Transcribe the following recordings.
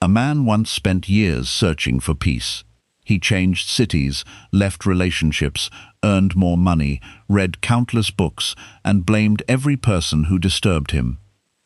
A man once spent years searching for peace. He changed cities, left relationships, earned more money, read countless books, and blamed every person who disturbed him.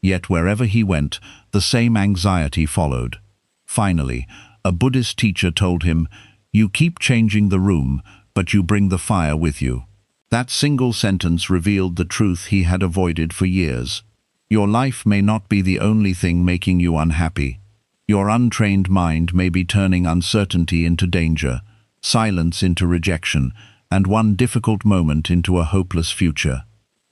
Yet wherever he went, the same anxiety followed. Finally, a Buddhist teacher told him, "You keep changing the room, but you bring the fire with you." That single sentence revealed the truth he had avoided for years. Your life may not be the only thing making you unhappy. Your untrained mind may be turning uncertainty into danger, silence into rejection, and one difficult moment into a hopeless future.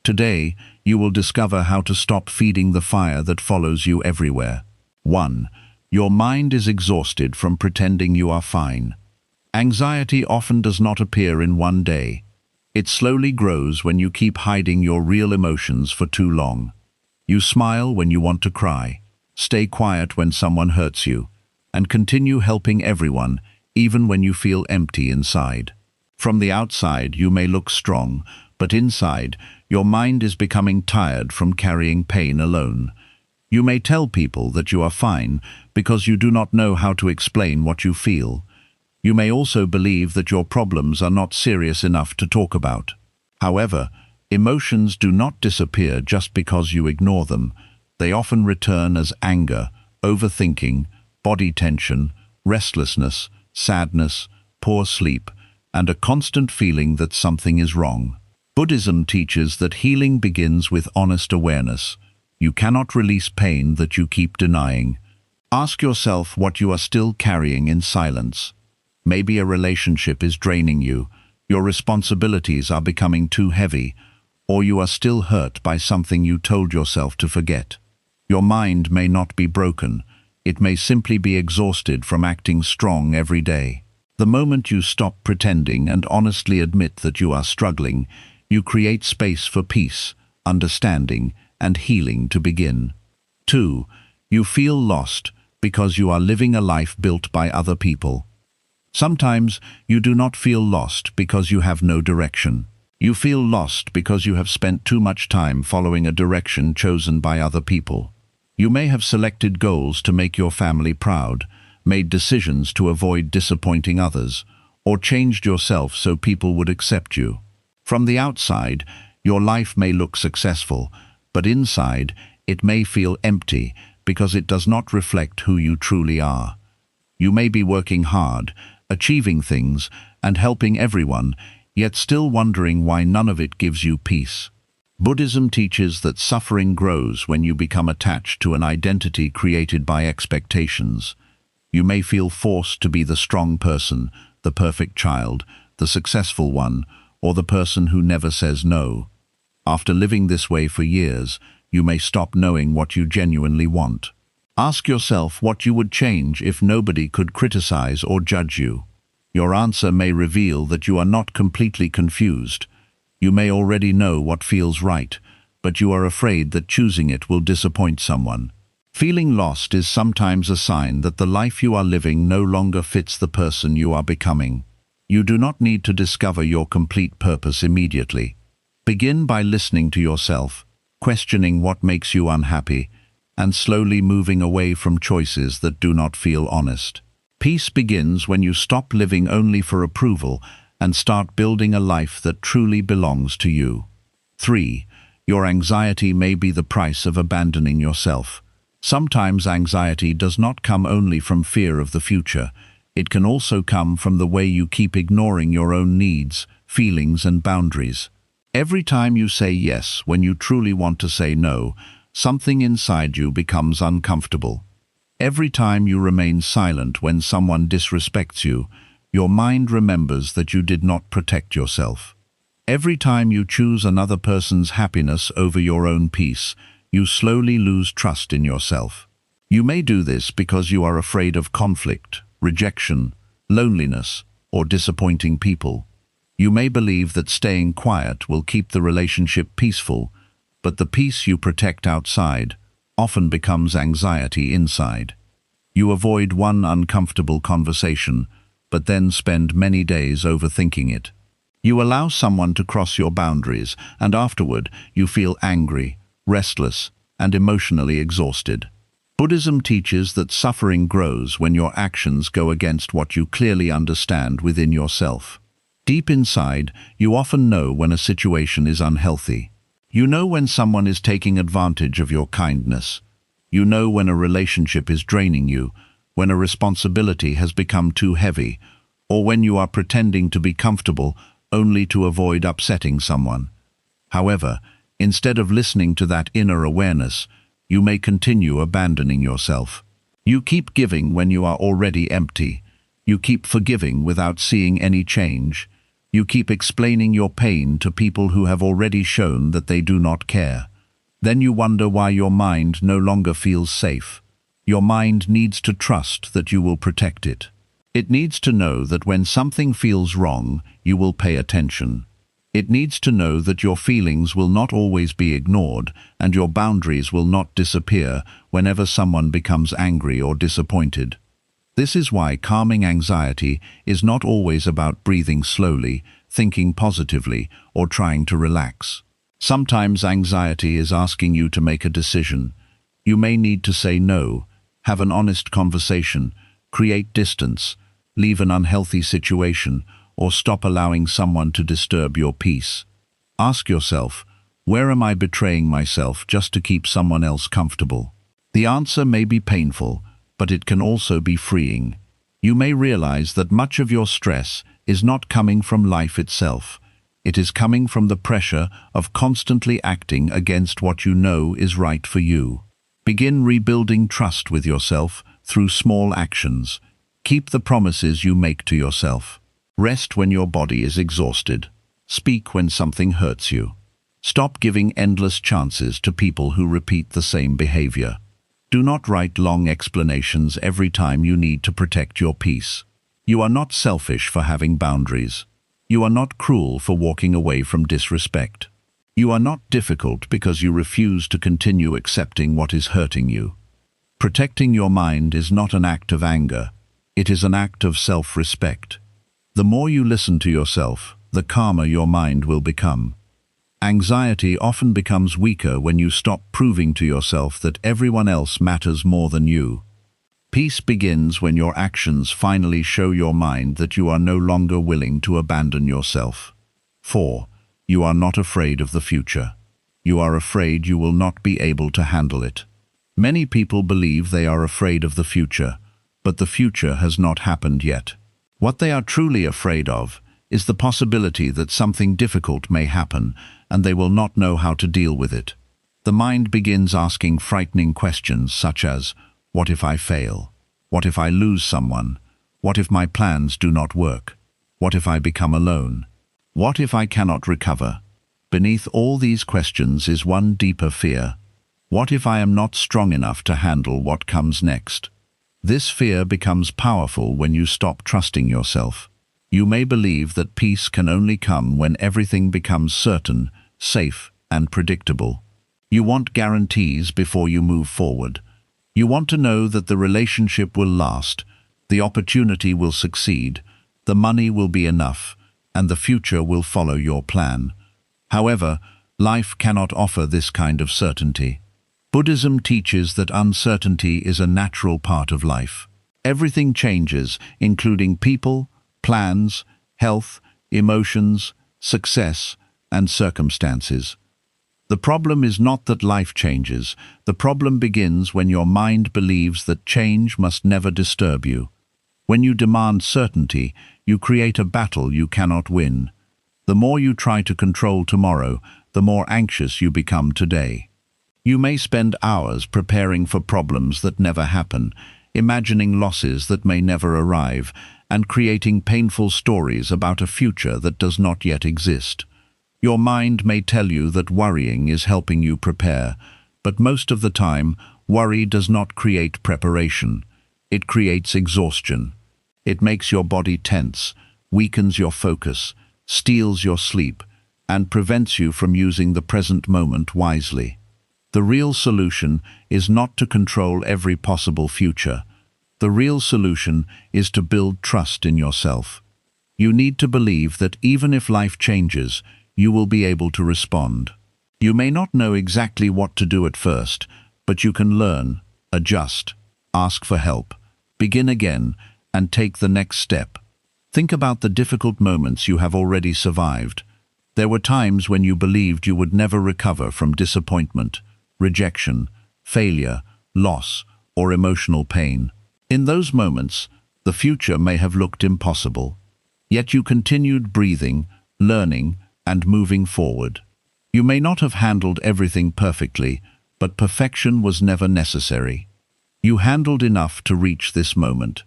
Today, you will discover how to stop feeding the fire that follows you everywhere. 1. Your mind is exhausted from pretending you are fine. Anxiety often does not appear in one day. It slowly grows when you keep hiding your real emotions for too long. You smile when you want to cry, stay quiet when someone hurts you, and continue helping everyone, even when you feel empty inside. From the outside, you may look strong, but inside, your mind is becoming tired from carrying pain alone. You may tell people that you are fine because you do not know how to explain what you feel. You may also believe that your problems are not serious enough to talk about. However, emotions do not disappear just because you ignore them. They often return as anger, overthinking, body tension, restlessness, sadness, poor sleep, and a constant feeling that something is wrong. Buddhism teaches that healing begins with honest awareness. You cannot release pain that you keep denying. Ask yourself what you are still carrying in silence. Maybe a relationship is draining you, your responsibilities are becoming too heavy, or you are still hurt by something you told yourself to forget. Your mind may not be broken. It may simply be exhausted from acting strong every day. The moment you stop pretending and honestly admit that you are struggling, you create space for peace, understanding, and healing to begin. 2. You feel lost because you are living a life built by other people. Sometimes you do not feel lost because you have no direction. You feel lost because you have spent too much time following a direction chosen by other people. You may have selected goals to make your family proud, made decisions to avoid disappointing others, or changed yourself so people would accept you. From the outside, your life may look successful, but inside, it may feel empty because it does not reflect who you truly are. You may be working hard, achieving things, and helping everyone, yet still wondering why none of it gives you peace. Buddhism teaches that suffering grows when you become attached to an identity created by expectations. You may feel forced to be the strong person, the perfect child, the successful one, or the person who never says no. After living this way for years, you may stop knowing what you genuinely want. Ask yourself what you would change if nobody could criticize or judge you. Your answer may reveal that you are not completely confused. You may already know what feels right, but you are afraid that choosing it will disappoint someone. Feeling lost is sometimes a sign that the life you are living no longer fits the person you are becoming. You do not need to discover your complete purpose immediately. Begin by listening to yourself, questioning what makes you unhappy, and slowly moving away from choices that do not feel honest. Peace begins when you stop living only for approval and start building a life that truly belongs to you. 3. Your anxiety may be the price of abandoning yourself. Sometimes anxiety does not come only from fear of the future. It can also come from the way you keep ignoring your own needs, feelings, and boundaries. Every time you say yes when you truly want to say no, something inside you becomes uncomfortable. Every time you remain silent when someone disrespects you, your mind remembers that you did not protect yourself. Every time you choose another person's happiness over your own peace, you slowly lose trust in yourself. You may do this because you are afraid of conflict, rejection, loneliness, or disappointing people. You may believe that staying quiet will keep the relationship peaceful, but the peace you protect outside often becomes anxiety inside. You avoid one uncomfortable conversation, but then spend many days overthinking it. You allow someone to cross your boundaries, and afterward you feel angry, restless, and emotionally exhausted. Buddhism teaches that suffering grows when your actions go against what you clearly understand within yourself. Deep inside, you often know when a situation is unhealthy. You know when someone is taking advantage of your kindness. You know when a relationship is draining you, when a responsibility has become too heavy, or when you are pretending to be comfortable only to avoid upsetting someone. However, instead of listening to that inner awareness, you may continue abandoning yourself. You keep giving when you are already empty. You keep forgiving without seeing any change. You keep explaining your pain to people who have already shown that they do not care. Then you wonder why your mind no longer feels safe. Your mind needs to trust that you will protect it. It needs to know that when something feels wrong, you will pay attention. It needs to know that your feelings will not always be ignored and your boundaries will not disappear whenever someone becomes angry or disappointed. This is why calming anxiety is not always about breathing slowly, thinking positively, or trying to relax. Sometimes anxiety is asking you to make a decision. You may need to say no, have an honest conversation, create distance, leave an unhealthy situation, or stop allowing someone to disturb your peace. Ask yourself, where am I betraying myself just to keep someone else comfortable? The answer may be painful, but it can also be freeing. You may realize that much of your stress is not coming from life itself. It is coming from the pressure of constantly acting against what you know is right for you. Begin rebuilding trust with yourself through small actions. Keep the promises you make to yourself. Rest when your body is exhausted. Speak when something hurts you. Stop giving endless chances to people who repeat the same behavior. Do not write long explanations every time you need to protect your peace. You are not selfish for having boundaries. You are not cruel for walking away from disrespect. You are not difficult because you refuse to continue accepting what is hurting you. Protecting your mind is not an act of anger. It is an act of self-respect. The more you listen to yourself, the calmer your mind will become. Anxiety often becomes weaker when you stop proving to yourself that everyone else matters more than you. Peace begins when your actions finally show your mind that you are no longer willing to abandon yourself. 4. You are not afraid of the future. You are afraid you will not be able to handle it. Many people believe they are afraid of the future, but the future has not happened yet. What they are truly afraid of is the possibility that something difficult may happen and they will not know how to deal with it. The mind begins asking frightening questions such as, what if I fail? What if I lose someone? What if my plans do not work? What if I become alone? What if I cannot recover? Beneath all these questions is one deeper fear. What if I am not strong enough to handle what comes next? This fear becomes powerful when you stop trusting yourself. You may believe that peace can only come when everything becomes certain, safe, and predictable. You want guarantees before you move forward. You want to know that the relationship will last, the opportunity will succeed, the money will be enough, and the future will follow your plan. However, life cannot offer this kind of certainty. Buddhism teaches that uncertainty is a natural part of life. Everything changes, including people, plans, health, emotions, success, and circumstances. The problem is not that life changes. The problem begins when your mind believes that change must never disturb you. When you demand certainty, you create a battle you cannot win. The more you try to control tomorrow, the more anxious you become today. You may spend hours preparing for problems that never happen, imagining losses that may never arrive, and creating painful stories about a future that does not yet exist. Your mind may tell you that worrying is helping you prepare, but most of the time, worry does not create preparation. It creates exhaustion. It makes your body tense, weakens your focus, steals your sleep, and prevents you from using the present moment wisely. The real solution is not to control every possible future. The real solution is to build trust in yourself. You need to believe that even if life changes, you will be able to respond. You may not know exactly what to do at first, but you can learn. Adjust, ask for help, begin again, and take the next step. Think about the difficult moments you have already survived. There were times when you believed you would never recover from disappointment, rejection, failure, loss, or emotional pain. In those moments, the future may have looked impossible. Yet you continued breathing, learning, and moving forward. You may not have handled everything perfectly, but perfection was never necessary. You handled enough to reach this moment.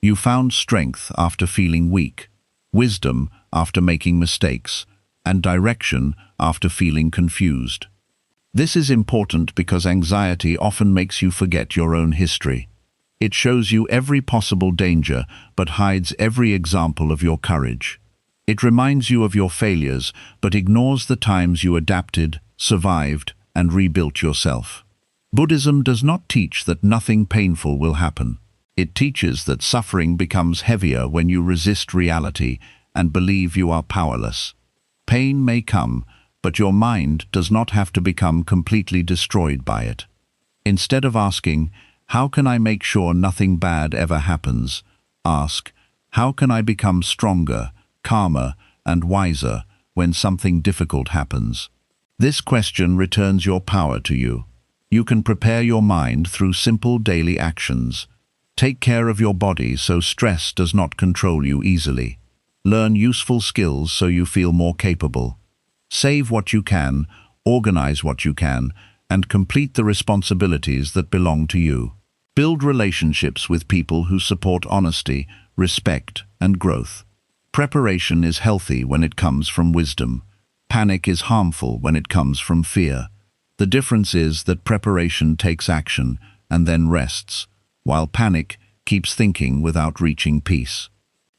You found strength after feeling weak, wisdom after making mistakes, and direction after feeling confused. This is important because anxiety often makes you forget your own history. It shows you every possible danger but hides every example of your courage. It reminds you of your failures but ignores the times you adapted, survived, and rebuilt yourself. Buddhism does not teach that nothing painful will happen. It teaches that suffering becomes heavier when you resist reality and believe you are powerless. Pain may come, but your mind does not have to become completely destroyed by it. Instead of asking, "How can I make sure nothing bad ever happens?" ask, "How can I become stronger, calmer, and wiser when something difficult happens?" This question returns your power to you. You can prepare your mind through simple daily actions. Take care of your body so stress does not control you easily. Learn useful skills so you feel more capable. Save what you can, organize what you can, and complete the responsibilities that belong to you. Build relationships with people who support honesty, respect, and growth. Preparation is healthy when it comes from wisdom. Panic is harmful when it comes from fear. The difference is that preparation takes action and then rests, while panic keeps thinking without reaching peace.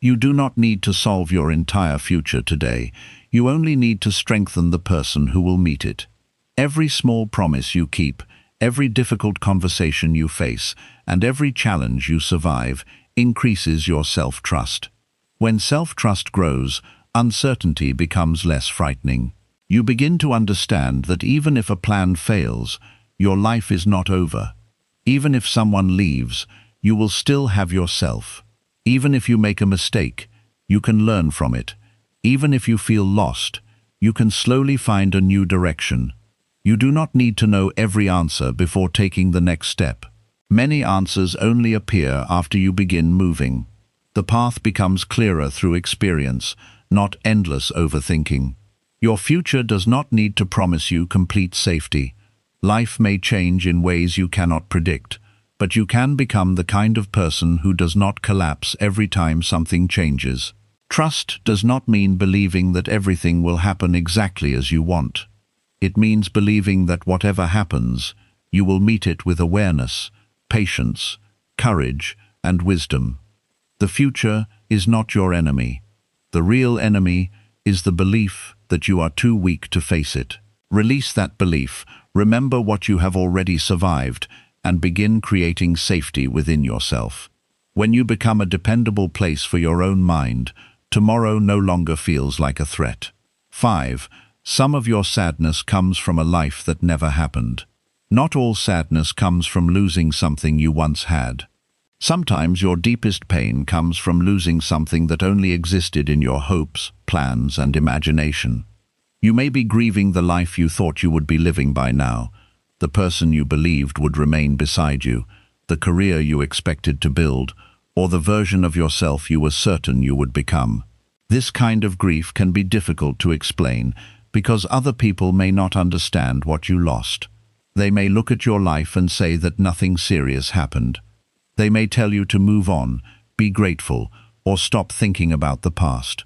You do not need to solve your entire future today. You only need to strengthen the person who will meet it. Every small promise you keep, every difficult conversation you face, and every challenge you survive increases your self-trust. When self-trust grows, uncertainty becomes less frightening. You begin to understand that even if a plan fails, your life is not over. Even if someone leaves, you will still have yourself. Even if you make a mistake, you can learn from it. Even if you feel lost, you can slowly find a new direction. You do not need to know every answer before taking the next step. Many answers only appear after you begin moving. The path becomes clearer through experience, not endless overthinking. Your future does not need to promise you complete safety. Life may change in ways you cannot predict, but you can become the kind of person who does not collapse every time something changes. Trust does not mean believing that everything will happen exactly as you want. It means believing that whatever happens, you will meet it with awareness, patience, courage, and wisdom. The future is not your enemy. The real enemy is the belief that you are too weak to face it. Release that belief, remember what you have already survived, and begin creating safety within yourself. When you become a dependable place for your own mind, tomorrow no longer feels like a threat. 5. Some of your sadness comes from a life that never happened. Not all sadness comes from losing something you once had. Sometimes your deepest pain comes from losing something that only existed in your hopes, plans, and imagination. You may be grieving the life you thought you would be living by now, the person you believed would remain beside you, the career you expected to build, or the version of yourself you were certain you would become. This kind of grief can be difficult to explain because other people may not understand what you lost. They may look at your life and say that nothing serious happened. They may tell you to move on, be grateful, or stop thinking about the past.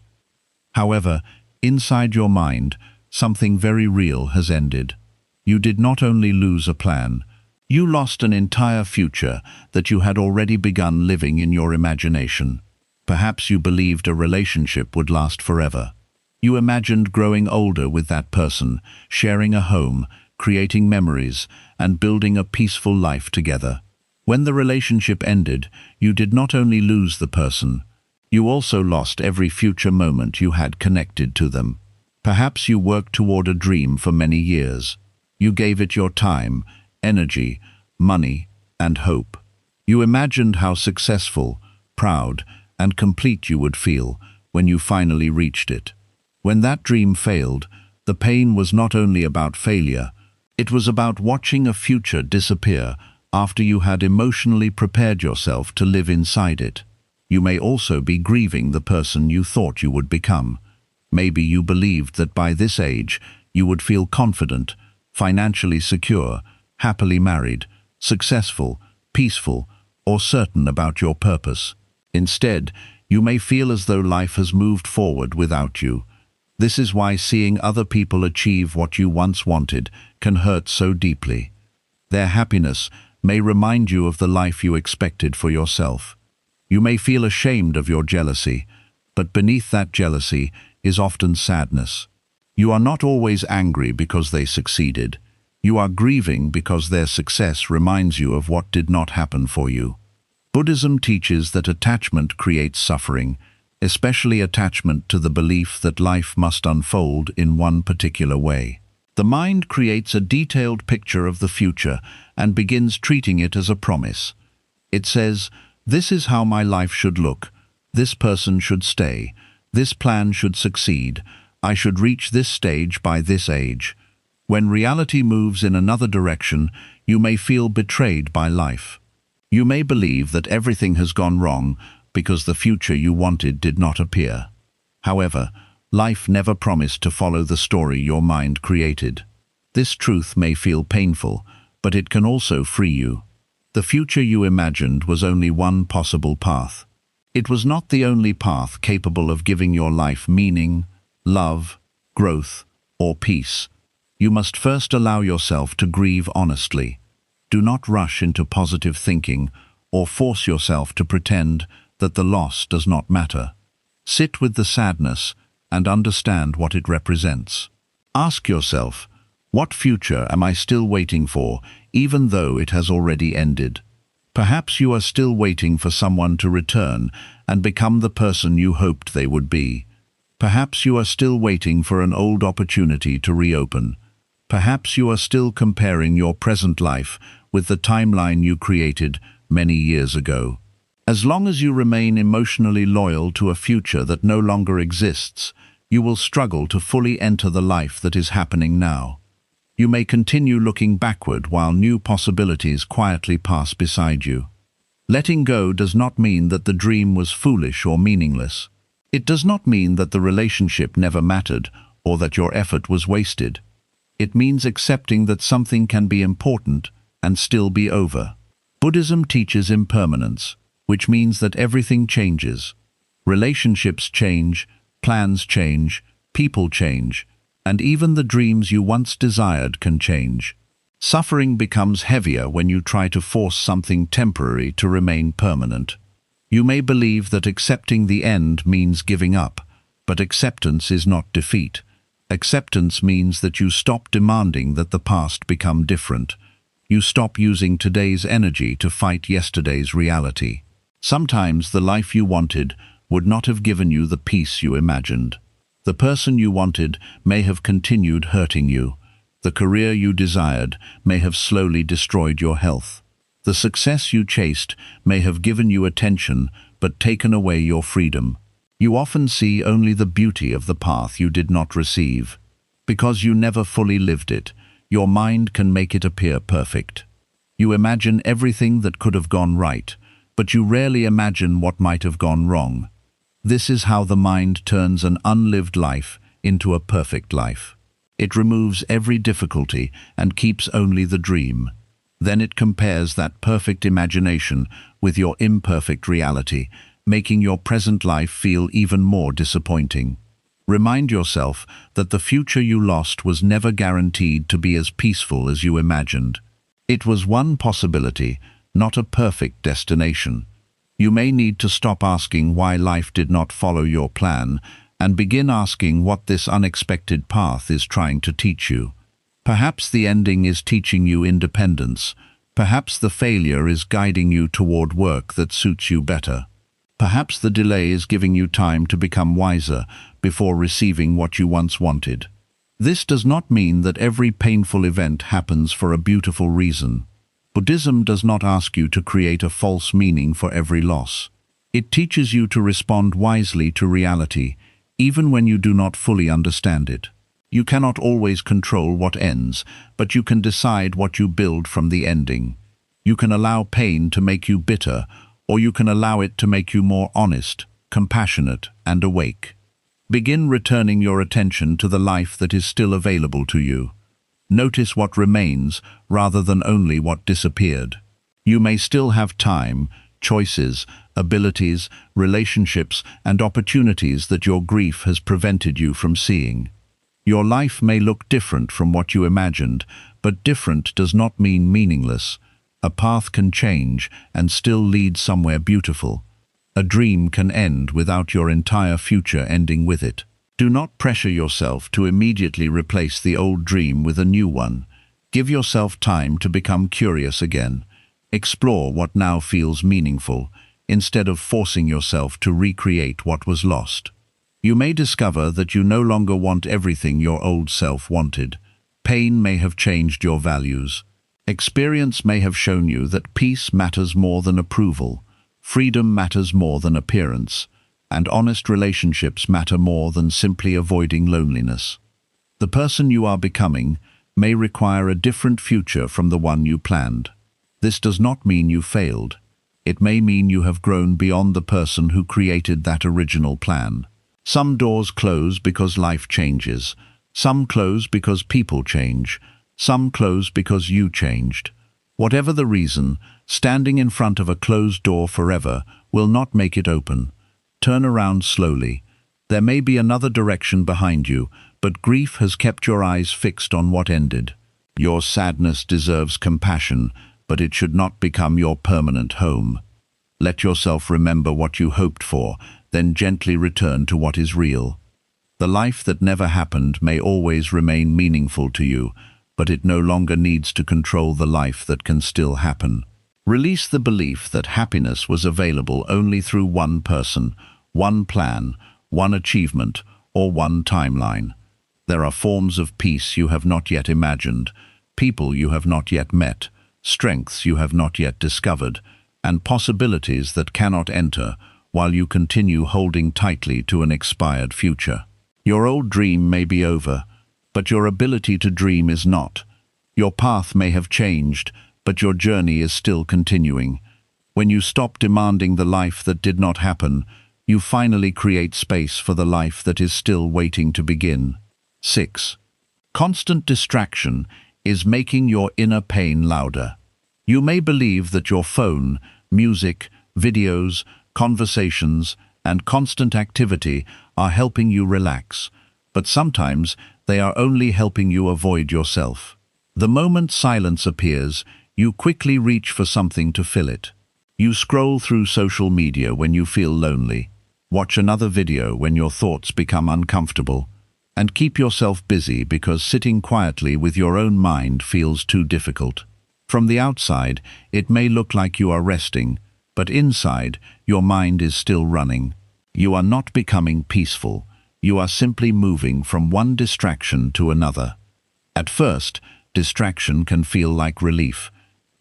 However, inside your mind, something very real has ended. You did not only lose a plan, you lost an entire future that you had already begun living in your imagination. Perhaps you believed a relationship would last forever. You imagined growing older with that person, sharing a home, creating memories, and building a peaceful life together. When the relationship ended, you did not only lose the person, you also lost every future moment you had connected to them. Perhaps you worked toward a dream for many years. You gave it your time, energy, money, and hope. You imagined how successful, proud, and complete you would feel when you finally reached it. When that dream failed, the pain was not only about failure, it was about watching a future disappear after you had emotionally prepared yourself to live inside it. You may also be grieving the person you thought you would become. Maybe you believed that by this age you would feel confident, financially secure, happily married, successful, peaceful, or certain about your purpose. Instead, you may feel as though life has moved forward without you. This is why seeing other people achieve what you once wanted can hurt so deeply. Their happiness may remind you of the life you expected for yourself. You may feel ashamed of your jealousy, but beneath that jealousy is often sadness. You are not always angry because they succeeded. You are grieving because their success reminds you of what did not happen for you. Buddhism teaches that attachment creates suffering, especially attachment to the belief that life must unfold in one particular way. The mind creates a detailed picture of the future and begins treating it as a promise. It says, "This is how my life should look. This person should stay. This plan should succeed. I should reach this stage by this age." When reality moves in another direction, you may feel betrayed by life. You may believe that everything has gone wrong because the future you wanted did not appear. However, life never promised to follow the story your mind created. This truth may feel painful, but it can also free you. The future you imagined was only one possible path. It was not the only path capable of giving your life meaning, love, growth, or peace. You must first allow yourself to grieve honestly. Do not rush into positive thinking or force yourself to pretend that the loss does not matter. Sit with the sadness and understand what it represents. Ask yourself, what future am I still waiting for, even though it has already ended? Perhaps you are still waiting for someone to return and become the person you hoped they would be. Perhaps you are still waiting for an old opportunity to reopen. Perhaps you are still comparing your present life with the timeline you created many years ago. As long as you remain emotionally loyal to a future that no longer exists, you will struggle to fully enter the life that is happening now. You may continue looking backward while new possibilities quietly pass beside you. Letting go does not mean that the dream was foolish or meaningless. It does not mean that the relationship never mattered or that your effort was wasted. It means accepting that something can be important and still be over. Buddhism teaches impermanence, which means that everything changes. Relationships change, plans change, people change, and even the dreams you once desired can change. Suffering becomes heavier when you try to force something temporary to remain permanent. You may believe that accepting the end means giving up, but acceptance is not defeat. Acceptance means that you stop demanding that the past become different. You stop using today's energy to fight yesterday's reality. Sometimes the life you wanted would not have given you the peace you imagined. The person you wanted may have continued hurting you. The career you desired may have slowly destroyed your health. The success you chased may have given you attention but taken away your freedom. You often see only the beauty of the path you did not receive. Because you never fully lived it, your mind can make it appear perfect. You imagine everything that could have gone right, but you rarely imagine what might have gone wrong. This is how the mind turns an unlived life into a perfect life. It removes every difficulty and keeps only the dream. Then it compares that perfect imagination with your imperfect reality, making your present life feel even more disappointing. Remind yourself that the future you lost was never guaranteed to be as peaceful as you imagined. It was one possibility, not a perfect destination. You may need to stop asking why life did not follow your plan and begin asking what this unexpected path is trying to teach you. Perhaps the ending is teaching you independence. Perhaps the failure is guiding you toward work that suits you better. Perhaps the delay is giving you time to become wiser before receiving what you once wanted. This does not mean that every painful event happens for a beautiful reason. Buddhism does not ask you to create a false meaning for every loss. It teaches you to respond wisely to reality, even when you do not fully understand it. You cannot always control what ends, but you can decide what you build from the ending. You can allow pain to make you bitter, or you can allow it to make you more honest, compassionate, and awake. Begin returning your attention to the life that is still available to you. Notice what remains rather than only what disappeared. You may still have time, choices, abilities, relationships, and opportunities that your grief has prevented you from seeing. Your life may look different from what you imagined, but different does not mean meaningless. A path can change and still lead somewhere beautiful. A dream can end without your entire future ending with it. Do not pressure yourself to immediately replace the old dream with a new one. Give yourself time to become curious again. Explore what now feels meaningful, instead of forcing yourself to recreate what was lost. You may discover that you no longer want everything your old self wanted. Pain may have changed your values. Experience may have shown you that peace matters more than approval, freedom matters more than appearance, and honest relationships matter more than simply avoiding loneliness. The person you are becoming may require a different future from the one you planned. This does not mean you failed. It may mean you have grown beyond the person who created that original plan. Some doors close because life changes. Some close because people change. Some close because you changed. Whatever the reason, standing in front of a closed door forever will not make it open. Turn around slowly. There may be another direction behind you, but grief has kept your eyes fixed on what ended. Your sadness deserves compassion, but it should not become your permanent home. Let yourself remember what you hoped for, then gently return to what is real. The life that never happened may always remain meaningful to you, but it no longer needs to control the life that can still happen. Release the belief that happiness was available only through one person, one plan, one achievement, or one timeline. There are forms of peace you have not yet imagined, people you have not yet met, strengths you have not yet discovered, and possibilities that cannot enter while you continue holding tightly to an expired future. Your old dream may be over, but your ability to dream is not. Your path may have changed, but your journey is still continuing. When you stop demanding the life that did not happen, you finally create space for the life that is still waiting to begin. 6. Constant distraction is making your inner pain louder. You may believe that your phone, music, videos, conversations, and constant activity are helping you relax, but sometimes they are only helping you avoid yourself. The moment silence appears, you quickly reach for something to fill it. You scroll through social media when you feel lonely, watch another video when your thoughts become uncomfortable, and keep yourself busy because sitting quietly with your own mind feels too difficult. From the outside, it may look like you are resting, but inside, your mind is still running. You are not becoming peaceful. You are simply moving from one distraction to another. At first, distraction can feel like relief.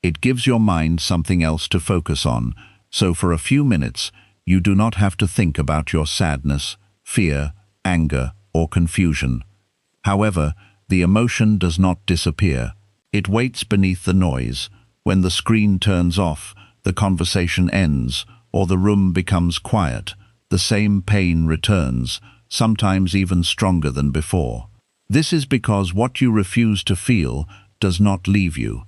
It gives your mind something else to focus on, so for a few minutes, you do not have to think about your sadness, fear, anger, or confusion. However, the emotion does not disappear. It waits beneath the noise. When the screen turns off, the conversation ends, or the room becomes quiet, the same pain returns, sometimes even stronger than before. This is because what you refuse to feel does not leave you.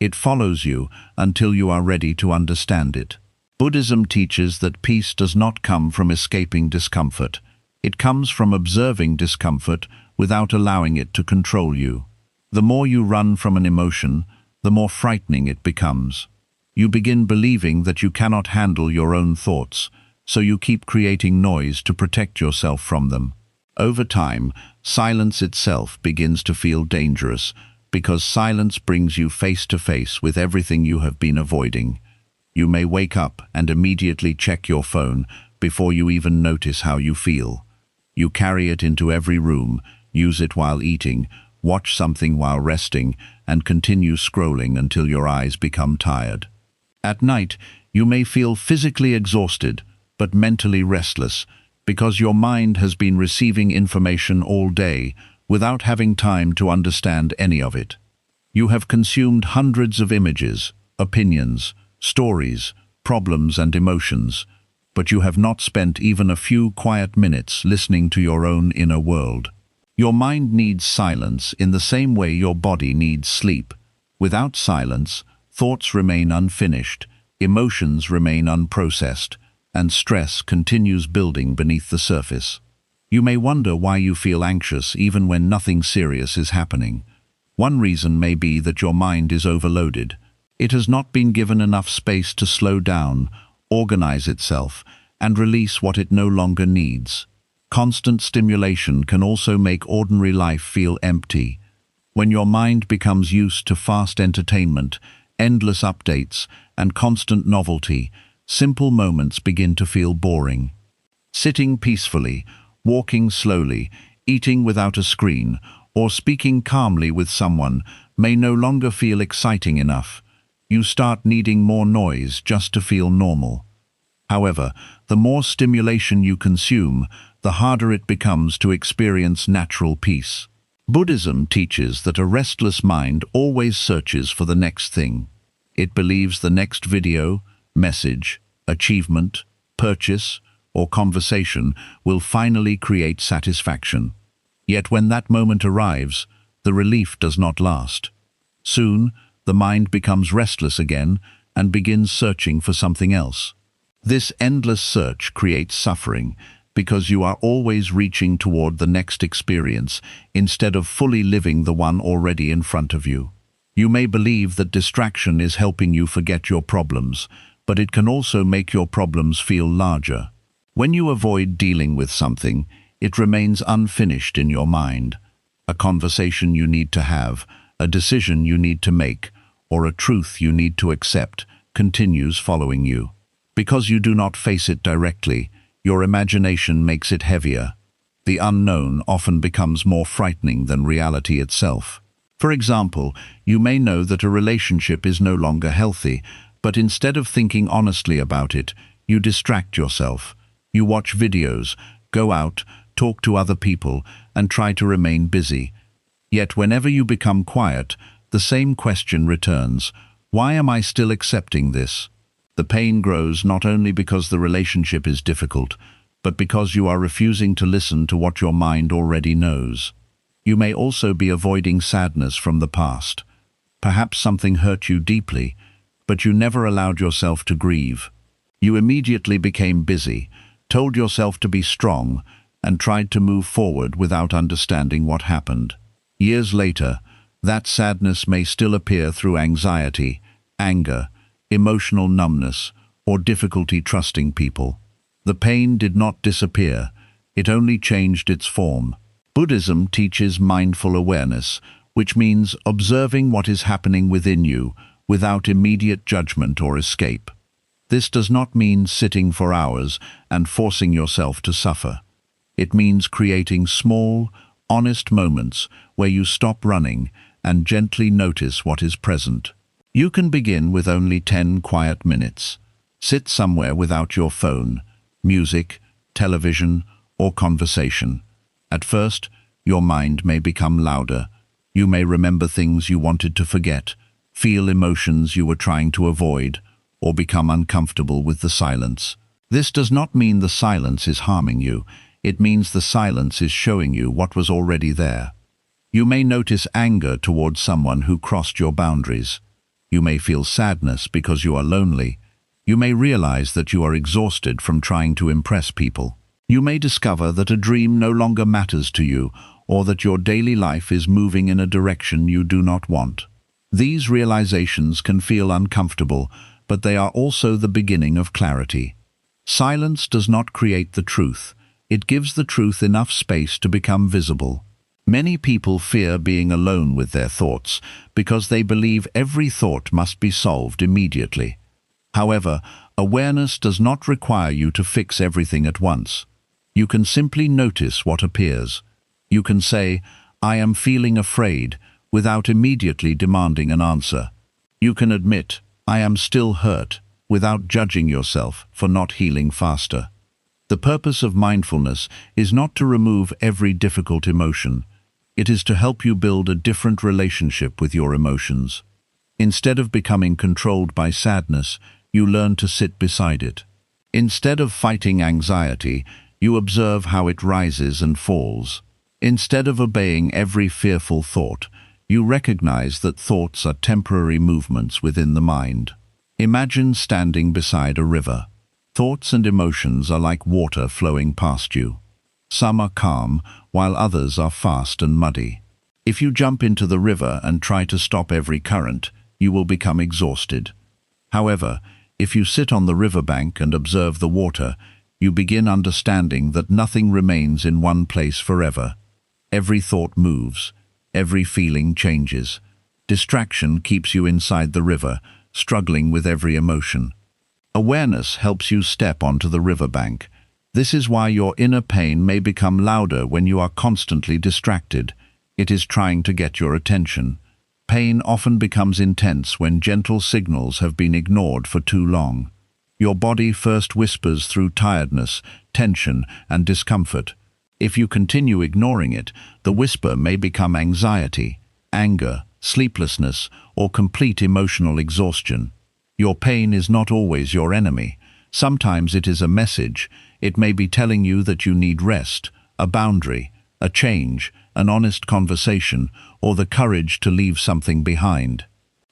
It follows you until you are ready to understand it. Buddhism teaches that peace does not come from escaping discomfort. It comes from observing discomfort without allowing it to control you. The more you run from an emotion, the more frightening it becomes. You begin believing that you cannot handle your own thoughts, so you keep creating noise to protect yourself from them. Over time, silence itself begins to feel dangerous, because silence brings you face to face with everything you have been avoiding. You may wake up and immediately check your phone before you even notice how you feel. You carry it into every room, use it while eating, watch something while resting, and continue scrolling until your eyes become tired. At night, you may feel physically exhausted, but mentally restless, because your mind has been receiving information all day without having time to understand any of it. You have consumed hundreds of images, opinions, stories, problems and emotions, but you have not spent even a few quiet minutes listening to your own inner world. Your mind needs silence in the same way your body needs sleep. Without silence, thoughts remain unfinished, emotions remain unprocessed, and stress continues building beneath the surface. You may wonder why you feel anxious even when nothing serious is happening. One reason may be that your mind is overloaded. It has not been given enough space to slow down, organize itself, and release what it no longer needs. Constant stimulation can also make ordinary life feel empty. When your mind becomes used to fast entertainment, endless updates, and constant novelty, simple moments begin to feel boring. Sitting peacefully, walking slowly, eating without a screen, or speaking calmly with someone may no longer feel exciting enough. You start needing more noise just to feel normal. However, the more stimulation you consume, the harder it becomes to experience natural peace. Buddhism teaches that a restless mind always searches for the next thing. It believes the next video, message, achievement, purchase, or conversation will finally create satisfaction. Yet when that moment arrives, the relief does not last. Soon, the mind becomes restless again and begins searching for something else. This endless search creates suffering because you are always reaching toward the next experience instead of fully living the one already in front of you. You may believe that distraction is helping you forget your problems, but it can also make your problems feel larger. When you avoid dealing with something, it remains unfinished in your mind. A conversation you need to have, a decision you need to make, or a truth you need to accept continues following you. Because you do not face it directly, your imagination makes it heavier. The unknown often becomes more frightening than reality itself. For example, you may know that a relationship is no longer healthy, but instead of thinking honestly about it, you distract yourself. You watch videos, go out, talk to other people, and try to remain busy. Yet whenever you become quiet, the same question returns: why am I still accepting this? The pain grows not only because the relationship is difficult, but because you are refusing to listen to what your mind already knows. You may also be avoiding sadness from the past. Perhaps something hurt you deeply, but you never allowed yourself to grieve. You immediately became busy, told yourself to be strong, and tried to move forward without understanding what happened. Years later, that sadness may still appear through anxiety, anger, emotional numbness, or difficulty trusting people. The pain did not disappear, it only changed its form. Buddhism teaches mindful awareness, which means observing what is happening within you without immediate judgment or escape. This does not mean sitting for hours and forcing yourself to suffer. It means creating small, honest moments where you stop running and gently notice what is present. You can begin with only 10 quiet minutes. Sit somewhere without your phone, music, television, or conversation. At first, your mind may become louder. You may remember things you wanted to forget, feel emotions you were trying to avoid, or become uncomfortable with the silence. This does not mean the silence is harming you. It means the silence is showing you what was already there. You may notice anger towards someone who crossed your boundaries. You may feel sadness because you are lonely. You may realize that you are exhausted from trying to impress people. You may discover that a dream no longer matters to you, or that your daily life is moving in a direction you do not want. These realizations can feel uncomfortable, but they are also the beginning of clarity. Silence does not create the truth. It gives the truth enough space to become visible. Many people fear being alone with their thoughts because they believe every thought must be solved immediately. However, awareness does not require you to fix everything at once. You can simply notice what appears. You can say, "I am feeling afraid," without immediately demanding an answer. You can admit, "I am still hurt," without judging yourself for not healing faster. The purpose of mindfulness is not to remove every difficult emotion. It is to help you build a different relationship with your emotions. Instead of becoming controlled by sadness, you learn to sit beside it. Instead of fighting anxiety, you observe how it rises and falls. Instead of obeying every fearful thought, you recognize that thoughts are temporary movements within the mind. Imagine standing beside a river. Thoughts and emotions are like water flowing past you. Some are calm, while others are fast and muddy. If you jump into the river and try to stop every current, you will become exhausted. However, if you sit on the riverbank and observe the water, you begin understanding that nothing remains in one place forever. Every thought moves. Every feeling changes. Distraction keeps you inside the river, struggling with every emotion. Awareness helps you step onto the riverbank. This is why your inner pain may become louder when you are constantly distracted. It is trying to get your attention. Pain often becomes intense when gentle signals have been ignored for too long. Your body first whispers through tiredness, tension, and discomfort. If you continue ignoring it, the whisper may become anxiety, anger, sleeplessness, or complete emotional exhaustion. Your pain is not always your enemy. Sometimes it is a message. It may be telling you that you need rest, a boundary, a change, an honest conversation, or the courage to leave something behind.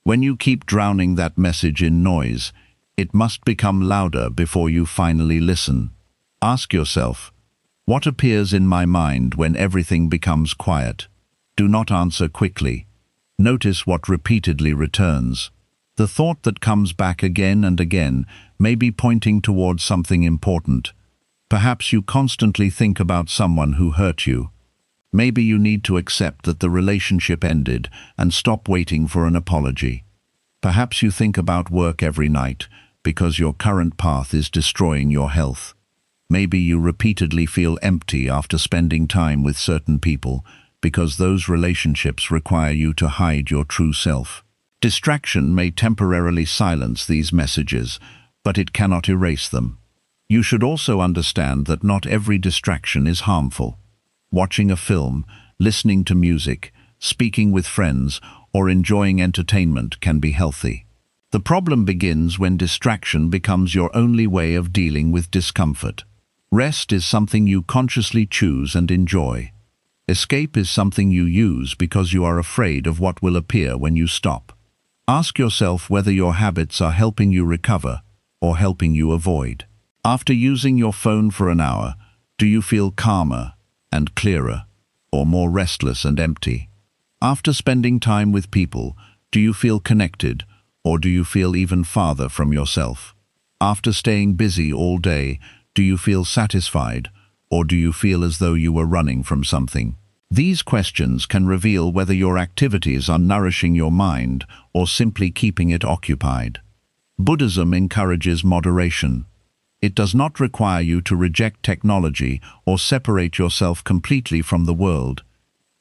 When you keep drowning that message in noise, it must become louder before you finally listen. Ask yourself, what appears in my mind when everything becomes quiet? Do not answer quickly. Notice what repeatedly returns. The thought that comes back again and again may be pointing towards something important. Perhaps you constantly think about someone who hurt you. Maybe you need to accept that the relationship ended and stop waiting for an apology. Perhaps you think about work every night because your current path is destroying your health. Maybe you repeatedly feel empty after spending time with certain people because those relationships require you to hide your true self. Distraction may temporarily silence these messages, but it cannot erase them. You should also understand that not every distraction is harmful. Watching a film, listening to music, speaking with friends, or enjoying entertainment can be healthy. The problem begins when distraction becomes your only way of dealing with discomfort. Rest is something you consciously choose and enjoy. Escape is something you use because you are afraid of what will appear when you stop. Ask yourself whether your habits are helping you recover or helping you avoid. After using your phone for an hour, do you feel calmer and clearer, or more restless and empty? After spending time with people, do you feel connected, or do you feel even farther from yourself? After staying busy all day, do you feel satisfied, or do you feel as though you were running from something? These questions can reveal whether your activities are nourishing your mind or simply keeping it occupied. Buddhism encourages moderation. It does not require you to reject technology or separate yourself completely from the world.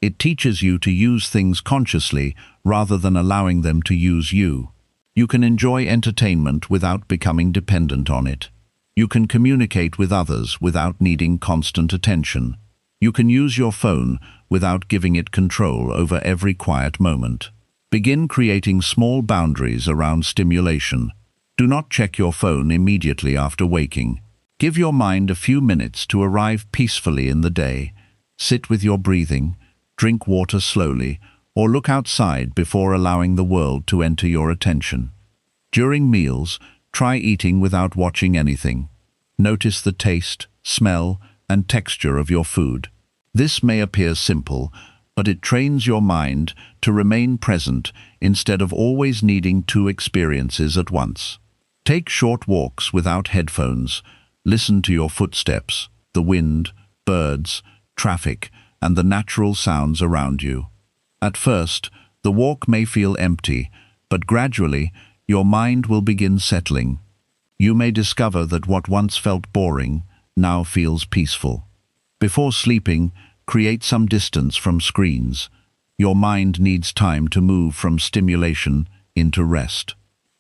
It teaches you to use things consciously rather than allowing them to use you. You can enjoy entertainment without becoming dependent on it. You can communicate with others without needing constant attention. You can use your phone without giving it control over every quiet moment. Begin creating small boundaries around stimulation. Do not check your phone immediately after waking. Give your mind a few minutes to arrive peacefully in the day. Sit with your breathing, drink water slowly, or look outside before allowing the world to enter your attention. During meals, try eating without watching anything. Notice the taste, smell, and texture of your food. This may appear simple, but it trains your mind to remain present instead of always needing two experiences at once. Take short walks without headphones. Listen to your footsteps, the wind, birds, traffic, and the natural sounds around you. At first, the walk may feel empty, but gradually, your mind will begin settling. You may discover that what once felt boring now feels peaceful. Before sleeping, Create some distance from screens. Your mind needs time to move from stimulation into rest.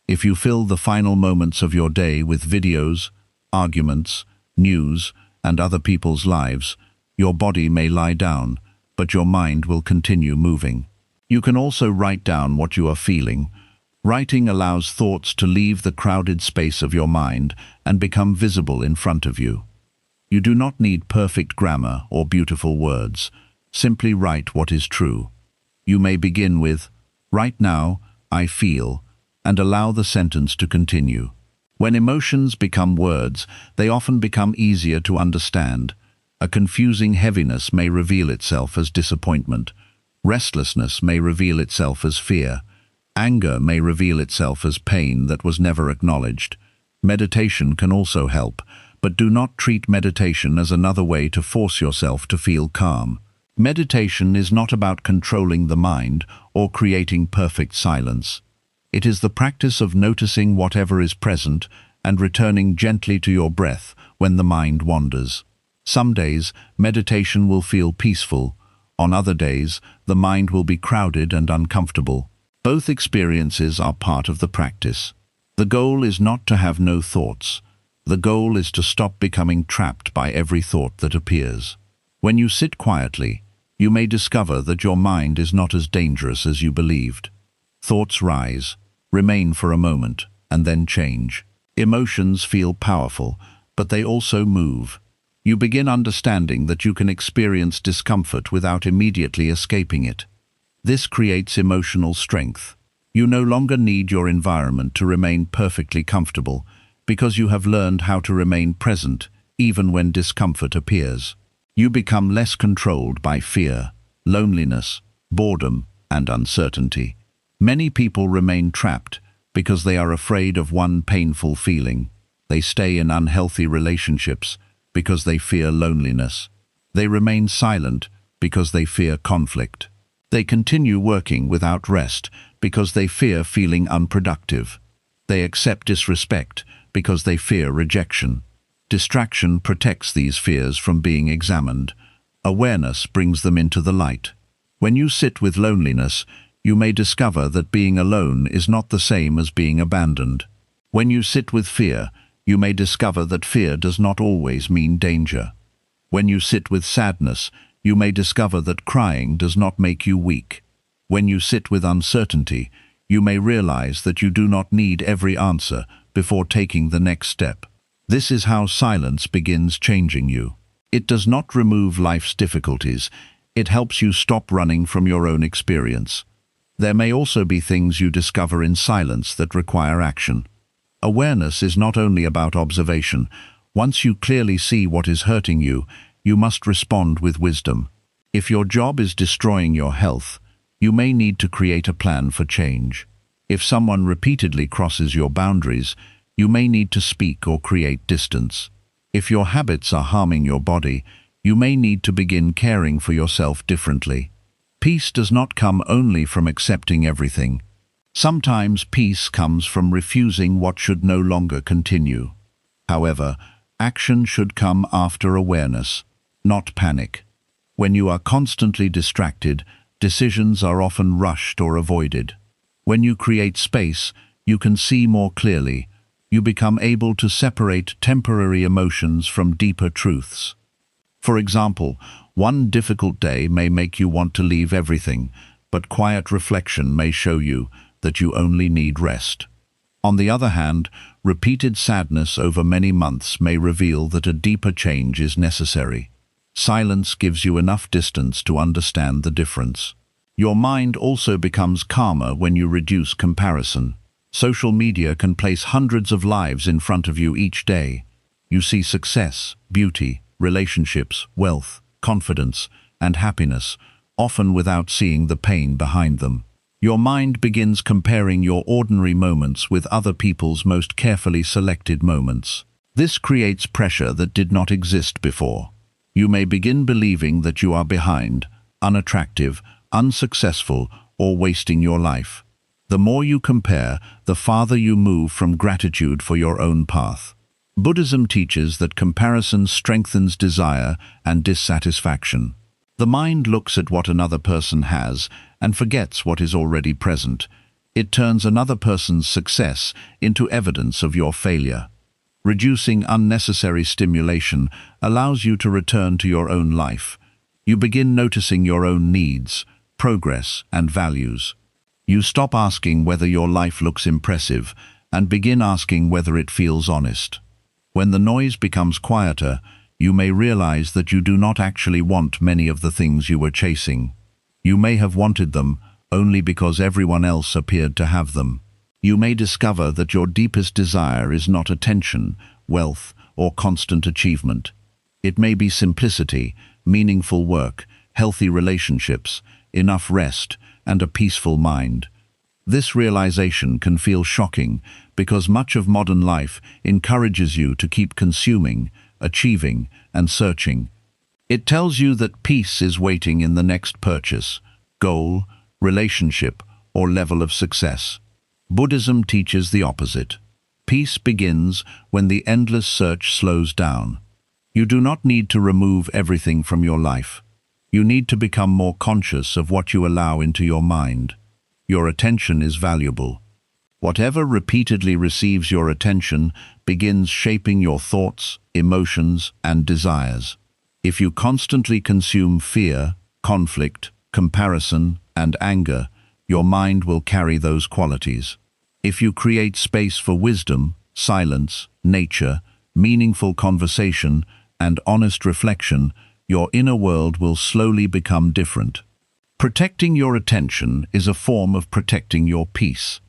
If you fill the final moments of your day with videos, arguments, news, and other people's lives, your body may lie down, but your mind will continue moving. You can also write down what you are feeling. Writing allows thoughts to leave the crowded space of your mind and become visible in front of you. You do not need perfect grammar or beautiful words. Simply write what is true. You may begin with, "Right now, I feel," and allow the sentence to continue. When emotions become words, they often become easier to understand. A confusing heaviness may reveal itself as disappointment. Restlessness may reveal itself as fear. Anger may reveal itself as pain that was never acknowledged. Meditation can also help, but do not treat meditation as another way to force yourself to feel calm. Meditation is not about controlling the mind or creating perfect silence. It is the practice of noticing whatever is present and returning gently to your breath when the mind wanders. Some days, meditation will feel peaceful. On other days, the mind will be crowded and uncomfortable. Both experiences are part of the practice. The goal is not to have no thoughts. The goal is to stop becoming trapped by every thought that appears. When you sit quietly, you may discover that your mind is not as dangerous as you believed. Thoughts rise, remain for a moment, and then change. Emotions feel powerful, but they also move. You begin understanding that you can experience discomfort without immediately escaping it. This creates emotional strength. You no longer need your environment to remain perfectly comfortable, because you have learned how to remain present even when discomfort appears. You become less controlled by fear, loneliness, boredom, and uncertainty. Many people remain trapped because they are afraid of one painful feeling. They stay in unhealthy relationships because they fear loneliness. They remain silent because they fear conflict. They continue working without rest because they fear feeling unproductive. They accept disrespect because they fear rejection. Distraction protects these fears from being examined. Awareness brings them into the light. When you sit with loneliness, you may discover that being alone is not the same as being abandoned. When you sit with fear, you may discover that fear does not always mean danger. When you sit with sadness, you may discover that crying does not make you weak. When you sit with uncertainty, you may realize that you do not need every answer before taking the next step. This is how silence begins changing you. It does not remove life's difficulties. It helps you stop running from your own experience. There may also be things you discover in silence that require action. Awareness is not only about observation. Once you clearly see what is hurting you, you must respond with wisdom. If your job is destroying your health, you may need to create a plan for change. If someone repeatedly crosses your boundaries, you may need to speak or create distance. If your habits are harming your body, you may need to begin caring for yourself differently. Peace does not come only from accepting everything. Sometimes peace comes from refusing what should no longer continue. However, action should come after awareness, not panic. When you are constantly distracted, decisions are often rushed or avoided. When you create space, you can see more clearly. You become able to separate temporary emotions from deeper truths. For example, one difficult day may make you want to leave everything, but quiet reflection may show you that you only need rest. On the other hand, repeated sadness over many months may reveal that a deeper change is necessary. Silence gives you enough distance to understand the difference. Your mind also becomes calmer when you reduce comparison. Social media can place hundreds of lives in front of you each day. You see success, beauty, relationships, wealth, confidence, and happiness, often without seeing the pain behind them. Your mind begins comparing your ordinary moments with other people's most carefully selected moments. This creates pressure that did not exist before. You may begin believing that you are behind, unattractive, unsuccessful, or wasting your life. The more you compare, the farther you move from gratitude for your own path. Buddhism teaches that comparison strengthens desire and dissatisfaction. The mind looks at what another person has and forgets what is already present. It turns another person's success into evidence of your failure. Reducing unnecessary stimulation allows you to return to your own life. You begin noticing your own needs, progress, and values. You stop asking whether your life looks impressive and begin asking whether it feels honest. When the noise becomes quieter, you may realize that you do not actually want many of the things you were chasing. You may have wanted them only because everyone else appeared to have them. You may discover that your deepest desire is not attention, wealth, or constant achievement. It may be simplicity, meaningful work, healthy relationships, enough rest, and a peaceful mind. This realization can feel shocking because much of modern life encourages you to keep consuming, achieving, and searching. It tells you that peace is waiting in the next purchase, goal, relationship, or level of success. Buddhism teaches the opposite. Peace begins when the endless search slows down. You do not need to remove everything from your life. You need to become more conscious of what you allow into your mind. Your attention is valuable. Whatever repeatedly receives your attention begins shaping your thoughts, emotions, and desires. If you constantly consume fear, conflict, comparison, and anger, your mind will carry those qualities. If you create space for wisdom, silence, nature, meaningful conversation, and honest reflection, your inner world will slowly become different. Protecting your attention is a form of protecting your peace.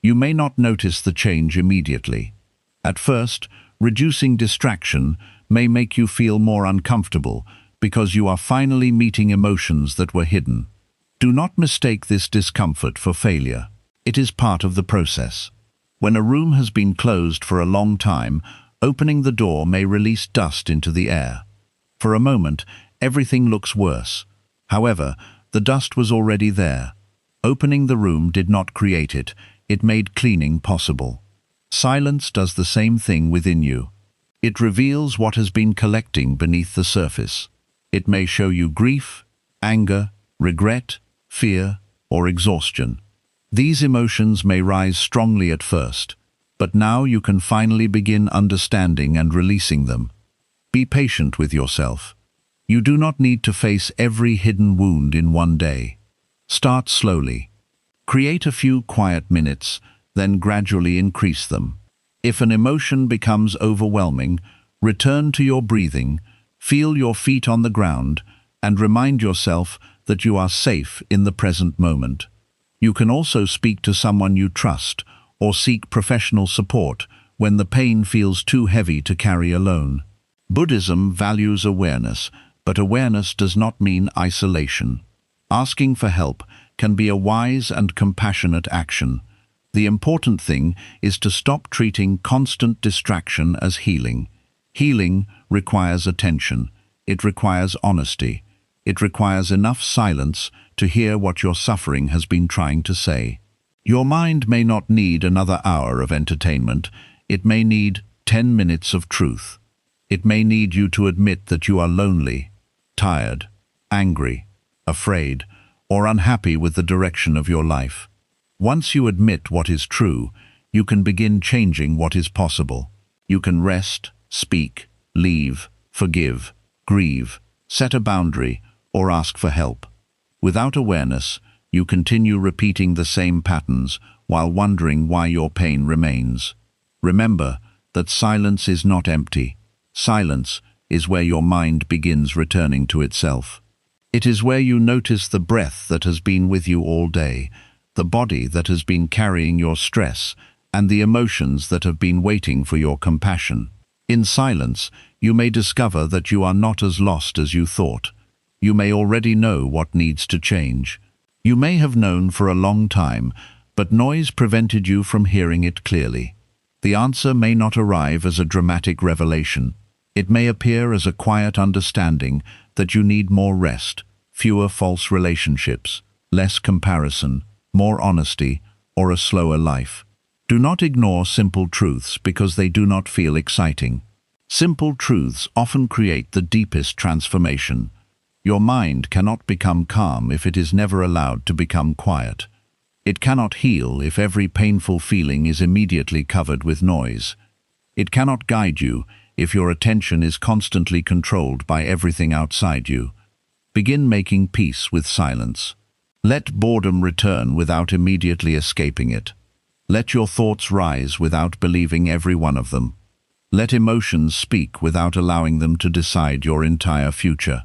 You may not notice the change immediately. At first, reducing distraction may make you feel more uncomfortable because you are finally meeting emotions that were hidden. Do not mistake this discomfort for failure. It is part of the process. When a room has been closed for a long time, opening the door may release dust into the air. For a moment, everything looks worse. However, the dust was already there. Opening the room did not create it. It made cleaning possible. Silence does the same thing within you. It reveals what has been collecting beneath the surface. It may show you grief, anger, regret, fear, or exhaustion. These emotions may rise strongly at first, but now you can finally begin understanding and releasing them. Be patient with yourself. You do not need to face every hidden wound in one day. Start slowly. Create a few quiet minutes, then gradually increase them. If an emotion becomes overwhelming, return to your breathing, feel your feet on the ground, and remind yourself that you are safe in the present moment. You can also speak to someone you trust or seek professional support when the pain feels too heavy to carry alone. Buddhism values awareness, but awareness does not mean isolation. Asking for help can be a wise and compassionate action. The important thing is to stop treating constant distraction as healing. Healing requires attention. It requires honesty. It requires enough silence to hear what your suffering has been trying to say. Your mind may not need another hour of entertainment. It may need 10 minutes of truth. It may need you to admit that you are lonely, tired, angry, afraid, or unhappy with the direction of your life. Once you admit what is true, you can begin changing what is possible. You can rest, speak, leave, forgive, grieve, set a boundary, or ask for help. Without awareness, you continue repeating the same patterns while wondering why your pain remains. Remember that silence is not empty. Silence is where your mind begins returning to itself. It is where you notice the breath that has been with you all day, the body that has been carrying your stress, and the emotions that have been waiting for your compassion. In silence, you may discover that you are not as lost as you thought. You may already know what needs to change. You may have known for a long time, but noise prevented you from hearing it clearly. The answer may not arrive as a dramatic revelation. It may appear as a quiet understanding that you need more rest, fewer false relationships, less comparison, more honesty, or a slower life. Do not ignore simple truths because they do not feel exciting. Simple truths often create the deepest transformation. Your mind cannot become calm if it is never allowed to become quiet. It cannot heal if every painful feeling is immediately covered with noise. It cannot guide you if your attention is constantly controlled by everything outside you. Begin making peace with silence. Let boredom return without immediately escaping it. Let your thoughts rise without believing every one of them. Let emotions speak without allowing them to decide your entire future.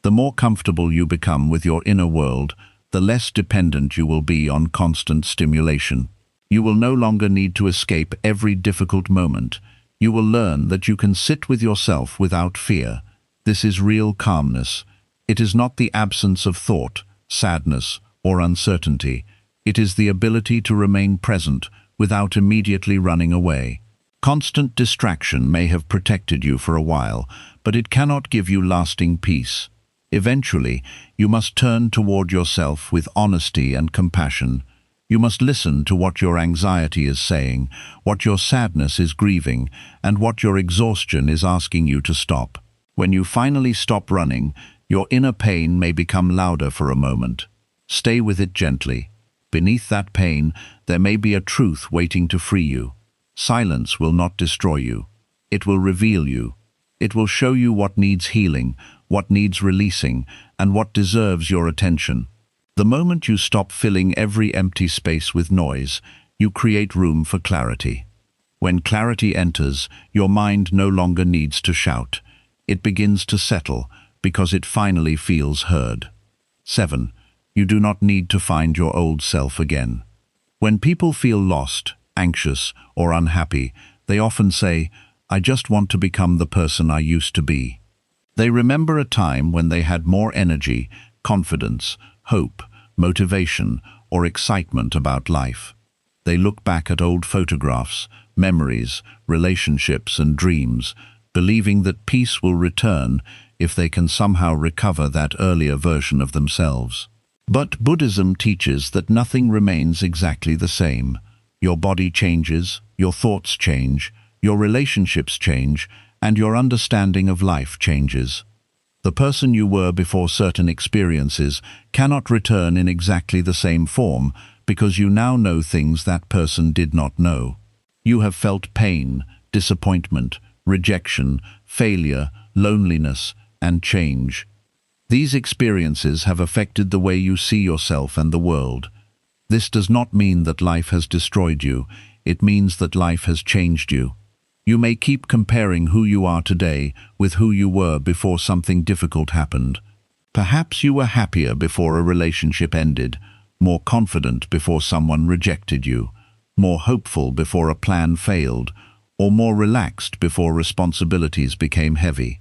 The more comfortable you become with your inner world, the less dependent you will be on constant stimulation. You will no longer need to escape every difficult moment. You will learn that you can sit with yourself without fear. This is real calmness. It is not the absence of thought, sadness, or uncertainty. It is the ability to remain present without immediately running away. Constant distraction may have protected you for a while, but it cannot give you lasting peace. Eventually, you must turn toward yourself with honesty and compassion. You must listen to what your anxiety is saying, what your sadness is grieving, and what your exhaustion is asking you to stop. When you finally stop running, your inner pain may become louder for a moment. Stay with it gently. Beneath that pain, there may be a truth waiting to free you. Silence will not destroy you. It will reveal you. It will show you what needs healing, what needs releasing, and what deserves your attention. The moment you stop filling every empty space with noise, you create room for clarity. When clarity enters, your mind no longer needs to shout. It begins to settle because it finally feels heard. 7. You do not need to find your old self again. When people feel lost, anxious, or unhappy, they often say, "I just want to become the person I used to be." They remember a time when they had more energy, confidence, hope, motivation, or excitement about life. They look back at old photographs, memories, relationships, and dreams, believing that peace will return if they can somehow recover that earlier version of themselves. But Buddhism teaches that nothing remains exactly the same. Your body changes, your thoughts change, your relationships change, and your understanding of life changes. The person you were before certain experiences cannot return in exactly the same form because you now know things that person did not know. You have felt pain, disappointment, rejection, failure, loneliness, and change. These experiences have affected the way you see yourself and the world. This does not mean that life has destroyed you. It means that life has changed you. You may keep comparing who you are today with who you were before something difficult happened. Perhaps you were happier before a relationship ended, more confident before someone rejected you, more hopeful before a plan failed, or more relaxed before responsibilities became heavy.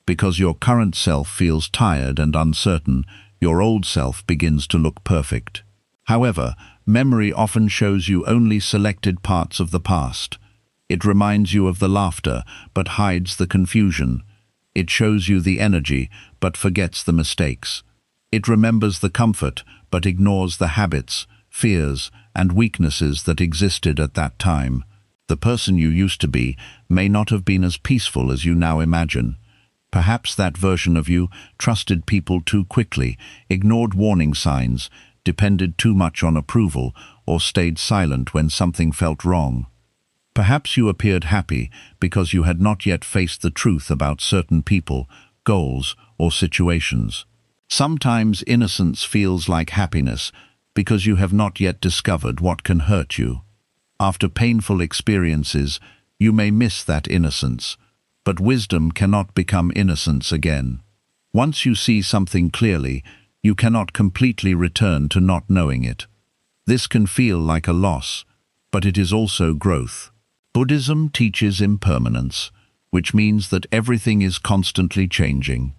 Because your current self feels tired and uncertain, your old self begins to look perfect. However, memory often shows you only selected parts of the past. It reminds you of the laughter, but hides the confusion. It shows you the energy, but forgets the mistakes. It remembers the comfort, but ignores the habits, fears, and weaknesses that existed at that time. The person you used to be may not have been as peaceful as you now imagine. Perhaps that version of you trusted people too quickly, ignored warning signs, depended too much on approval, or stayed silent when something felt wrong. Perhaps you appeared happy because you had not yet faced the truth about certain people, goals, or situations. Sometimes innocence feels like happiness because you have not yet discovered what can hurt you. After painful experiences, you may miss that innocence, but wisdom cannot become innocence again. Once you see something clearly, you cannot completely return to not knowing it. This can feel like a loss, but it is also growth. Buddhism teaches impermanence, which means that everything is constantly changing.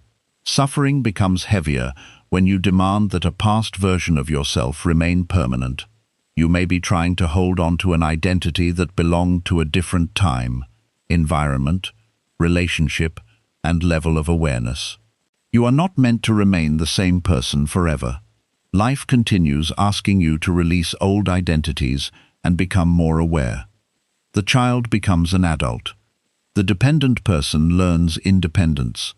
Suffering becomes heavier when you demand that a past version of yourself remain permanent. You may be trying to hold on to an identity that belonged to a different time, environment, relationship, and level of awareness. You are not meant to remain the same person forever. Life continues asking you to release old identities and become more aware. The child becomes an adult. The dependent person learns independence.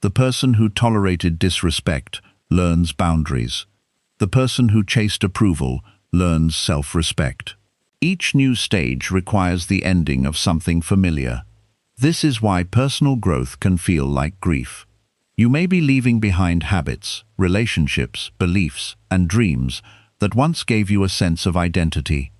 The person who tolerated disrespect learns boundaries. The person who chased approval learns self-respect. Each new stage requires the ending of something familiar. This is why personal growth can feel like grief. You may be leaving behind habits, relationships, beliefs, and dreams that once gave you a sense of identity.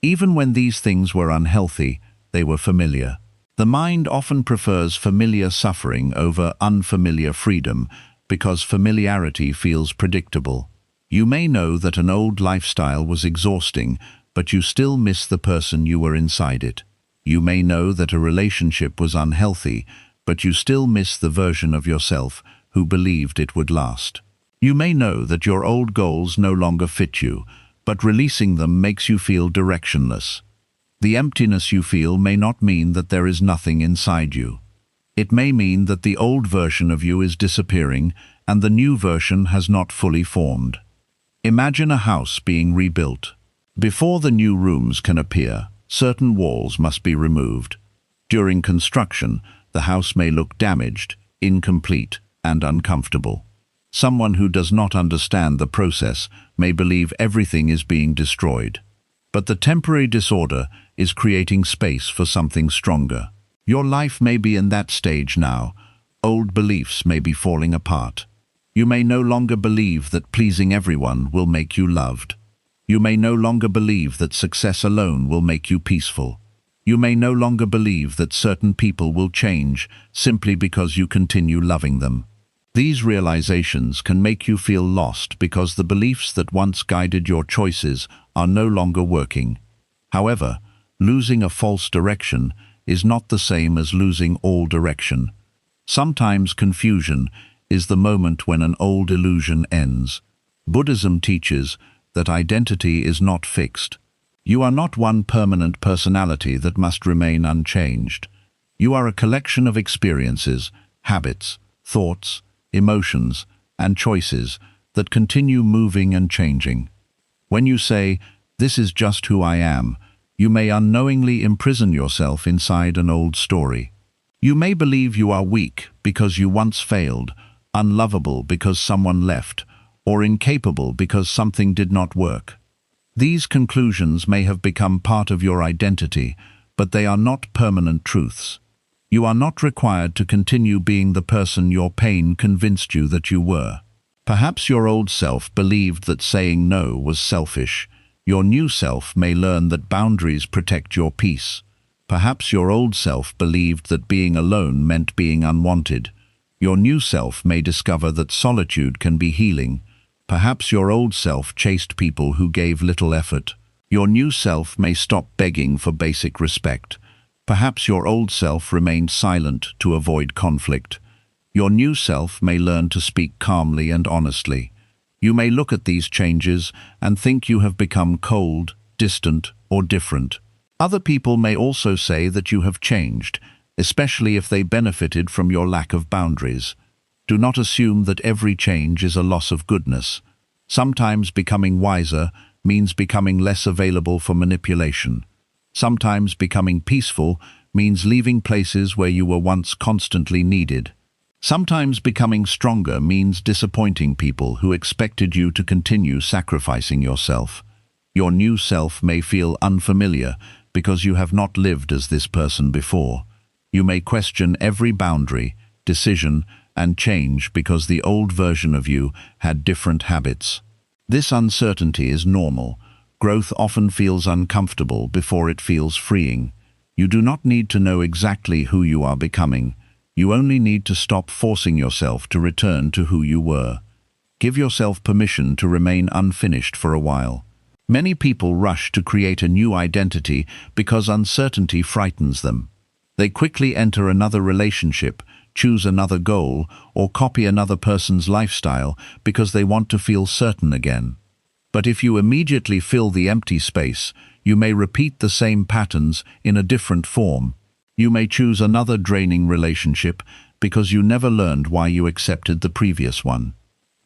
Even when these things were unhealthy, they were familiar. The mind often prefers familiar suffering over unfamiliar freedom because familiarity feels predictable. You may know that an old lifestyle was exhausting, but you still miss the person you were inside it. You may know that a relationship was unhealthy, but you still miss the version of yourself who believed it would last. You may know that your old goals no longer fit you, but releasing them makes you feel directionless. The emptiness you feel may not mean that there is nothing inside you. It may mean that the old version of you is disappearing and the new version has not fully formed. Imagine a house being rebuilt. Before the new rooms can appear, certain walls must be removed. During construction, the house may look damaged, incomplete, and uncomfortable. Someone who does not understand the process may believe everything is being destroyed. But the temporary disorder is creating space for something stronger. Your life may be in that stage now. Old beliefs may be falling apart. You may no longer believe that pleasing everyone will make you loved. You may no longer believe that success alone will make you peaceful. You may no longer believe that certain people will change simply because you continue loving them. These realizations can make you feel lost because the beliefs that once guided your choices are no longer working. However, losing a false direction is not the same as losing all direction. Sometimes confusion is the moment when an old illusion ends. Buddhism teaches that identity is not fixed. You are not one permanent personality that must remain unchanged. You are a collection of experiences, habits, thoughts, emotions, and choices that continue moving and changing. When you say, "This is just who I am," you may unknowingly imprison yourself inside an old story. You may believe you are weak because you once failed, unlovable because someone left, or incapable because something did not work. These conclusions may have become part of your identity, but they are not permanent truths. You are not required to continue being the person your pain convinced you that you were. Perhaps your old self believed that saying no was selfish. Your new self may learn that boundaries protect your peace. Perhaps your old self believed that being alone meant being unwanted. Your new self may discover that solitude can be healing. Perhaps your old self chased people who gave little effort. Your new self may stop begging for basic respect. Perhaps your old self remained silent to avoid conflict. Your new self may learn to speak calmly and honestly. You may look at these changes and think you have become cold, distant, or different. Other people may also say that you have changed, especially if they benefited from your lack of boundaries. Do not assume that every change is a loss of goodness. Sometimes becoming wiser means becoming less available for manipulation. Sometimes becoming peaceful means leaving places where you were once constantly needed. Sometimes becoming stronger means disappointing people who expected you to continue sacrificing yourself. Your new self may feel unfamiliar because you have not lived as this person before. You may question every boundary, decision, and change because the old version of you had different habits. This uncertainty is normal. Growth often feels uncomfortable before it feels freeing. You do not need to know exactly who you are becoming. You only need to stop forcing yourself to return to who you were. Give yourself permission to remain unfinished for a while. Many people rush to create a new identity because uncertainty frightens them. They quickly enter another relationship, choose another goal, or copy another person's lifestyle because they want to feel certain again. But if you immediately fill the empty space, you may repeat the same patterns in a different form. You may choose another draining relationship because you never learned why you accepted the previous one.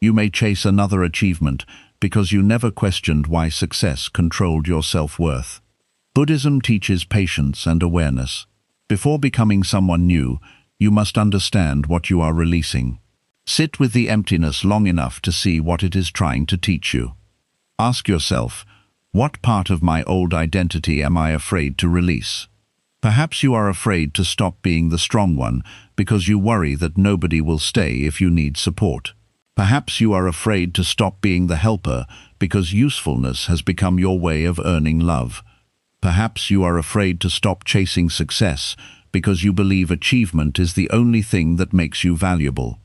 You may chase another achievement because you never questioned why success controlled your self-worth. Buddhism teaches patience and awareness. Before becoming someone new, You must understand what you are releasing. Sit with the emptiness long enough to see what it is trying to teach you. Ask yourself, what part of my old identity am I afraid to release? Perhaps you are afraid to stop being the strong one because you worry that nobody will stay if you need support. Perhaps you are afraid to stop being the helper because usefulness has become your way of earning love. Perhaps you are afraid to stop chasing success because you believe achievement is the only thing that makes you valuable.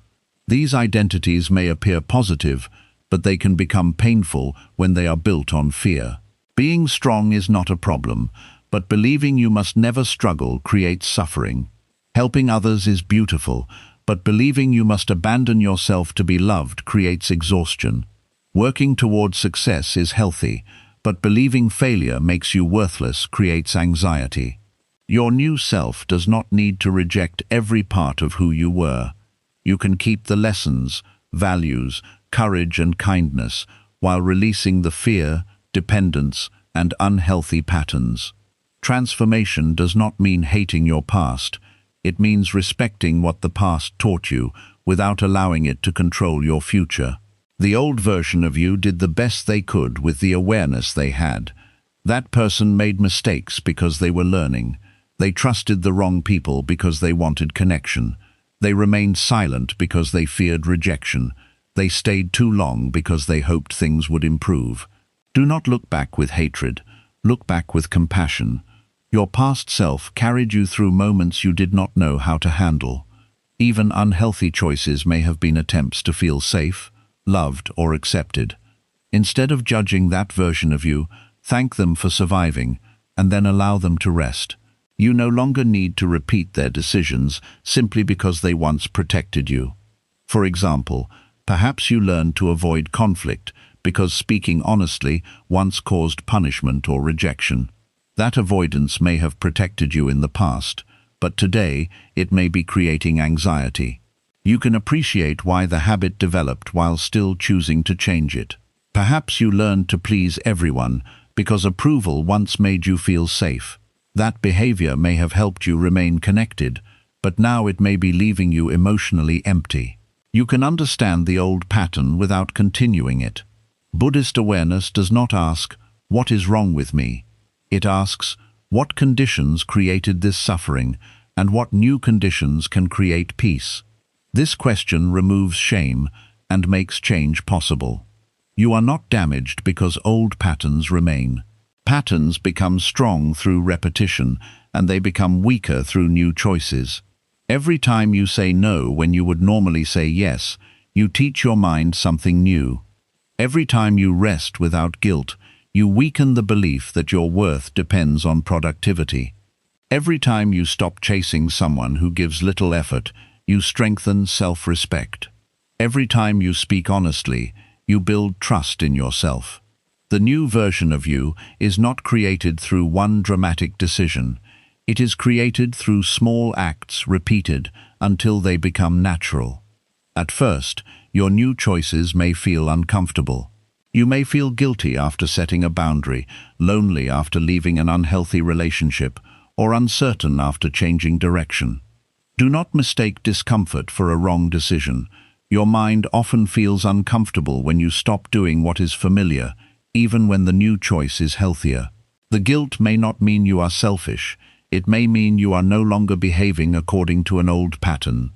These identities may appear positive, but they can become painful when they are built on fear. Being strong is not a problem, but believing you must never struggle creates suffering. Helping others is beautiful, but believing you must abandon yourself to be loved creates exhaustion. Working toward success is healthy, but believing failure makes you worthless creates anxiety. Your new self does not need to reject every part of who you were. You can keep the lessons, values, courage and kindness while releasing the fear, dependence, and unhealthy patterns. Transformation does not mean hating your past. It means respecting what the past taught you without allowing it to control your future. The old version of you did the best they could with the awareness they had. That person made mistakes because they were learning. They trusted the wrong people because they wanted connection. They remained silent because they feared rejection. They stayed too long because they hoped things would improve. Do not look back with hatred. Look back with compassion. Your past self carried you through moments you did not know how to handle. Even unhealthy choices may have been attempts to feel safe, loved, or accepted. Instead of judging that version of you, thank them for surviving, and then allow them to rest. You no longer need to repeat their decisions simply because they once protected you. For example, perhaps you learned to avoid conflict because speaking honestly once caused punishment or rejection. That avoidance may have protected you in the past, but today it may be creating anxiety. You can appreciate why the habit developed while still choosing to change it. Perhaps you learned to please everyone because approval once made you feel safe. That behavior may have helped you remain connected, but now it may be leaving you emotionally empty. You can understand the old pattern without continuing it. Buddhist awareness does not ask, "What is wrong with me?" It asks, "What conditions created this suffering, and what new conditions can create peace?" This question removes shame and makes change possible. You are not damaged because old patterns remain. Patterns become strong through repetition, and they become weaker through new choices. Every time you say no when you would normally say yes, you teach your mind something new. Every time you rest without guilt, you weaken the belief that your worth depends on productivity. Every time you stop chasing someone who gives little effort, you strengthen self-respect. Every time you speak honestly, you build trust in yourself. The new version of you is not created through one dramatic decision. It is created through small acts repeated until they become natural. At first, your new choices may feel uncomfortable. You may feel guilty after setting a boundary, lonely after leaving an unhealthy relationship, or uncertain after changing direction. Do not mistake discomfort for a wrong decision. Your mind often feels uncomfortable when you stop doing what is familiar, even when the new choice is healthier. The guilt may not mean you are selfish. It may mean you are no longer behaving according to an old pattern.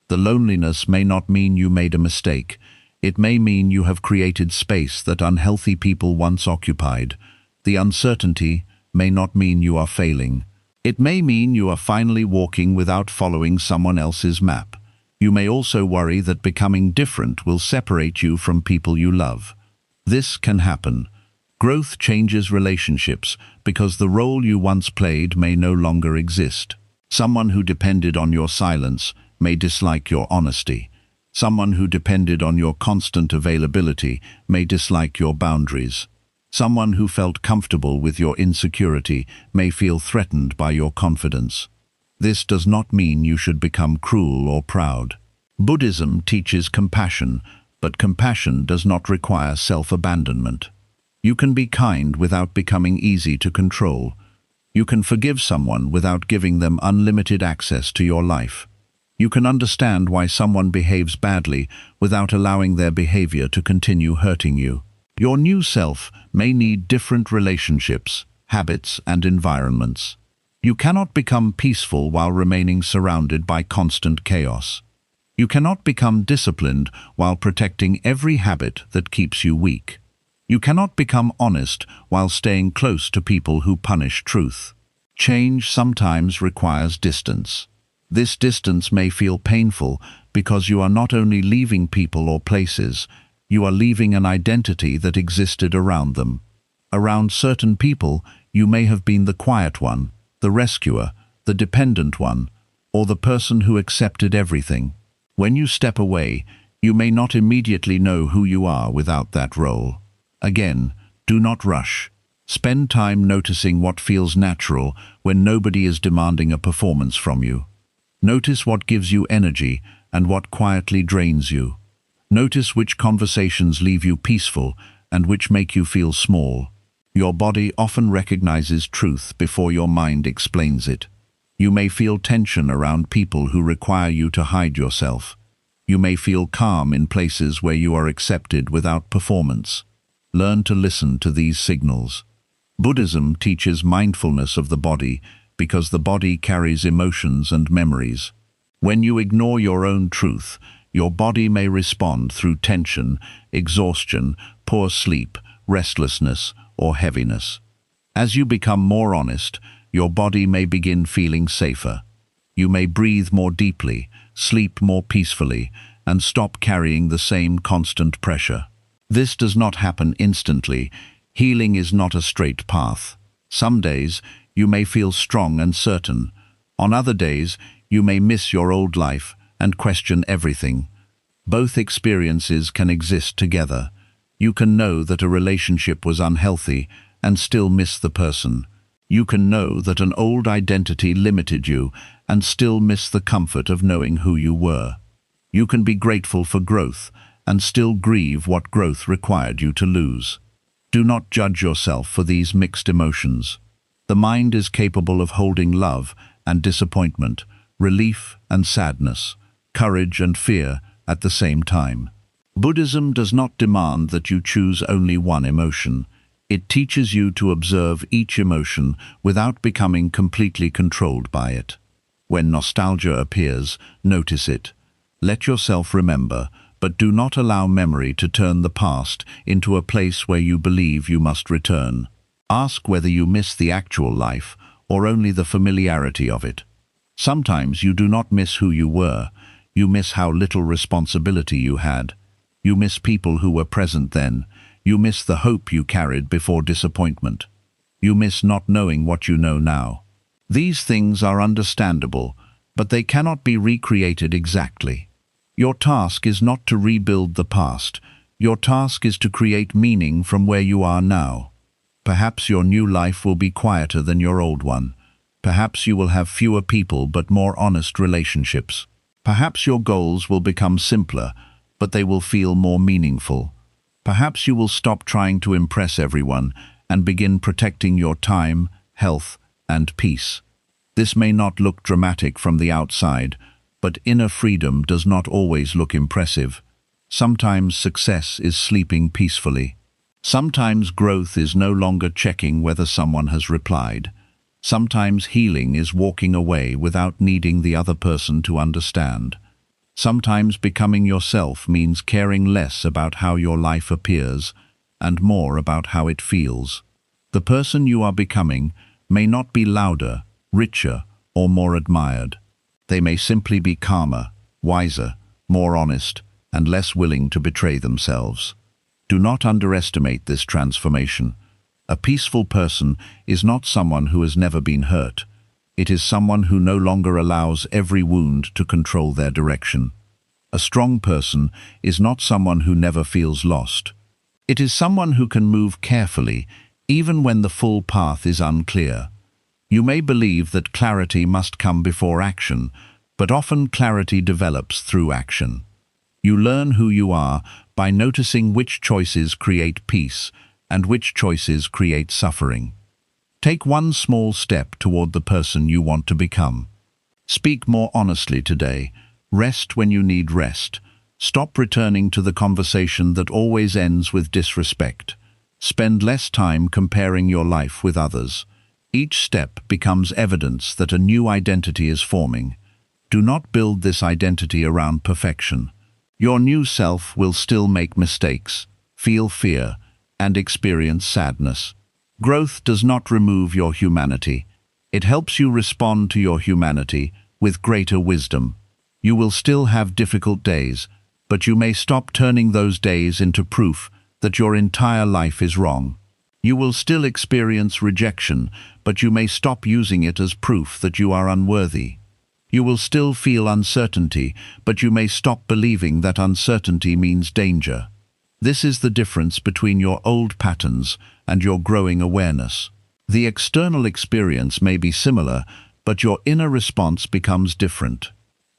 The loneliness may not mean you made a mistake. It may mean you have created space that unhealthy people once occupied. The uncertainty may not mean you are failing. It may mean you are finally walking without following someone else's map. You may also worry that becoming different will separate you from people you love. This can happen. Growth changes relationships because the role you once played may no longer exist. Someone who depended on your silence may dislike your honesty. Someone who depended on your constant availability may dislike your boundaries. Someone who felt comfortable with your insecurity may feel threatened by your confidence. This does not mean you should become cruel or proud. Buddhism teaches compassion, but compassion does not require self-abandonment. You can be kind without becoming easy to control. You can forgive someone without giving them unlimited access to your life. You can understand why someone behaves badly without allowing their behavior to continue hurting you. Your new self may need different relationships, habits, and environments. You cannot become peaceful while remaining surrounded by constant chaos. You cannot become disciplined while protecting every habit that keeps you weak. You cannot become honest while staying close to people who punish truth. Change sometimes requires distance. This distance may feel painful because you are not only leaving people or places, you are leaving an identity that existed around them. Around certain people, you may have been the quiet one, the rescuer, the dependent one, or the person who accepted everything. When you step away, you may not immediately know who you are without that role. Again, do not rush. Spend time noticing what feels natural when nobody is demanding a performance from you. Notice what gives you energy and what quietly drains you. Notice which conversations leave you peaceful and which make you feel small. Your body often recognizes truth before your mind explains it. You may feel tension around people who require you to hide yourself. You may feel calm in places where you are accepted without performance. Learn to listen to these signals. Buddhism teaches mindfulness of the body because the body carries emotions and memories. When you ignore your own truth, your body may respond through tension, exhaustion, poor sleep, restlessness, or heaviness. As you become more honest, your body may begin feeling safer. You may breathe more deeply, sleep more peacefully, and stop carrying the same constant pressure. This does not happen instantly. Healing is not a straight path. Some days, you may feel strong and certain. On other days, you may miss your old life and question everything. Both experiences can exist together. You can know that a relationship was unhealthy and still miss the person. You can know that an old identity limited you and still miss the comfort of knowing who you were. You can be grateful for growth and still grieve what growth required you to lose. Do not judge yourself for these mixed emotions. The mind is capable of holding love and disappointment, relief and sadness, courage and fear at the same time. Buddhism does not demand that you choose only one emotion. It teaches you to observe each emotion without becoming completely controlled by it. When nostalgia appears, notice it. Let yourself remember, but do not allow memory to turn the past into a place where you believe you must return. Ask whether you miss the actual life or only the familiarity of it. Sometimes you do not miss who you were. You miss how little responsibility you had. You miss people who were present then. You miss the hope you carried before disappointment. You miss not knowing what you know now. These things are understandable, but they cannot be recreated exactly. Your task is not to rebuild the past. Your task is to create meaning from where you are now. Perhaps your new life will be quieter than your old one. Perhaps you will have fewer people but more honest relationships. Perhaps your goals will become simpler, but they will feel more meaningful. Perhaps you will stop trying to impress everyone and begin protecting your time, health, and peace. This may not look dramatic from the outside, but inner freedom does not always look impressive. Sometimes success is sleeping peacefully. Sometimes growth is no longer checking whether someone has replied. Sometimes healing is walking away without needing the other person to understand. Sometimes becoming yourself means caring less about how your life appears and more about how it feels. The person you are becoming may not be louder, richer, or more admired. They may simply be calmer, wiser, more honest, and less willing to betray themselves. Do not underestimate this transformation. A peaceful person is not someone who has never been hurt. It is someone who no longer allows every wound to control their direction. A strong person is not someone who never feels lost. It is someone who can move carefully, even when the full path is unclear. You may believe that clarity must come before action, but often clarity develops through action. You learn who you are by noticing which choices create peace and which choices create suffering. Take one small step toward the person you want to become. Speak more honestly today. Rest when you need rest. Stop returning to the conversation that always ends with disrespect. Spend less time comparing your life with others. Each step becomes evidence that a new identity is forming. Do not build this identity around perfection. Your new self will still make mistakes, feel fear, and experience sadness. Growth does not remove your humanity. It helps you respond to your humanity with greater wisdom. You will still have difficult days, but you may stop turning those days into proof that your entire life is wrong. You will still experience rejection, but you may stop using it as proof that you are unworthy. You will still feel uncertainty, but you may stop believing that uncertainty means danger. This is the difference between your old patterns and your growing awareness. The external experience may be similar, but your inner response becomes different.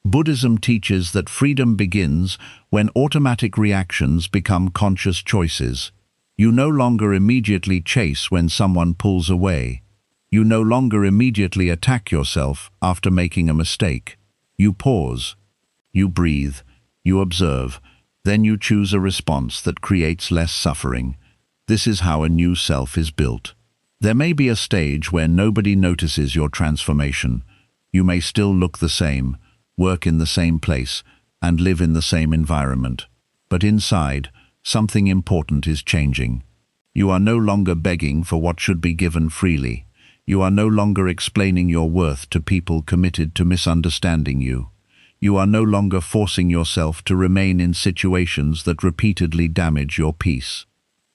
Buddhism teaches that freedom begins when automatic reactions become conscious choices. You no longer immediately chase when someone pulls away. You no longer immediately attack yourself after making a mistake. You pause. You breathe. You observe. Then you choose a response that creates less suffering. This is how a new self is built. There may be a stage where nobody notices your transformation. You may still look the same, work in the same place, and live in the same environment. But inside, something important is changing. You are no longer begging for what should be given freely. You are no longer explaining your worth to people committed to misunderstanding you. You are no longer forcing yourself to remain in situations that repeatedly damage your peace.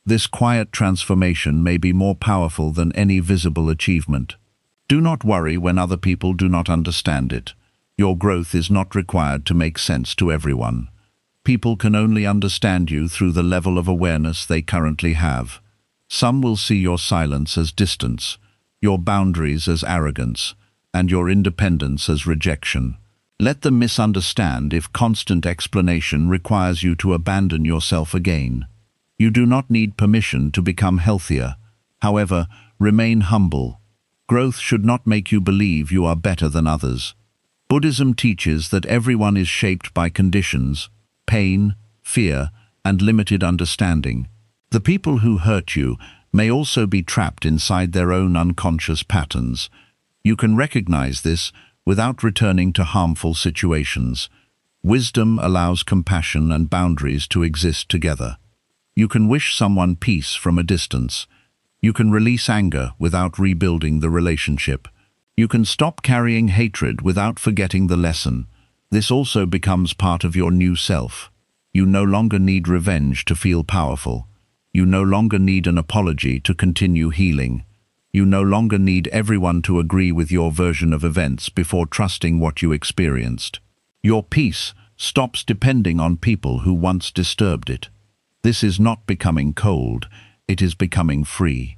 This quiet transformation may be more powerful than any visible achievement. Do not worry when other people do not understand it. Your growth is not required to make sense to everyone. People can only understand you through the level of awareness they currently have. Some will see your silence as distance, your boundaries as arrogance, and your independence as rejection. Let them misunderstand if constant explanation requires you to abandon yourself again. You do not need permission to become healthier. However, remain humble. Growth should not make you believe you are better than others. Buddhism teaches that everyone is shaped by conditions, pain, fear, and limited understanding. The people who hurt you may also be trapped inside their own unconscious patterns. You can recognize this without returning to harmful situations. Wisdom allows compassion and boundaries to exist together. You can wish someone peace from a distance. You can release anger without rebuilding the relationship. You can stop carrying hatred without forgetting the lesson. This also becomes part of your new self. You no longer need revenge to feel powerful. You no longer need an apology to continue healing. You no longer need everyone to agree with your version of events before trusting what you experienced. Your peace stops depending on people who once disturbed it. This is not becoming cold, it is becoming free.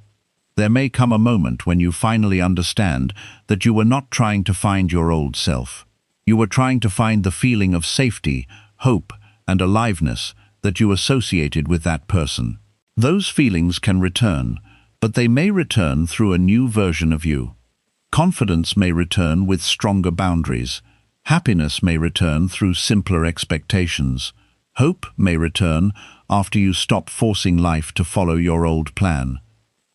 There may come a moment when you finally understand that you were not trying to find your old self. You were trying to find the feeling of safety, hope, and aliveness that you associated with that person. Those feelings can return, but they may return through a new version of you. Confidence may return with stronger boundaries. Happiness may return through simpler expectations. Hope may return after you stop forcing life to follow your old plan.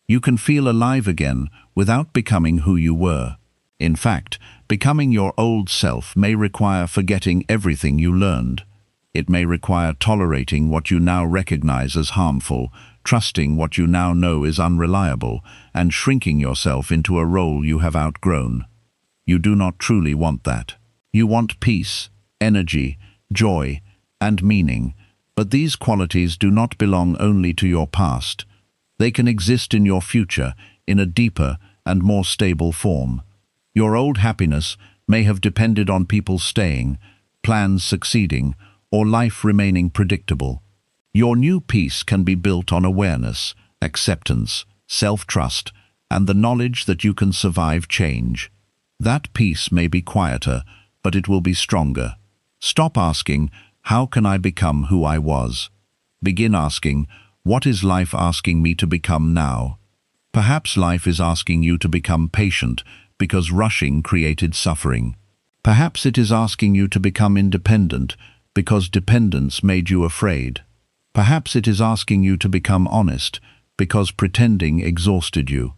You can feel alive again without becoming who you were. In fact, becoming your old self may require forgetting everything you learned. It may require tolerating what you now recognize as harmful, trusting what you now know is unreliable, and shrinking yourself into a role you have outgrown. You do not truly want that. You want peace, energy, joy, and meaning, but these qualities do not belong only to your past. They can exist in your future in a deeper and more stable form. Your old happiness may have depended on people staying, plans succeeding, or life remaining predictable. Your new peace can be built on awareness, acceptance, self-trust, and the knowledge that you can survive change. That peace may be quieter, but it will be stronger. Stop asking, "How can I become who I was?" Begin asking, "What is life asking me to become now?" Perhaps life is asking you to become patient because rushing created suffering. Perhaps it is asking you to become independent because dependence made you afraid. Perhaps it is asking you to become honest because pretending exhausted you.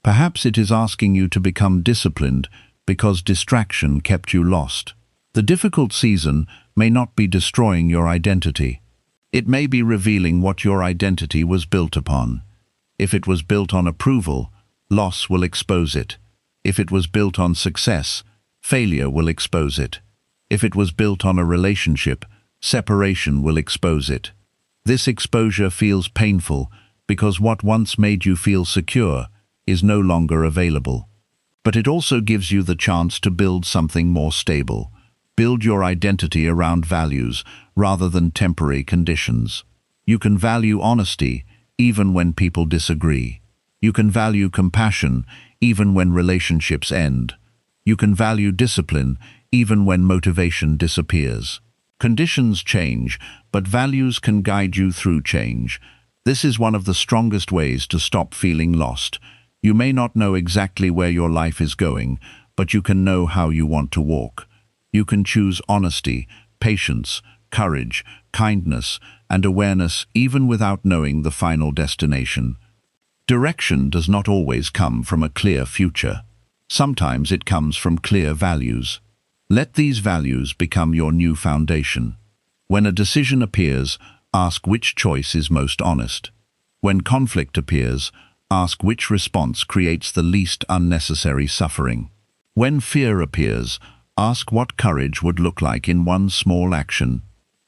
Perhaps it is asking you to become disciplined because distraction kept you lost. The difficult season may not be destroying your identity. It may be revealing what your identity was built upon. If it was built on approval, loss will expose it. If it was built on success, failure will expose it. If it was built on a relationship, separation will expose it. This exposure feels painful because what once made you feel secure is no longer available. But it also gives you the chance to build something more stable. Build your identity around values rather than temporary conditions. You can value honesty even when people disagree. You can value compassion even when relationships end. You can value discipline even when motivation disappears. Conditions change, but values can guide you through change. This is one of the strongest ways to stop feeling lost. You may not know exactly where your life is going, but you can know how you want to walk. You can choose honesty, patience, courage, kindness, and awareness even without knowing the final destination. Direction does not always come from a clear future. Sometimes it comes from clear values. Let these values become your new foundation. When a decision appears, ask which choice is most honest. When conflict appears, ask which response creates the least unnecessary suffering. When fear appears, ask what courage would look like in one small action.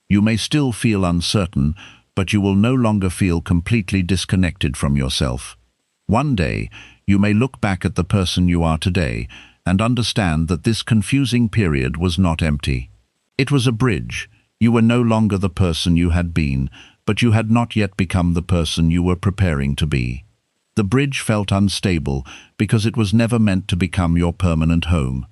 You may still feel uncertain, but you will no longer feel completely disconnected from yourself. One day, you may look back at the person you are today and understand that this confusing period was not empty. It was a bridge. You were no longer the person you had been, but you had not yet become the person you were preparing to be. The bridge felt unstable because it was never meant to become your permanent home.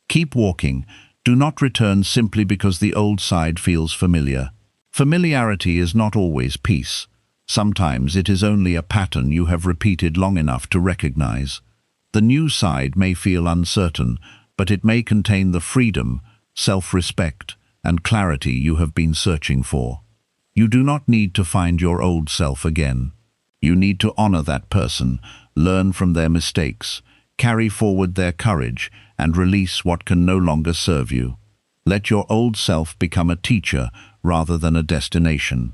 Keep walking. Do not return simply because the old side feels familiar. Familiarity is not always peace. Sometimes it is only a pattern you have repeated long enough to recognize. The new side may feel uncertain, but it may contain the freedom, self-respect, and clarity you have been searching for. You do not need to find your old self again. You need to honor that person, learn from their mistakes, carry forward their courage, and release what can no longer serve you. Let your old self become a teacher rather than a destination.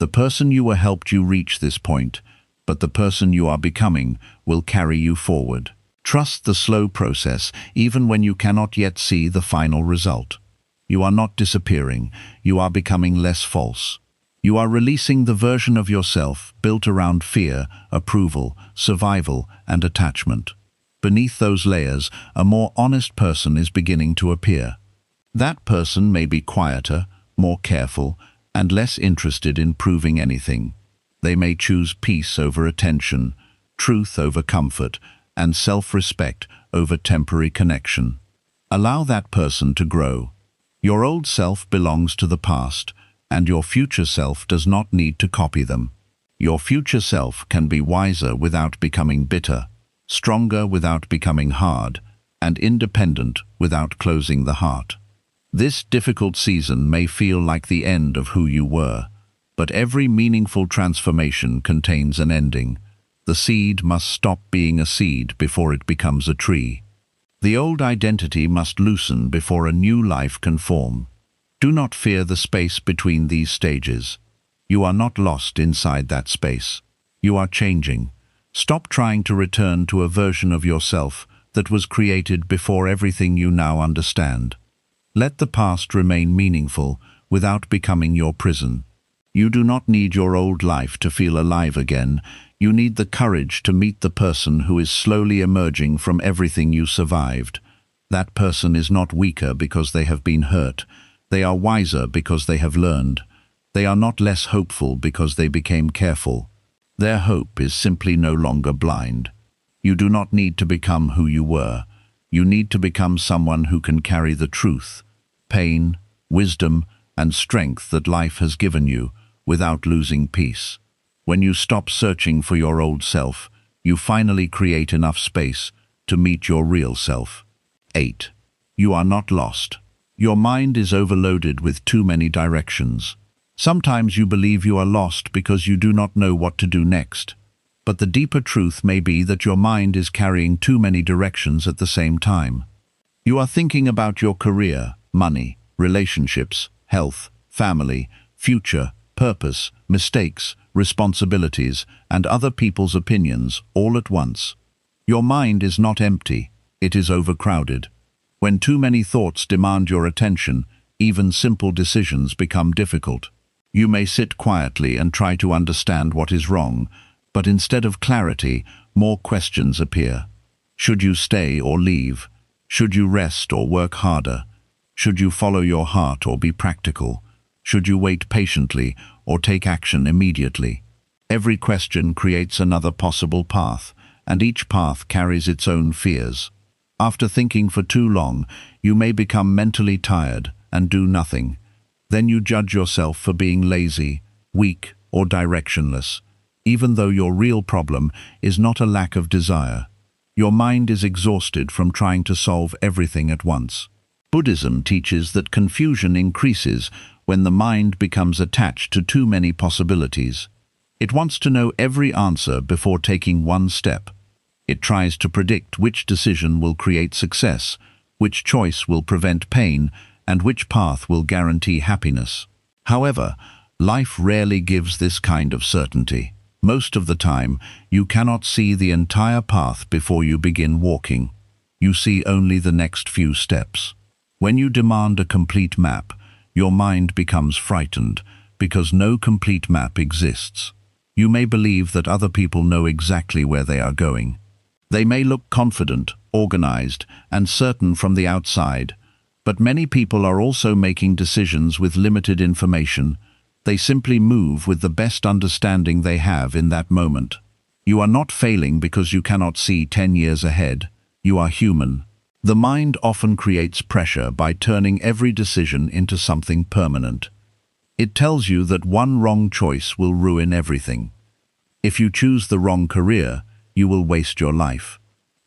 The person you were helped you reach this point, but the person you are becoming will carry you forward. Trust the slow process, even when you cannot yet see the final result. You are not disappearing, you are becoming less false. You are releasing the version of yourself built around fear, approval, survival, and attachment. Beneath those layers, a more honest person is beginning to appear. That person may be quieter, more careful, and less interested in proving anything. They may choose peace over attention, truth over comfort, and self-respect over temporary connection. Allow that person to grow. Your old self belongs to the past, and your future self does not need to copy them. Your future self can be wiser without becoming bitter, stronger without becoming hard, and independent without closing the heart. This difficult season may feel like the end of who you were, but every meaningful transformation contains an ending. The seed must stop being a seed before it becomes a tree. The old identity must loosen before a new life can form. Do not fear the space between these stages. You are not lost inside that space. You are changing. Stop trying to return to a version of yourself that was created before everything you now understand. Let the past remain meaningful without becoming your prison. You do not need your old life to feel alive again. You need the courage to meet the person who is slowly emerging from everything you survived. That person is not weaker because they have been hurt. They are wiser because they have learned. They are not less hopeful because they became careful. Their hope is simply no longer blind. You do not need to become who you were. You need to become someone who can carry the truth, pain, wisdom, and strength that life has given you without losing peace. When you stop searching for your old self, you finally create enough space to meet your real self. 8. you are not lost. Your mind is overloaded with too many directions. Sometimes you believe you are lost because you do not know what to do next. But the deeper truth may be that your mind is carrying too many directions at the same time. You are thinking about your career, money, relationships, health, family, future, purpose, mistakes, responsibilities, and other people's opinions all at once. Your mind is not empty, it is overcrowded. When too many thoughts demand your attention, even simple decisions become difficult. You may sit quietly and try to understand what is wrong, but instead of clarity, more questions appear. Should you stay or leave? Should you rest or work harder? Should you follow your heart or be practical? Should you wait patiently or take action immediately? Every question creates another possible path, and each path carries its own fears. After thinking for too long, you may become mentally tired and do nothing. Then you judge yourself for being lazy, weak, or directionless, even though your real problem is not a lack of desire. Your mind is exhausted from trying to solve everything at once. Buddhism teaches that confusion increases when the mind becomes attached to too many possibilities. It wants to know every answer before taking one step. It tries to predict which decision will create success, which choice will prevent pain, and which path will guarantee happiness. However, life rarely gives this kind of certainty. Most of the time, you cannot see the entire path before you begin walking. You see only the next few steps. When you demand a complete map, your mind becomes frightened because no complete map exists. You may believe that other people know exactly where they are going. They may look confident, organized, and certain from the outside, but many people are also making decisions with limited information. They simply move with the best understanding they have in that moment. You are not failing because you cannot see 10 years ahead. You are human. The mind often creates pressure by turning every decision into something permanent. It tells you that one wrong choice will ruin everything. If you choose the wrong career, you will waste your life.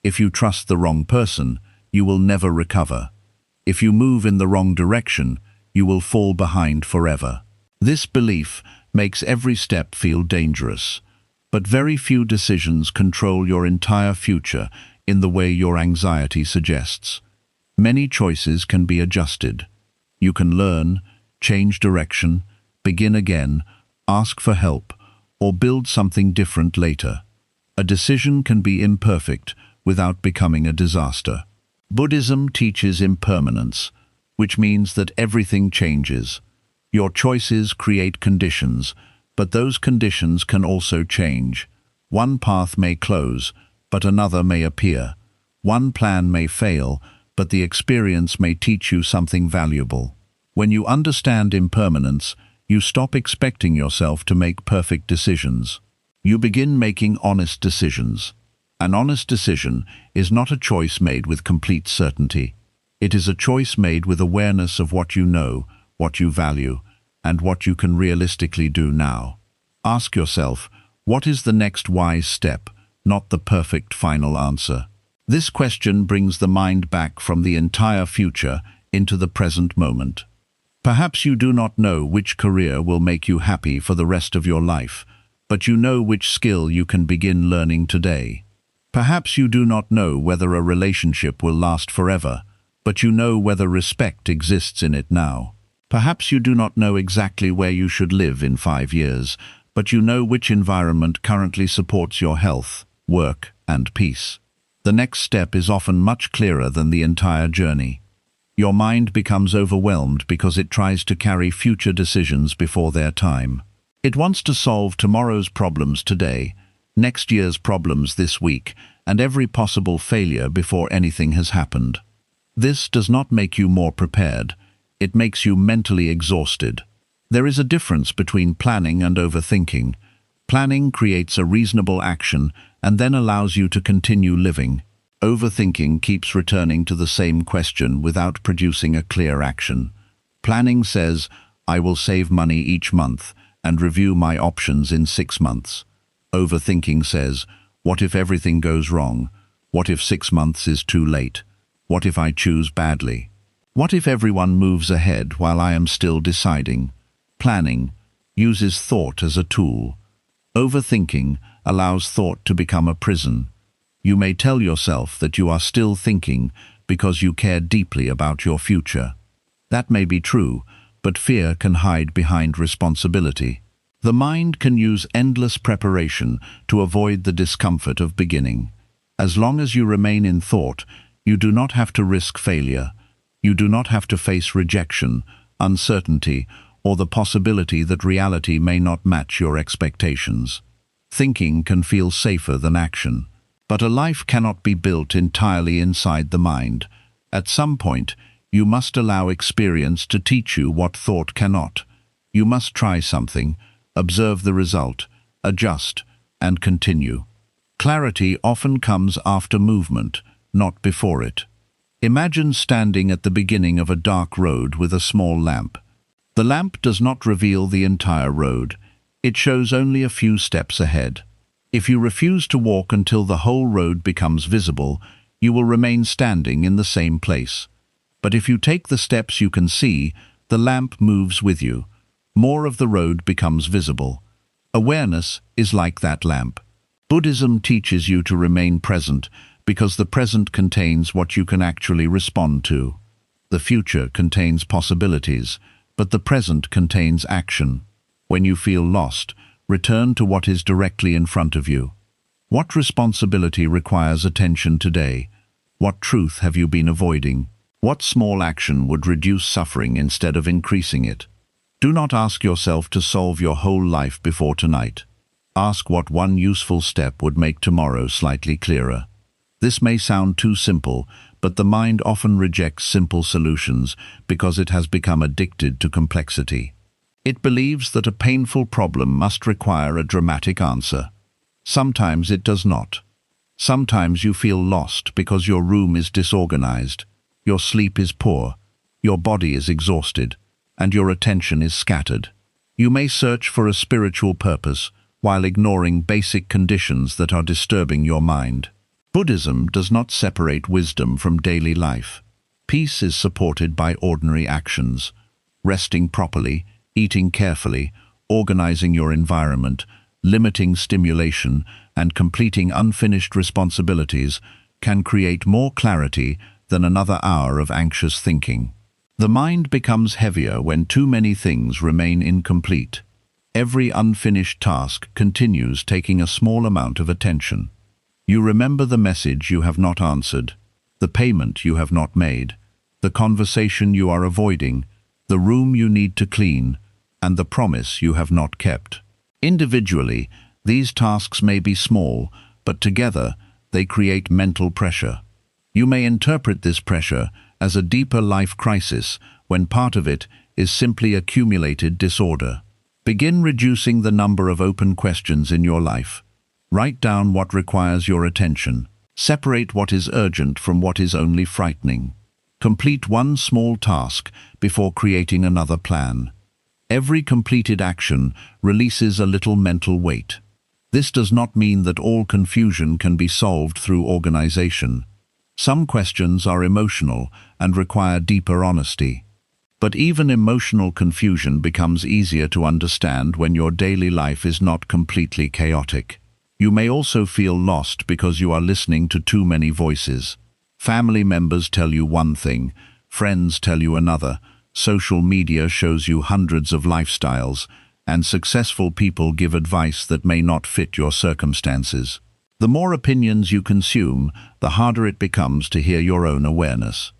If you trust the wrong person, you will never recover. If you move in the wrong direction, you will fall behind forever. This belief makes every step feel dangerous, but very few decisions control your entire future in the way your anxiety suggests. Many choices can be adjusted. You can learn, change direction, begin again, ask for help, or build something different later. A decision can be imperfect without becoming a disaster. Buddhism teaches impermanence, which means that everything changes. Your choices create conditions, but those conditions can also change. One path may close, but another may appear. One plan may fail, but the experience may teach you something valuable. When you understand impermanence, you stop expecting yourself to make perfect decisions. You begin making honest decisions. An honest decision is not a choice made with complete certainty. It is a choice made with awareness of what you know, what you value, and what you can realistically do now. Ask yourself, what is the next wise step, not the perfect final answer? This question brings the mind back from the entire future into the present moment. Perhaps you do not know which career will make you happy for the rest of your life, but you know which skill you can begin learning today. Perhaps you do not know whether a relationship will last forever, but you know whether respect exists in it now. Perhaps you do not know exactly where you should live in 5 years, but you know which environment currently supports your health, work, and peace. The next step is often much clearer than the entire journey. Your mind becomes overwhelmed because it tries to carry future decisions before their time. It wants to solve tomorrow's problems today, next year's problems this week, and every possible failure before anything has happened. This does not make you more prepared. It makes you mentally exhausted. There is a difference between planning and overthinking. Planning creates a reasonable action and then allows you to continue living. Overthinking keeps returning to the same question without producing a clear action. Planning says, I will save money each month and review my options in 6 months. Overthinking says, what if everything goes wrong? What if 6 months is too late? What if I choose badly? What if everyone moves ahead while I am still deciding? Planning uses thought as a tool. Overthinking allows thought to become a prison. You may tell yourself that you are still thinking because you care deeply about your future. That may be true, but fear can hide behind responsibility. The mind can use endless preparation to avoid the discomfort of beginning. As long as you remain in thought, you do not have to risk failure. You do not have to face rejection, uncertainty, or the possibility that reality may not match your expectations. Thinking can feel safer than action. But a life cannot be built entirely inside the mind. At some point, you must allow experience to teach you what thought cannot. You must try something, observe the result, adjust, and continue. Clarity often comes after movement, not before it. Imagine standing at the beginning of a dark road with a small lamp. The lamp does not reveal the entire road. It shows only a few steps ahead. If you refuse to walk until the whole road becomes visible, you will remain standing in the same place. But if you take the steps you can see, the lamp moves with you. More of the road becomes visible. Awareness is like that lamp. Buddhism teaches you to remain present because the present contains what you can actually respond to. The future contains possibilities, but the present contains action. When you feel lost, return to what is directly in front of you. What responsibility requires attention today? What truth have you been avoiding? What small action would reduce suffering instead of increasing it? Do not ask yourself to solve your whole life before tonight. Ask what one useful step would make tomorrow slightly clearer. This may sound too simple, but the mind often rejects simple solutions because it has become addicted to complexity. It believes that a painful problem must require a dramatic answer. Sometimes it does not. Sometimes you feel lost because your room is disorganized, your sleep is poor, your body is exhausted, and your attention is scattered. You may search for a spiritual purpose while ignoring basic conditions that are disturbing your mind. Buddhism does not separate wisdom from daily life. Peace is supported by ordinary actions. Resting properly, eating carefully, organizing your environment, limiting stimulation, and completing unfinished responsibilities can create more clarity than another hour of anxious thinking. The mind becomes heavier when too many things remain incomplete. Every unfinished task continues taking a small amount of attention. You remember the message you have not answered, the payment you have not made, the conversation you are avoiding, the room you need to clean, and the promise you have not kept. Individually, these tasks may be small, but together they create mental pressure. You may interpret this pressure as a deeper life crisis when part of it is simply accumulated disorder. Begin reducing the number of open questions in your life. Write down what requires your attention. Separate what is urgent from what is only frightening. Complete one small task before creating another plan. Every completed action releases a little mental weight. This does not mean that all confusion can be solved through organization. Some questions are emotional and require deeper honesty. But even emotional confusion becomes easier to understand when your daily life is not completely chaotic. You may also feel lost because you are listening to too many voices. Family members tell you one thing, friends tell you another, social media shows you hundreds of lifestyles, and successful people give advice that may not fit your circumstances. The more opinions you consume, the harder it becomes to hear your own awareness.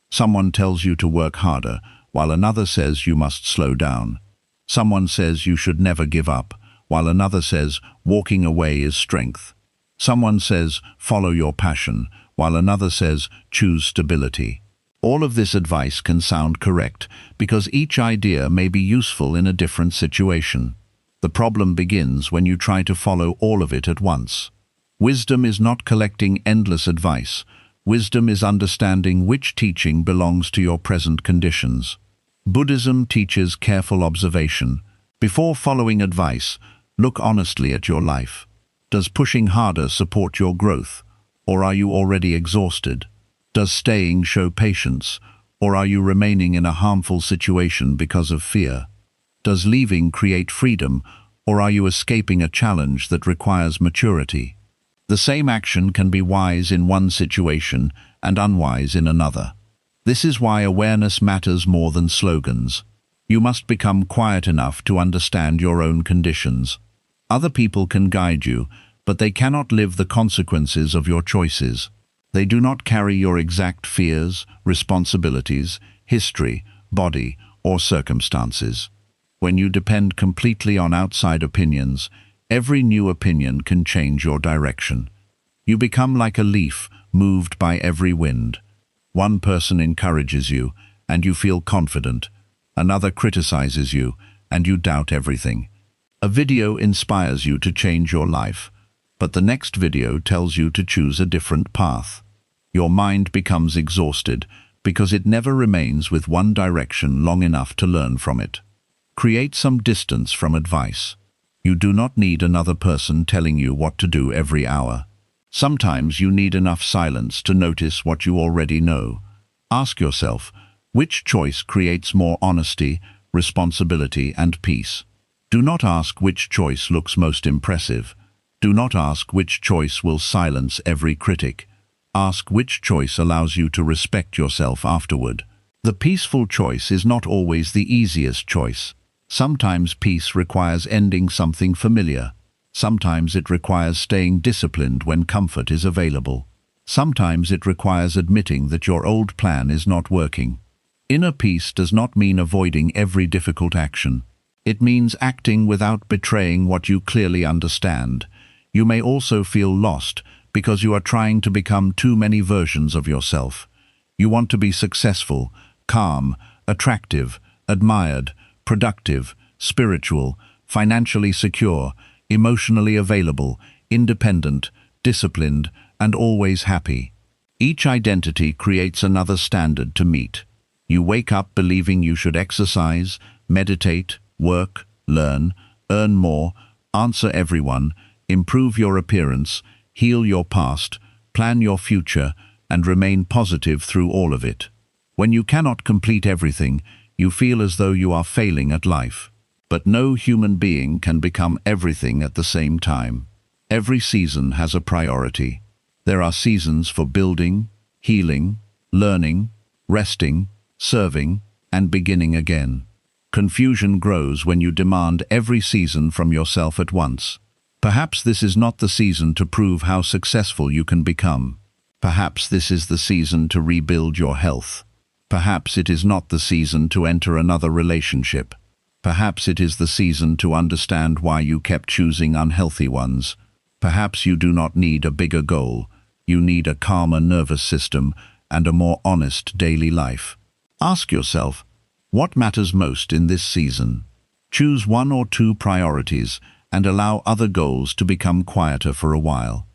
Someone tells you to work harder, while another says you must slow down. Someone says you should never give up, while another says walking away is strength. Someone says follow your passion, while another says choose stability. All of this advice can sound correct because each idea may be useful in a different situation. The problem begins when you try to follow all of it at once. Wisdom is not collecting endless advice. Wisdom is understanding which teaching belongs to your present conditions. Buddhism teaches careful observation. Before following advice, look honestly at your life. Does pushing harder support your growth, or are you already exhausted? Does staying show patience, or are you remaining in a harmful situation because of fear? Does leaving create freedom, or are you escaping a challenge that requires maturity? The same action can be wise in one situation and unwise in another. This is why awareness matters more than slogans. You must become quiet enough to understand your own conditions. Other people can guide you, but they cannot live the consequences of your choices. They do not carry your exact fears, responsibilities, history, body, or circumstances. When you depend completely on outside opinions, every new opinion can change your direction. You become like a leaf, moved by every wind. One person encourages you, and you feel confident. Another criticizes you, and you doubt everything. A video inspires you to change your life, but the next video tells you to choose a different path. Your mind becomes exhausted because it never remains with one direction long enough to learn from it. Create some distance from advice. You do not need another person telling you what to do every hour. Sometimes you need enough silence to notice what you already know. Ask yourself, which choice creates more honesty, responsibility, and peace? Do not ask which choice looks most impressive. Do not ask which choice will silence every critic. Ask which choice allows you to respect yourself afterward. The peaceful choice is not always the easiest choice. Sometimes peace requires ending something familiar. Sometimes it requires staying disciplined when comfort is available. Sometimes it requires admitting that your old plan is not working. Inner peace does not mean avoiding every difficult action. It means acting without betraying what you clearly understand. You may also feel lost because you are trying to become too many versions of yourself. You want to be successful, calm, attractive, admired, productive, spiritual, financially secure, emotionally available, independent, disciplined, and always happy. Each identity creates another standard to meet. You wake up believing you should exercise, meditate, work, learn, earn more, answer everyone, improve your appearance, heal your past, plan your future, and remain positive through all of it. When you cannot complete everything, you feel as though you are failing at life. But no human being can become everything at the same time. Every season has a priority. There are seasons for building, healing, learning, resting, serving, and beginning again. Confusion grows when you demand every season from yourself at once. Perhaps this is not the season to prove how successful you can become. Perhaps this is the season to rebuild your health. Perhaps it is not the season to enter another relationship. Perhaps it is the season to understand why you kept choosing unhealthy ones. Perhaps you do not need a bigger goal. You need a calmer nervous system and a more honest daily life. Ask yourself, what matters most in this season? Choose one or two priorities and allow other goals to become quieter for a while.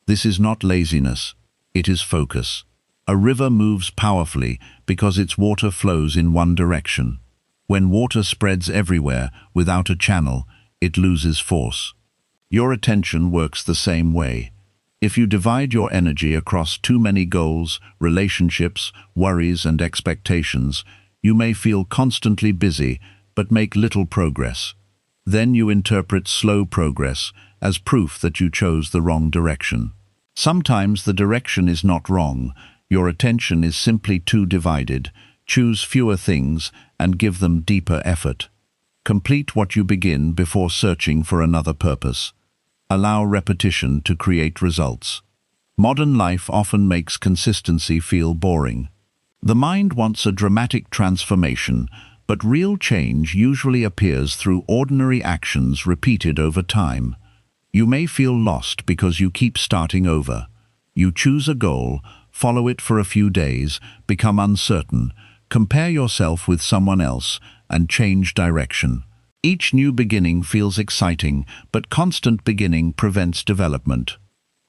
This is not laziness, it is focus. A river moves powerfully because its water flows in one direction. When water spreads everywhere without a channel, it loses force. Your attention works the same way. If you divide your energy across too many goals, relationships, worries, and expectations, you may feel constantly busy but make little progress. Then you interpret slow progress as proof that you chose the wrong direction. Sometimes the direction is not wrong. Your attention is simply too divided. Choose fewer things and give them deeper effort. Complete what you begin before searching for another purpose. Allow repetition to create results. Modern life often makes consistency feel boring. The mind wants a dramatic transformation, but real change usually appears through ordinary actions repeated over time. You may feel lost because you keep starting over. You choose a goal, follow it for a few days, become uncertain, compare yourself with someone else, and change direction. Each new beginning feels exciting, but constant beginning prevents development.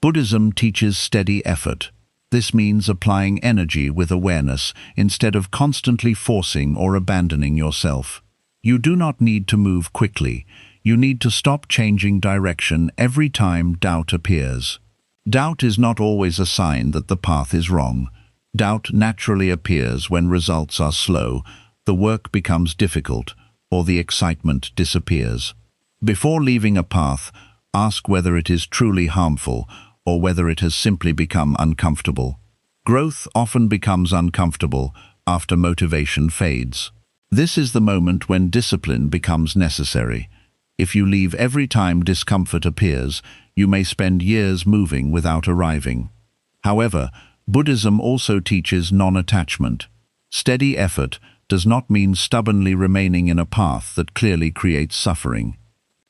Buddhism teaches steady effort. This means applying energy with awareness instead of constantly forcing or abandoning yourself. You do not need to move quickly. You need to stop changing direction every time doubt appears. Doubt is not always a sign that the path is wrong. Doubt naturally appears when results are slow, the work becomes difficult, or the excitement disappears. Before leaving a path, ask whether it is truly harmful or whether it has simply become uncomfortable. Growth often becomes uncomfortable after motivation fades. This is the moment when discipline becomes necessary. If you leave every time discomfort appears, you may spend years moving without arriving. However, Buddhism also teaches non-attachment. Steady effort does not mean stubbornly remaining in a path that clearly creates suffering.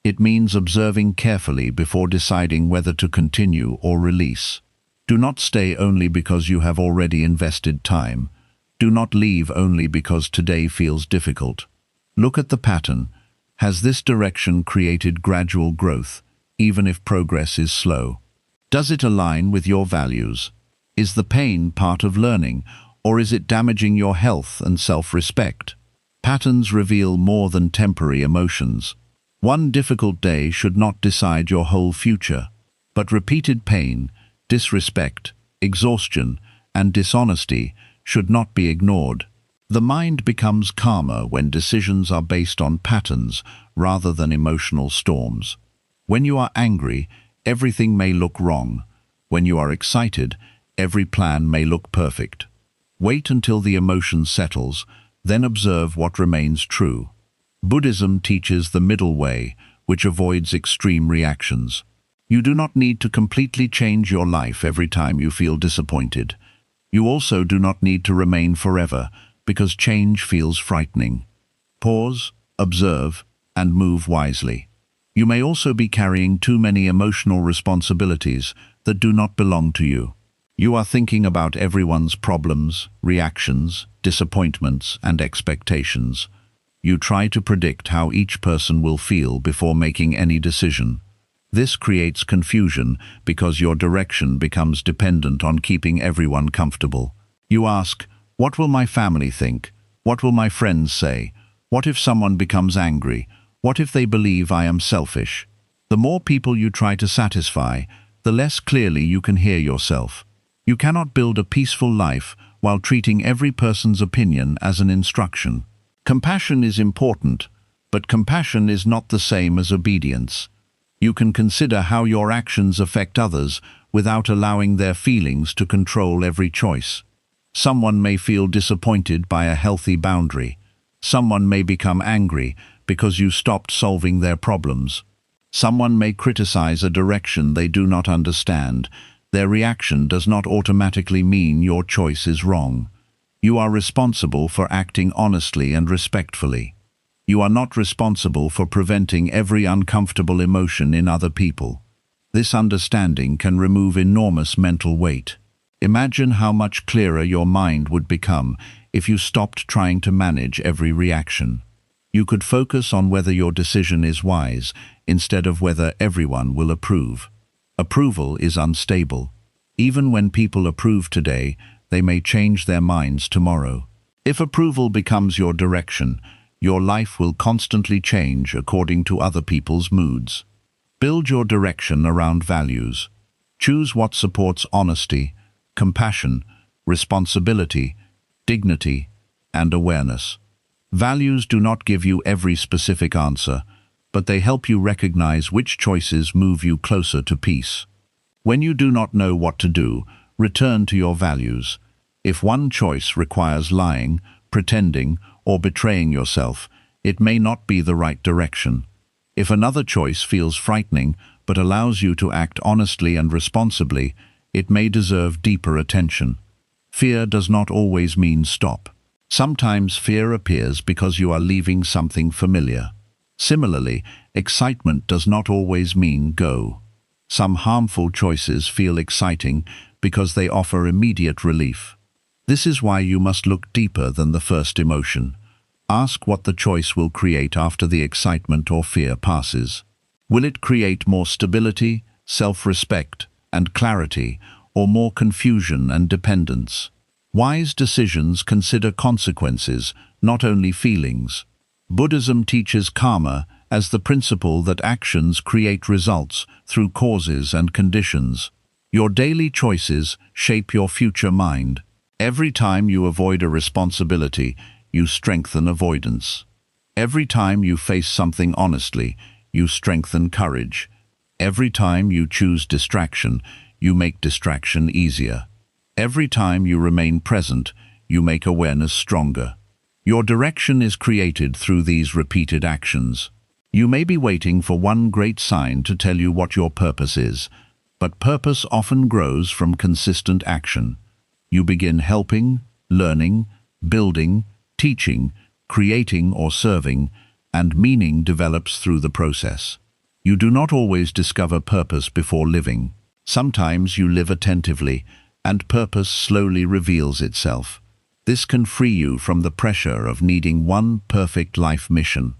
It means observing carefully before deciding whether to continue or release. Do not stay only because you have already invested time. Do not leave only because today feels difficult. Look at the pattern. Has this direction created gradual growth, even if progress is slow? Does it align with your values? Is the pain part of learning, or is it damaging your health and self-respect? Patterns reveal more than temporary emotions. One difficult day should not decide your whole future, but repeated pain, disrespect, exhaustion, and dishonesty should not be ignored. The mind becomes calmer when decisions are based on patterns rather than emotional storms. When you are angry, everything may look wrong. When you are excited, every plan may look perfect. Wait until the emotion settles, then observe what remains true. Buddhism teaches the middle way, which avoids extreme reactions. You do not need to completely change your life every time you feel disappointed. You also do not need to remain forever, because change feels frightening. Pause, observe, and move wisely. You may also be carrying too many emotional responsibilities that do not belong to you. You are thinking about everyone's problems, reactions, disappointments, and expectations. You try to predict how each person will feel before making any decision. This creates confusion because your direction becomes dependent on keeping everyone comfortable. You ask, what will my family think? What will my friends say? What if someone becomes angry? What if they believe I am selfish? The more people you try to satisfy, the less clearly you can hear yourself. You cannot build a peaceful life while treating every person's opinion as an instruction. Compassion is important, but compassion is not the same as obedience. You can consider how your actions affect others without allowing their feelings to control every choice. Someone may feel disappointed by a healthy boundary. Someone may become angry because you stopped solving their problems. Someone may criticize a direction they do not understand. Their reaction does not automatically mean your choice is wrong. You are responsible for acting honestly and respectfully. You are not responsible for preventing every uncomfortable emotion in other people. This understanding can remove enormous mental weight. Imagine how much clearer your mind would become if you stopped trying to manage every reaction. You could focus on whether your decision is wise instead of whether everyone will approve. Approval is unstable. Even when people approve today, they may change their minds tomorrow. If approval becomes your direction, your life will constantly change according to other people's moods. Build your direction around values. Choose what supports honesty, compassion, responsibility, dignity, and awareness. Values do not give you every specific answer, but they help you recognize which choices move you closer to peace. When you do not know what to do, return to your values. If one choice requires lying, pretending, or betraying yourself, it may not be the right direction. If another choice feels frightening but allows you to act honestly and responsibly, it may deserve deeper attention. Fear does not always mean stop. Sometimes fear appears because you are leaving something familiar. Similarly, excitement does not always mean go. Some harmful choices feel exciting because they offer immediate relief. This is why you must look deeper than the first emotion. Ask what the choice will create after the excitement or fear passes. Will it create more stability, self-respect, and clarity, or more confusion and dependence? Wise decisions consider consequences, not only feelings. Buddhism teaches karma as the principle that actions create results through causes and conditions. Your daily choices shape your future mind. Every time you avoid a responsibility, you strengthen avoidance. Every time you face something honestly, you strengthen courage. Every time you choose distraction, you make distraction easier. Every time you remain present, you make awareness stronger. Your direction is created through these repeated actions. You may be waiting for one great sign to tell you what your purpose is, but purpose often grows from consistent action. You begin helping, learning, building, teaching, creating or serving, and meaning develops through the process. You do not always discover purpose before living. Sometimes you live attentively, and purpose slowly reveals itself. This can free you from the pressure of needing one perfect life mission.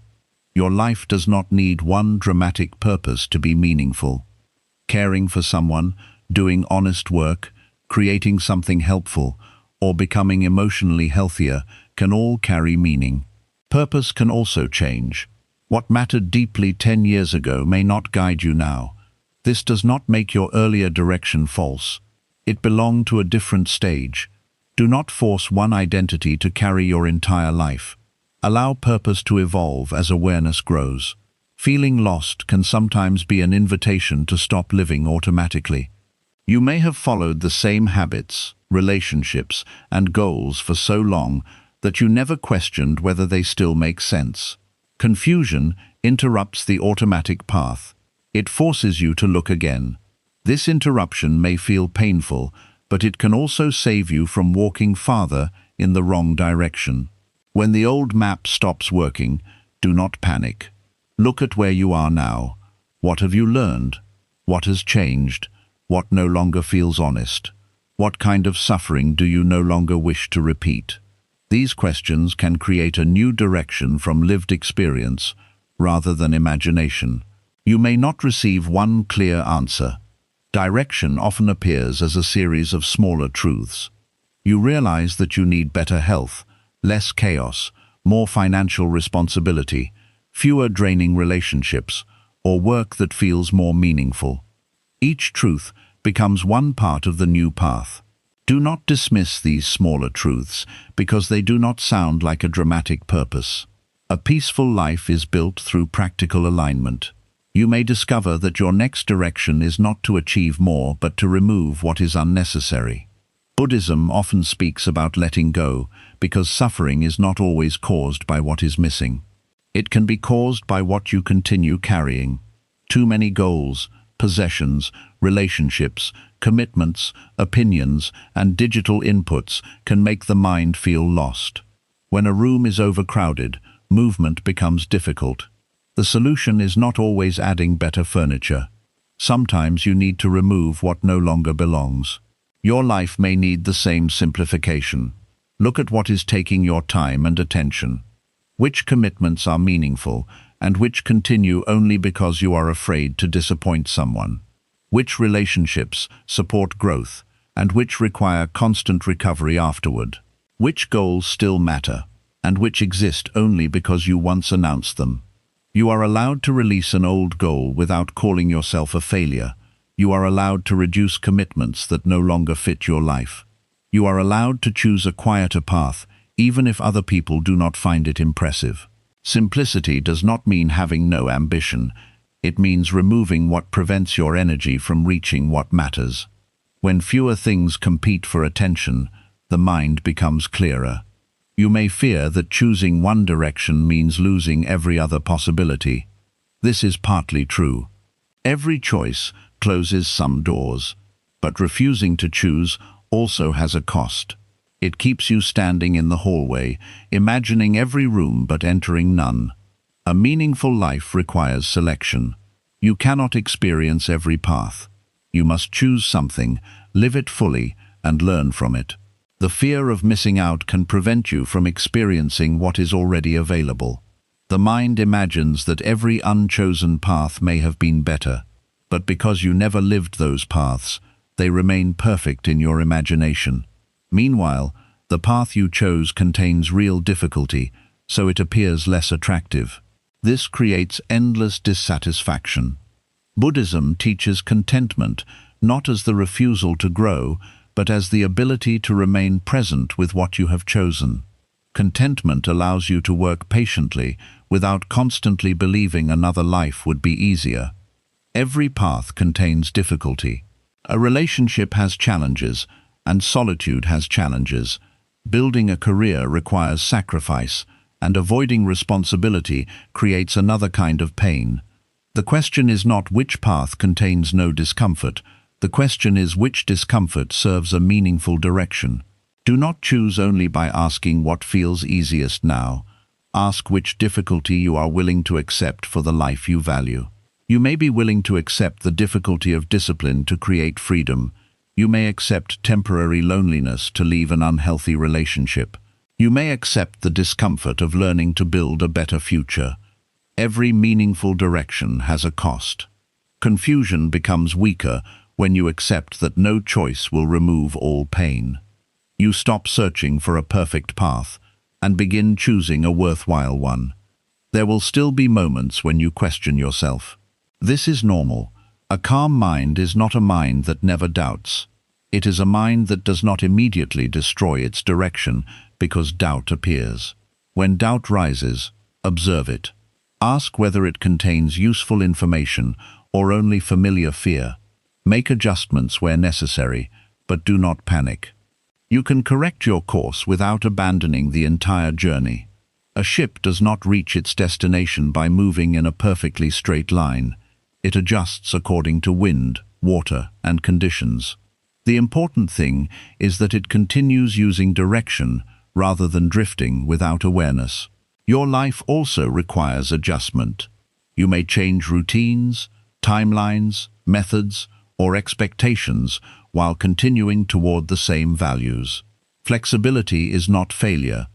Your life does not need one dramatic purpose to be meaningful. Caring for someone, doing honest work, creating something helpful, or becoming emotionally healthier can all carry meaning. Purpose can also change. What mattered deeply 10 years ago may not guide you now. This does not make your earlier direction false. It belonged to a different stage. Do not force one identity to carry your entire life. Allow purpose to evolve as awareness grows. Feeling lost can sometimes be an invitation to stop living automatically. You may have followed the same habits, relationships, and goals for so long that you never questioned whether they still make sense. Confusion interrupts the automatic path. It forces you to look again. This interruption may feel painful, but it can also save you from walking farther in the wrong direction. When the old map stops working, do not panic. Look at where you are now. What have you learned? What has changed? What no longer feels honest? What kind of suffering do you no longer wish to repeat? These questions can create a new direction from lived experience rather than imagination. You may not receive one clear answer. Direction often appears as a series of smaller truths. You realize that you need better health, less chaos, more financial responsibility, fewer draining relationships, or work that feels more meaningful. Each truth becomes one part of the new path. Do not dismiss these smaller truths because they do not sound like a dramatic purpose. A peaceful life is built through practical alignment. You may discover that your next direction is not to achieve more but to remove what is unnecessary. Buddhism often speaks about letting go because suffering is not always caused by what is missing. It can be caused by what you continue carrying. Too many goals, possessions, relationships, commitments, opinions, and digital inputs can make the mind feel lost. When a room is overcrowded, movement becomes difficult. The solution is not always adding better furniture. Sometimes you need to remove what no longer belongs. Your life may need the same simplification. Look at what is taking your time and attention. Which commitments are meaningful, and which continue only because you are afraid to disappoint someone? Which relationships support growth, and which require constant recovery afterward? Which goals still matter, and which exist only because you once announced them? You are allowed to release an old goal without calling yourself a failure. You are allowed to reduce commitments that no longer fit your life. You are allowed to choose a quieter path, even if other people do not find it impressive. Simplicity does not mean having no ambition. It means removing what prevents your energy from reaching what matters. When fewer things compete for attention, the mind becomes clearer. You may fear that choosing one direction means losing every other possibility. This is partly true. Every choice closes some doors, but refusing to choose also has a cost. It keeps you standing in the hallway, imagining every room but entering none. A meaningful life requires selection. You cannot experience every path. You must choose something, live it fully, and learn from it. The fear of missing out can prevent you from experiencing what is already available. The mind imagines that every unchosen path may have been better, but because you never lived those paths, they remain perfect in your imagination. Meanwhile, the path you chose contains real difficulty, so it appears less attractive. This creates endless dissatisfaction. Buddhism teaches contentment, not as the refusal to grow, but as the ability to remain present with what you have chosen. Contentment allows you to work patiently without constantly believing another life would be easier. Every path contains difficulty. A relationship has challenges, and solitude has challenges. Building a career requires sacrifice, and avoiding responsibility creates another kind of pain. The question is not which path contains no discomfort. The question is which discomfort serves a meaningful direction. Do not choose only by asking what feels easiest now. Ask which difficulty you are willing to accept for the life you value. You may be willing to accept the difficulty of discipline to create freedom. You may accept temporary loneliness to leave an unhealthy relationship. You may accept the discomfort of learning to build a better future. Every meaningful direction has a cost. Confusion becomes weaker when you accept that no choice will remove all pain. You stop searching for a perfect path and begin choosing a worthwhile one. There will still be moments when you question yourself. This is normal. A calm mind is not a mind that never doubts. It is a mind that does not immediately destroy its direction because doubt appears. When doubt rises, observe it. Ask whether it contains useful information or only familiar fear. Make adjustments where necessary, but do not panic. You can correct your course without abandoning the entire journey. A ship does not reach its destination by moving in a perfectly straight line. It adjusts according to wind, water, and conditions. The important thing is that it continues using direction rather than drifting without awareness. Your life also requires adjustment. You may change routines, timelines, methods, or expectations while continuing toward the same values. Flexibility is not failure.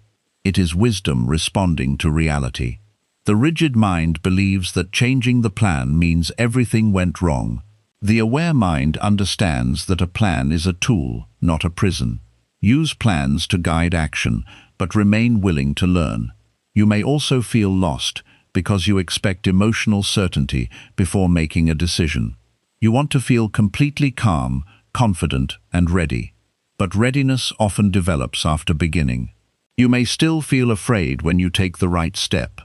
It is wisdom responding to reality. The rigid mind believes that changing the plan means everything went wrong. The aware mind understands that a plan is a tool, not a prison. Use plans to guide action, but remain willing to learn. You may also feel lost because you expect emotional certainty before making a decision. You want to feel completely calm, confident, and ready. But readiness often develops after beginning. You may still feel afraid when you take the right step.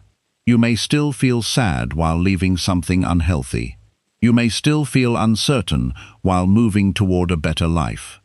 You may still feel sad while leaving something unhealthy. You may still feel uncertain while moving toward a better life.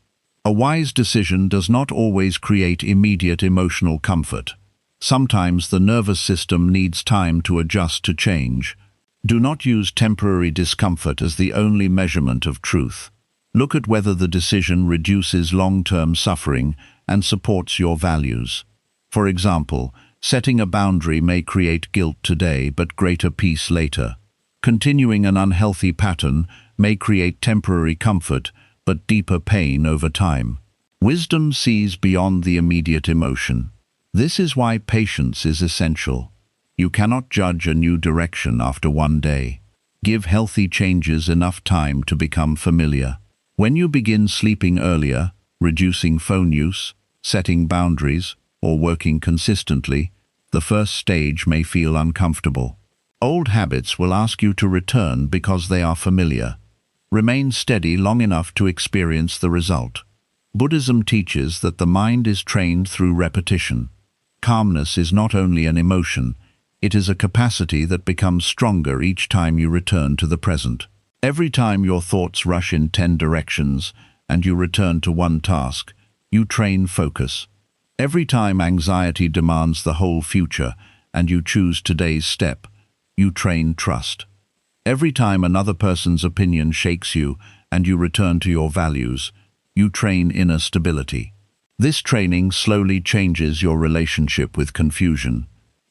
A wise decision does not always create immediate emotional comfort. Sometimes the nervous system needs time to adjust to change. Do not use temporary discomfort as the only measurement of truth. Look at whether the decision reduces long-term suffering and supports your values. For example, setting a boundary may create guilt today but greater peace later. Continuing an unhealthy pattern may create temporary comfort but deeper pain over time. Wisdom sees beyond the immediate emotion. This is why patience is essential. You cannot judge a new direction after one day. Give healthy changes enough time to become familiar. When you begin sleeping earlier, reducing phone use, setting boundaries, or working consistently, the first stage may feel uncomfortable. Old habits will ask you to return because they are familiar. Remain steady long enough to experience the result. Buddhism teaches that the mind is trained through repetition. Calmness is not only an emotion, it is a capacity that becomes stronger each time you return to the present. Every time your thoughts rush in 10 directions and you return to one task, you train focus. Every time anxiety demands the whole future and you choose today's step, you train trust. Every time another person's opinion shakes you and you return to your values, you train inner stability. This training slowly changes your relationship with confusion.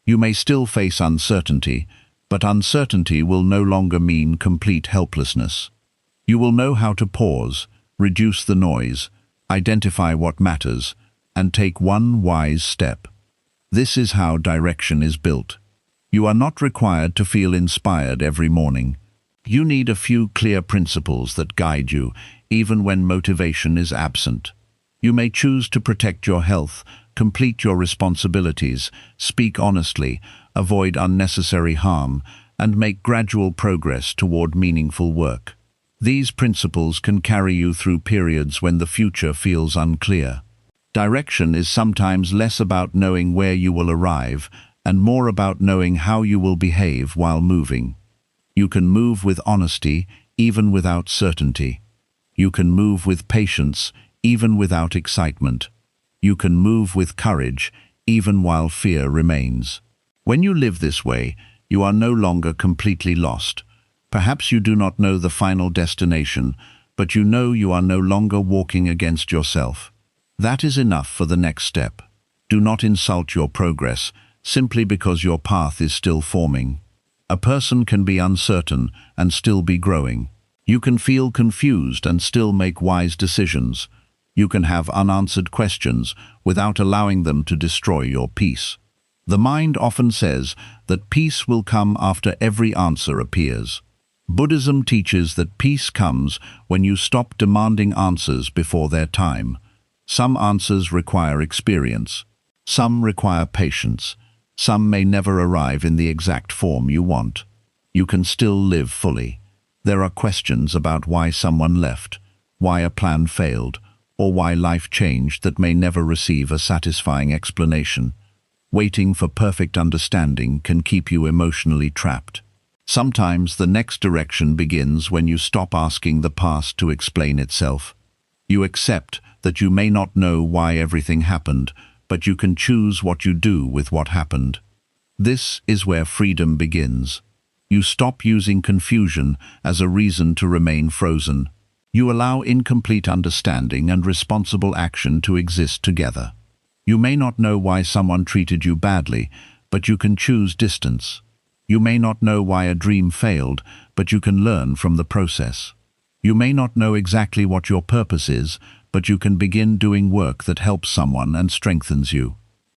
You may still face uncertainty, but uncertainty will no longer mean complete helplessness. You will know how to pause, reduce the noise, identify what matters, and take one wise step. This is how direction is built. You are not required to feel inspired every morning. You need a few clear principles that guide you, even when motivation is absent. You may choose to protect your health, complete your responsibilities, speak honestly, avoid unnecessary harm, and make gradual progress toward meaningful work. These principles can carry you through periods when the future feels unclear. Direction is sometimes less about knowing where you will arrive and more about knowing how you will behave while moving. You can move with honesty, even without certainty. You can move with patience, even without excitement. You can move with courage, even while fear remains. When you live this way, you are no longer completely lost. Perhaps you do not know the final destination, but you know you are no longer walking against yourself. That is enough for the next step. Do not insult your progress, simply because your path is still forming. A person can be uncertain and still be growing. You can feel confused and still make wise decisions. You can have unanswered questions without allowing them to destroy your peace. The mind often says that peace will come after every answer appears. Buddhism teaches that peace comes when you stop demanding answers before their time. Some answers require experience. Some require patience. Some may never arrive in the exact form you want. You can still live fully. There are questions about why someone left, why a plan failed, or why life changed that may never receive a satisfying explanation. Waiting for perfect understanding can keep you emotionally trapped. Sometimes the next direction begins when you stop asking the past to explain itself. You accept that you may not know why everything happened, but you can choose what you do with what happened. This is where freedom begins. You stop using confusion as a reason to remain frozen. You allow incomplete understanding and responsible action to exist together. You may not know why someone treated you badly, but you can choose distance. You may not know why a dream failed, but you can learn from the process. You may not know exactly what your purpose is, but you can begin doing work that helps someone and strengthens you.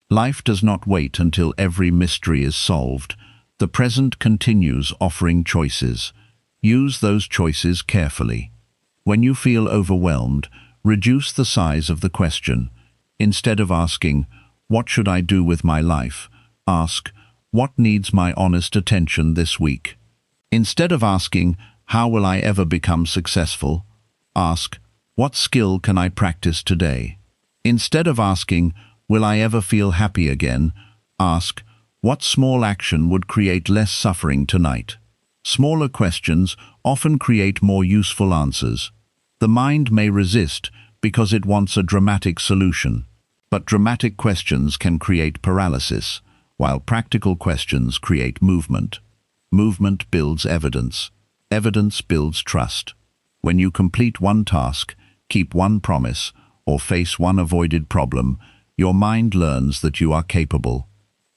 Life does not wait until every mystery is solved. The present continues offering choices. Use those choices carefully. When you feel overwhelmed, reduce the size of the question. Instead of asking, "What should I do with my life?" ask, "What needs my honest attention this week?" Instead of asking, "How will I ever become successful?" ask, "What skill can I practice today?" Instead of asking, "Will I ever feel happy again?" ask, "What small action would create less suffering tonight?" Smaller questions often create more useful answers. The mind may resist because it wants a dramatic solution, but dramatic questions can create paralysis, while practical questions create movement. Movement builds evidence. Evidence builds trust. When you complete one task, keep one promise, or face one avoided problem, your mind learns that you are capable.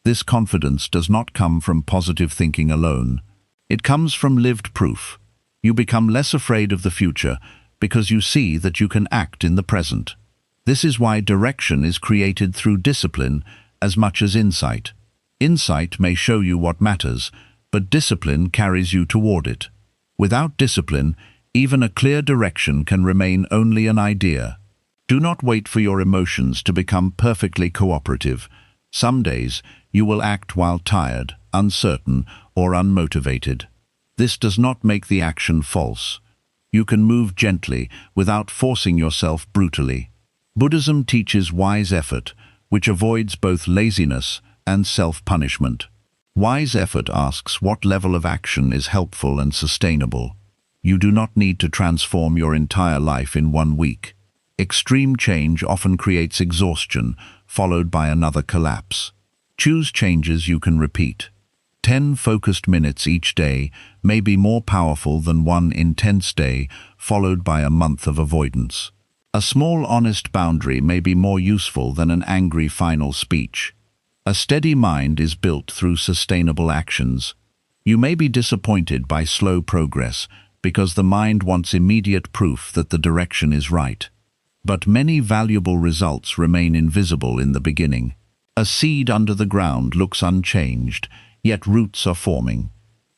This confidence does not come from positive thinking alone. It comes from lived proof. You become less afraid of the future because you see that you can act in the present. This is why direction is created through discipline as much as insight. Insight may show you what matters, but discipline carries you toward it. Without discipline, even a clear direction can remain only an idea. Do not wait for your emotions to become perfectly cooperative. Some days you will act while tired, uncertain, or unmotivated. This does not make the action false. You can move gently without forcing yourself brutally. Buddhism teaches wise effort, which avoids both laziness and self-punishment. Wise effort asks what level of action is helpful and sustainable. You do not need to transform your entire life in 1 week. Extreme change often creates exhaustion, followed by another collapse. Choose changes you can repeat. 10 focused minutes each day may be more powerful than one intense day followed by a month of avoidance. A small honest boundary may be more useful than an angry final speech. A steady mind is built through sustainable actions. You may be disappointed by slow progress because the mind wants immediate proof that the direction is right. But many valuable results remain invisible in the beginning. A seed under the ground looks unchanged, yet roots are forming.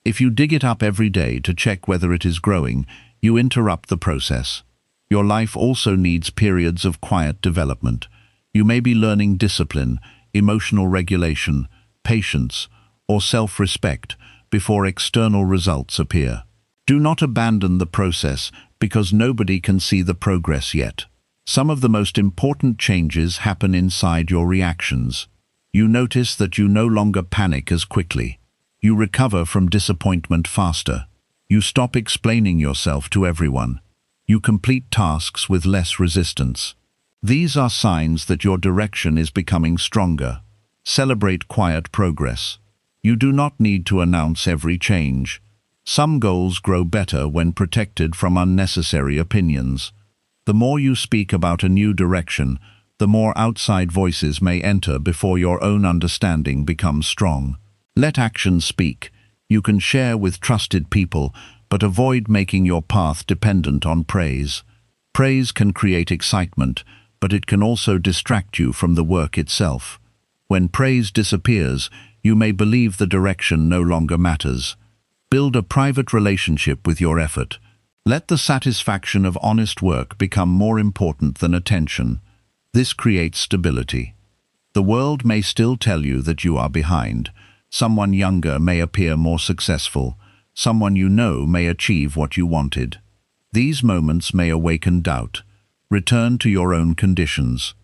If you dig it up every day to check whether it is growing, you interrupt the process. Your life also needs periods of quiet development. You may be learning discipline, emotional regulation, patience, or self-respect before external results appear. Do not abandon the process because nobody can see the progress yet. Some of the most important changes happen inside your reactions. You notice that you no longer panic as quickly. You recover from disappointment faster. You stop explaining yourself to everyone. You complete tasks with less resistance. These are signs that your direction is becoming stronger. Celebrate quiet progress. You do not need to announce every change. Some goals grow better when protected from unnecessary opinions. The more you speak about a new direction, the more outside voices may enter before your own understanding becomes strong. Let actions speak. You can share with trusted people, but avoid making your path dependent on praise. Praise can create excitement, but it can also distract you from the work itself. When praise disappears, you may believe the direction no longer matters. Build a private relationship with your effort. Let the satisfaction of honest work become more important than attention. This creates stability. The world may still tell you that you are behind. Someone younger may appear more successful. Someone you know may achieve what you wanted. These moments may awaken doubt. Return to your own conditions.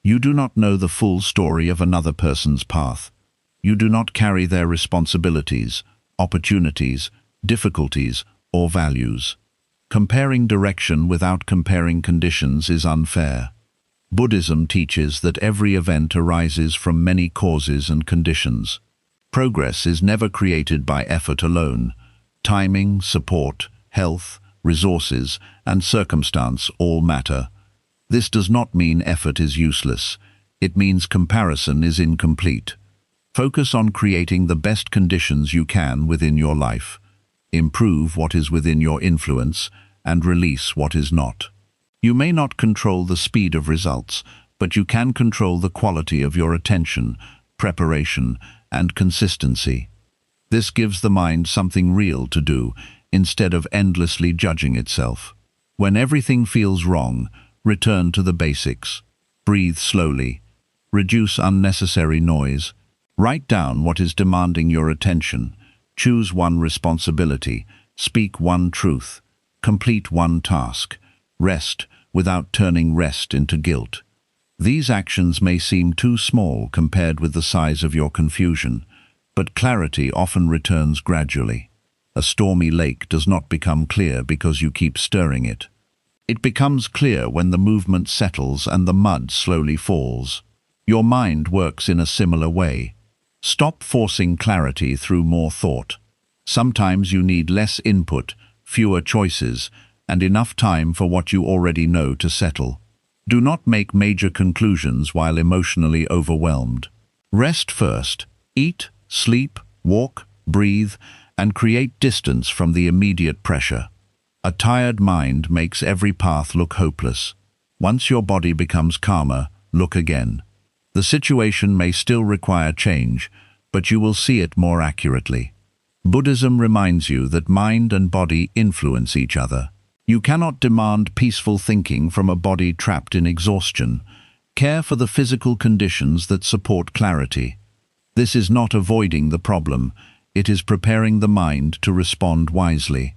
You do not know the full story of another person's path. You do not carry their responsibilities, opportunities, difficulties, or values. Comparing direction without comparing conditions is unfair. Buddhism teaches that every event arises from many causes and conditions. Progress is never created by effort alone. Timing, support, health, resources, and circumstance all matter. This does not mean effort is useless. It means comparison is incomplete. Focus on creating the best conditions you can within your life. Improve what is within your influence and release what is not. You may not control the speed of results, but you can control the quality of your attention, preparation, and consistency. This gives the mind something real to do, instead of endlessly judging itself. When everything feels wrong, return to the basics. Breathe slowly. Reduce unnecessary noise. Write down what is demanding your attention. Choose one responsibility. Speak one truth. Complete one task. Rest without turning rest into guilt. These actions may seem too small compared with the size of your confusion, but clarity often returns gradually. A stormy lake does not become clear because you keep stirring it. It becomes clear when the movement settles and the mud slowly falls. Your mind works in a similar way. Stop forcing clarity through more thought. Sometimes you need less input, fewer choices, and enough time for what you already know to settle. Do not make major conclusions while emotionally overwhelmed. Rest first. Eat, sleep, walk, breathe, and create distance from the immediate pressure. A tired mind makes every path look hopeless. Once your body becomes calmer, look again. The situation may still require change, but you will see it more accurately. Buddhism reminds you that mind and body influence each other. You cannot demand peaceful thinking from a body trapped in exhaustion. Care for the physical conditions that support clarity. This is not avoiding the problem, it is preparing the mind to respond wisely.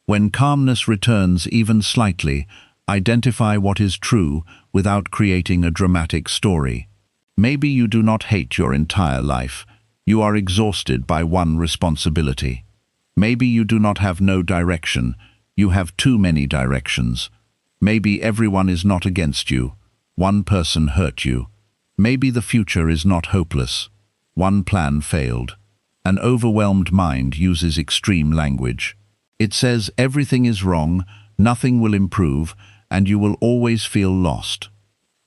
When calmness returns even slightly, identify what is true without creating a dramatic story. Maybe you do not hate your entire life. You are exhausted by one responsibility. Maybe you do not have no direction. You have too many directions. Maybe everyone is not against you. One person hurt you. Maybe the future is not hopeless. One plan failed. An overwhelmed mind uses extreme language. It says everything is wrong, nothing will improve, and you will always feel lost.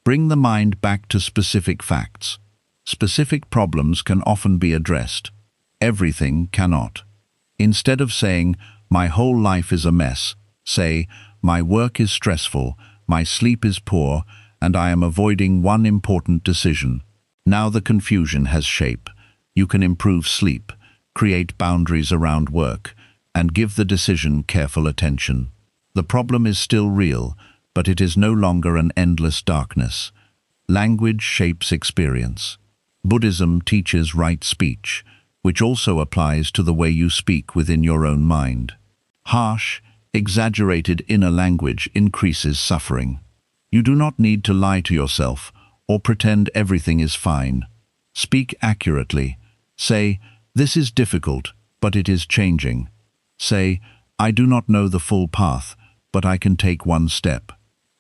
Bring the mind back to specific facts. Specific problems can often be addressed. Everything cannot. Instead of saying, "My whole life is a mess," say, "My work is stressful, my sleep is poor, and I am avoiding one important decision." Now the confusion has shape. You can improve sleep, create boundaries around work, and give the decision careful attention. The problem is still real, but it is no longer an endless darkness. Language shapes experience. Buddhism teaches right speech, which also applies to the way you speak within your own mind. Harsh, exaggerated inner language increases suffering. You do not need to lie to yourself or pretend everything is fine. Speak accurately. Say, "This is difficult, but it is changing." Say, "I do not know the full path, but I can take one step."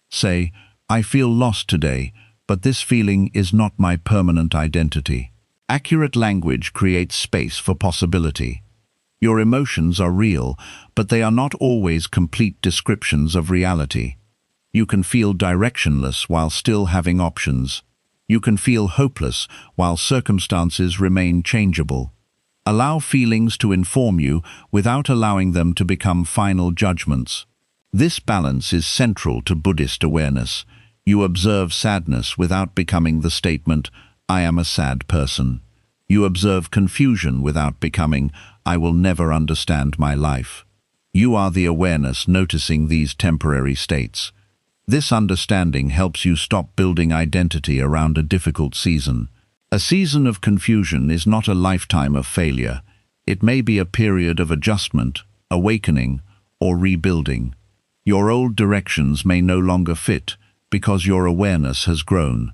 Say, "I feel lost today, but this feeling is not my permanent identity." Accurate language creates space for possibility. Your emotions are real, but they are not always complete descriptions of reality. You can feel directionless while still having options. You can feel hopeless while circumstances remain changeable. Allow feelings to inform you without allowing them to become final judgments. This balance is central to Buddhist awareness. You observe sadness without becoming the statement, "I am a sad person." You observe confusion without becoming, "I will never understand my life." You are the awareness noticing these temporary states. This understanding helps you stop building identity around a difficult season. A season of confusion is not a lifetime of failure. It may be a period of adjustment, awakening, or rebuilding. Your old directions may no longer fit because your awareness has grown.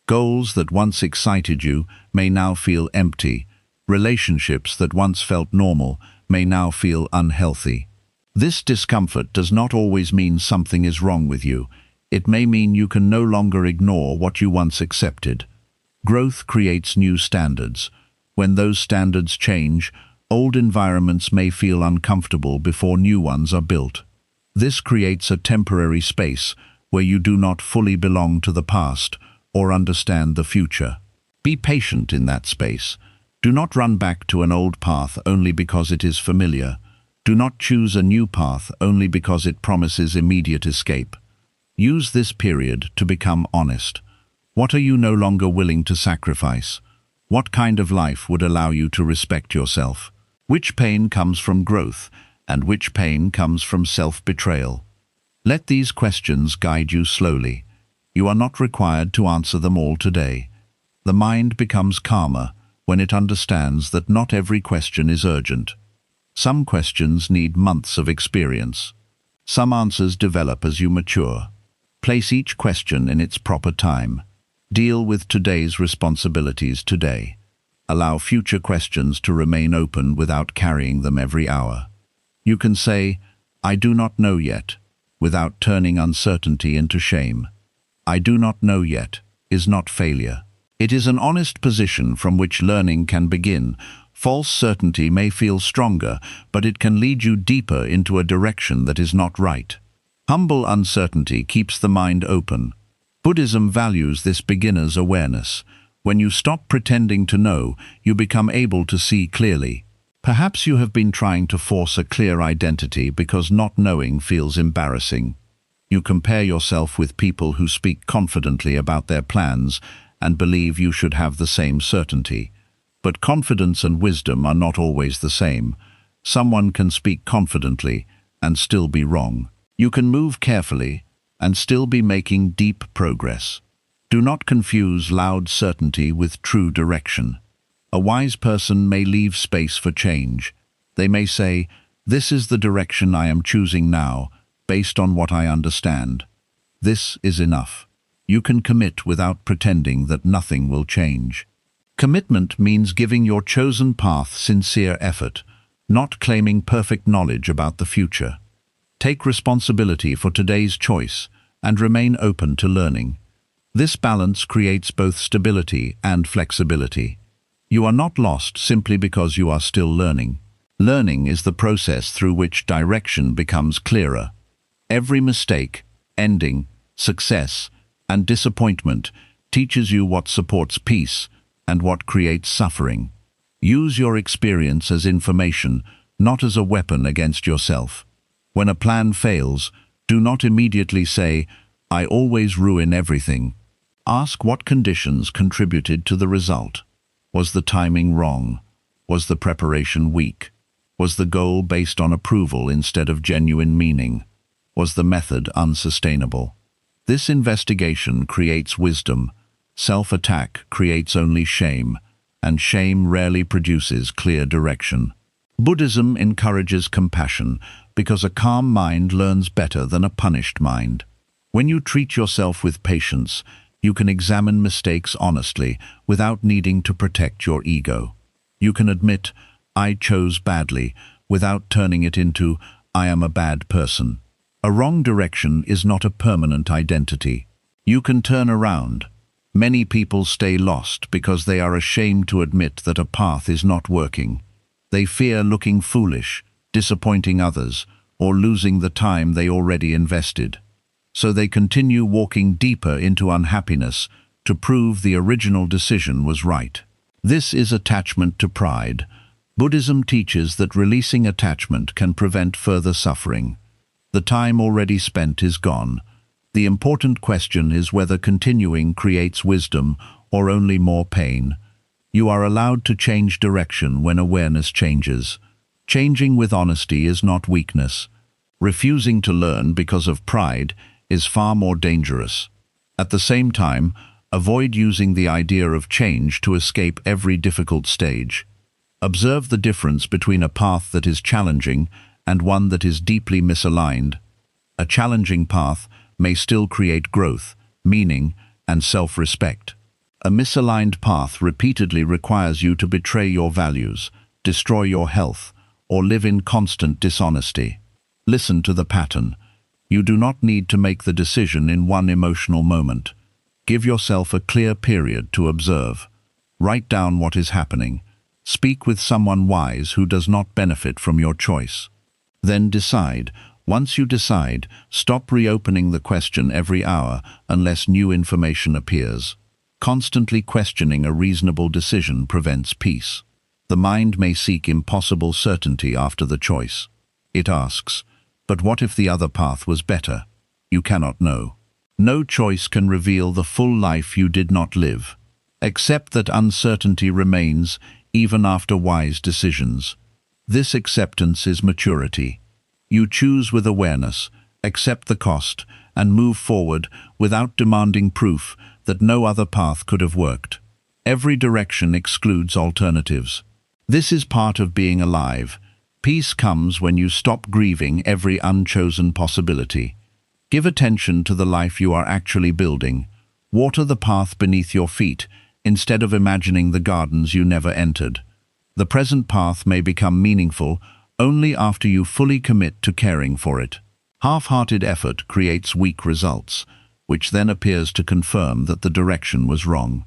Goals that once excited you may now feel empty. Relationships that once felt normal may now feel unhealthy. This discomfort does not always mean something is wrong with you. It may mean you can no longer ignore what you once accepted. Growth creates new standards. When those standards change, old environments may feel uncomfortable before new ones are built. This creates a temporary space where you do not fully belong to the past or understand the future. Be patient in that space. Do not run back to an old path only because it is familiar. Do not choose a new path only because it promises immediate escape. Use this period to become honest. What are you no longer willing to sacrifice? What kind of life would allow you to respect yourself? Which pain comes from growth, and which pain comes from self-betrayal? Let these questions guide you slowly. You are not required to answer them all today. The mind becomes calmer when it understands that not every question is urgent. Some questions need months of experience. Some answers develop as you mature. Place each question in its proper time. Deal with today's responsibilities today. Allow future questions to remain open without carrying them every hour. You can say, "I do not know yet," without turning uncertainty into shame. "I do not know yet" is not failure. It is an honest position from which learning can begin. False certainty may feel stronger, but it can lead you deeper into a direction that is not right. Humble uncertainty keeps the mind open. Buddhism values this beginner's awareness. When you stop pretending to know, you become able to see clearly. Perhaps you have been trying to force a clear identity because not knowing feels embarrassing. You compare yourself with people who speak confidently about their plans and believe you should have the same certainty. But confidence and wisdom are not always the same. Someone can speak confidently and still be wrong. You can move carefully and still be making deep progress. Do not confuse loud certainty with true direction. A wise person may leave space for change. They may say, "This is the direction I am choosing now, based on what I understand." This is enough. You can commit without pretending that nothing will change. Commitment means giving your chosen path sincere effort, not claiming perfect knowledge about the future. Take responsibility for today's choice and remain open to learning. This balance creates both stability and flexibility. You are not lost simply because you are still learning. Learning is the process through which direction becomes clearer. Every mistake, ending, success, and disappointment teaches you what supports peace and what creates suffering. Use your experience as information, not as a weapon against yourself. When a plan fails, do not immediately say, "I always ruin everything." Ask what conditions contributed to the result. Was the timing wrong? Was the preparation weak? Was the goal based on approval instead of genuine meaning? Was the method unsustainable? This investigation creates wisdom. Self-attack creates only shame, and shame rarely produces clear direction. Buddhism encourages compassion because a calm mind learns better than a punished mind. When you treat yourself with patience, you can examine mistakes honestly without needing to protect your ego. You can admit, "I chose badly," without turning it into, "I am a bad person." A wrong direction is not a permanent identity. You can turn around. Many people stay lost because they are ashamed to admit that a path is not working. They fear looking foolish, disappointing others, or losing the time they already invested. So they continue walking deeper into unhappiness to prove the original decision was right. This is attachment to pride. Buddhism teaches that releasing attachment can prevent further suffering. The time already spent is gone. The important question is whether continuing creates wisdom or only more pain. You are allowed to change direction when awareness changes. Changing with honesty is not weakness. Refusing to learn because of pride is far more dangerous. At the same time, avoid using the idea of change to escape every difficult stage. Observe the difference between a path that is challenging and one that is deeply misaligned. A challenging path may still create growth, meaning, and self-respect. A misaligned path repeatedly requires you to betray your values, destroy your health, or live in constant dishonesty. Listen to the pattern. You do not need to make the decision in one emotional moment. Give yourself a clear period to observe. Write down what is happening. Speak with someone wise who does not benefit from your choice. Then decide. Once you decide, stop reopening the question every hour unless new information appears. Constantly questioning a reasonable decision prevents peace. The mind may seek impossible certainty after the choice. It asks, "But what if the other path was better?" You cannot know. No choice can reveal the full life you did not live. Accept that uncertainty remains even after wise decisions. This acceptance is maturity. You choose with awareness, accept the cost, and move forward without demanding proof that no other path could have worked. Every direction excludes alternatives. This is part of being alive. Peace comes when you stop grieving every unchosen possibility. Give attention to the life you are actually building. Water the path beneath your feet instead of imagining the gardens you never entered. The present path may become meaningful only after you fully commit to caring for it. Half-hearted effort creates weak results, which then appears to confirm that the direction was wrong.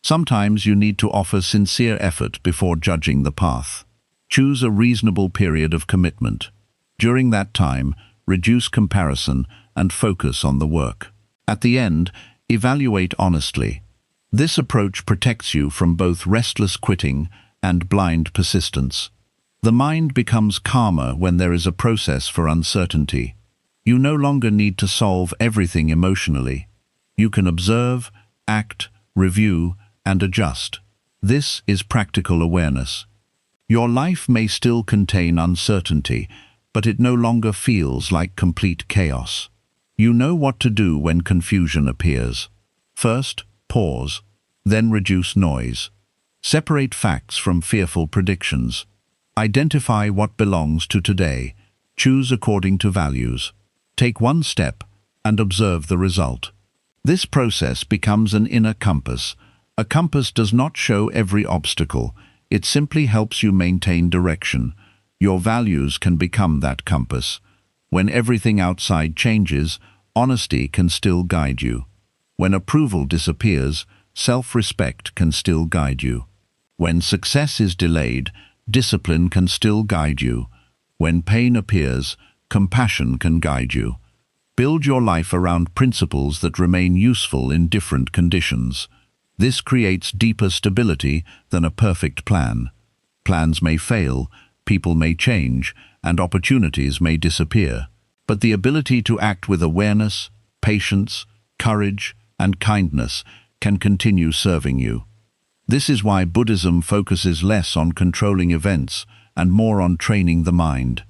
Sometimes you need to offer sincere effort before judging the path. Choose a reasonable period of commitment. During that time, reduce comparison and focus on the work. At the end, evaluate honestly. This approach protects you from both restless quitting and blind persistence. The mind becomes calmer when there is a process for uncertainty. You no longer need to solve everything emotionally. You can observe, act, review, and adjust. This is practical awareness. Your life may still contain uncertainty, but it no longer feels like complete chaos. You know what to do when confusion appears. First, pause, then reduce noise. Separate facts from fearful predictions. Identify what belongs to today. Choose according to values. Take one step and observe the result. This process becomes an inner compass. A compass does not show every obstacle. It simply helps you maintain direction. Your values can become that compass. When everything outside changes, honesty can still guide you. When approval disappears, self-respect can still guide you. When success is delayed, discipline can still guide you. When pain appears, compassion can guide you. Build your life around principles that remain useful in different conditions. This creates deeper stability than a perfect plan. Plans may fail, people may change, and opportunities may disappear. But the ability to act with awareness, patience, courage, and kindness can continue serving you. This is why Buddhism focuses less on controlling events and more on training the mind.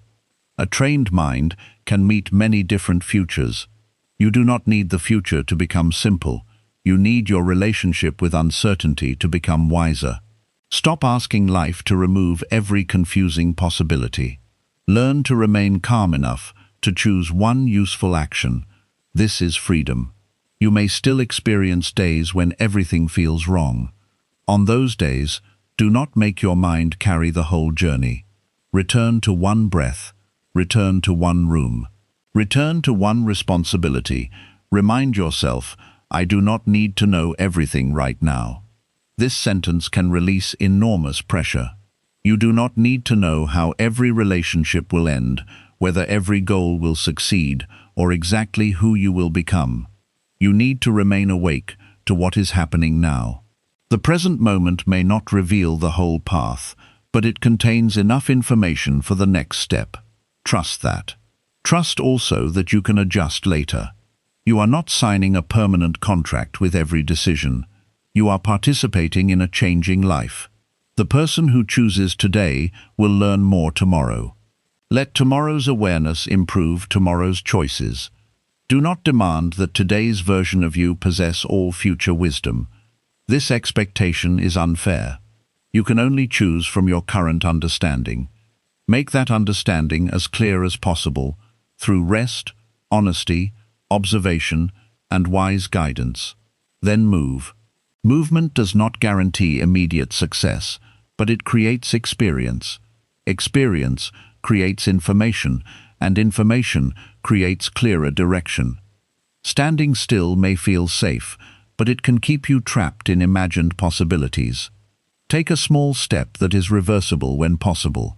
A trained mind can meet many different futures. You do not need the future to become simple. You need your relationship with uncertainty to become wiser. Stop asking life to remove every confusing possibility. Learn to remain calm enough to choose one useful action. This is freedom. You may still experience days when everything feels wrong. On those days, do not make your mind carry the whole journey. Return to one breath. Return to one room. Return to one responsibility. Remind yourself, I do not need to know everything right now. This sentence can release enormous pressure. You do not need to know how every relationship will end, whether every goal will succeed, or exactly who you will become. You need to remain awake to what is happening now. The present moment may not reveal the whole path, but it contains enough information for the next step. Trust that. Trust also that you can adjust later. You are not signing a permanent contract with every decision. You are participating in a changing life. The person who chooses today will learn more tomorrow. Let tomorrow's awareness improve tomorrow's choices. Do not demand that today's version of you possess all future wisdom. This expectation is unfair. You can only choose from your current understanding. Make that understanding as clear as possible through rest, honesty, observation, and wise guidance. Then move. Movement does not guarantee immediate success, but it creates experience. Experience creates information, and information creates clearer direction. Standing still may feel safe, but it can keep you trapped in imagined possibilities. Take a small step that is reversible when possible.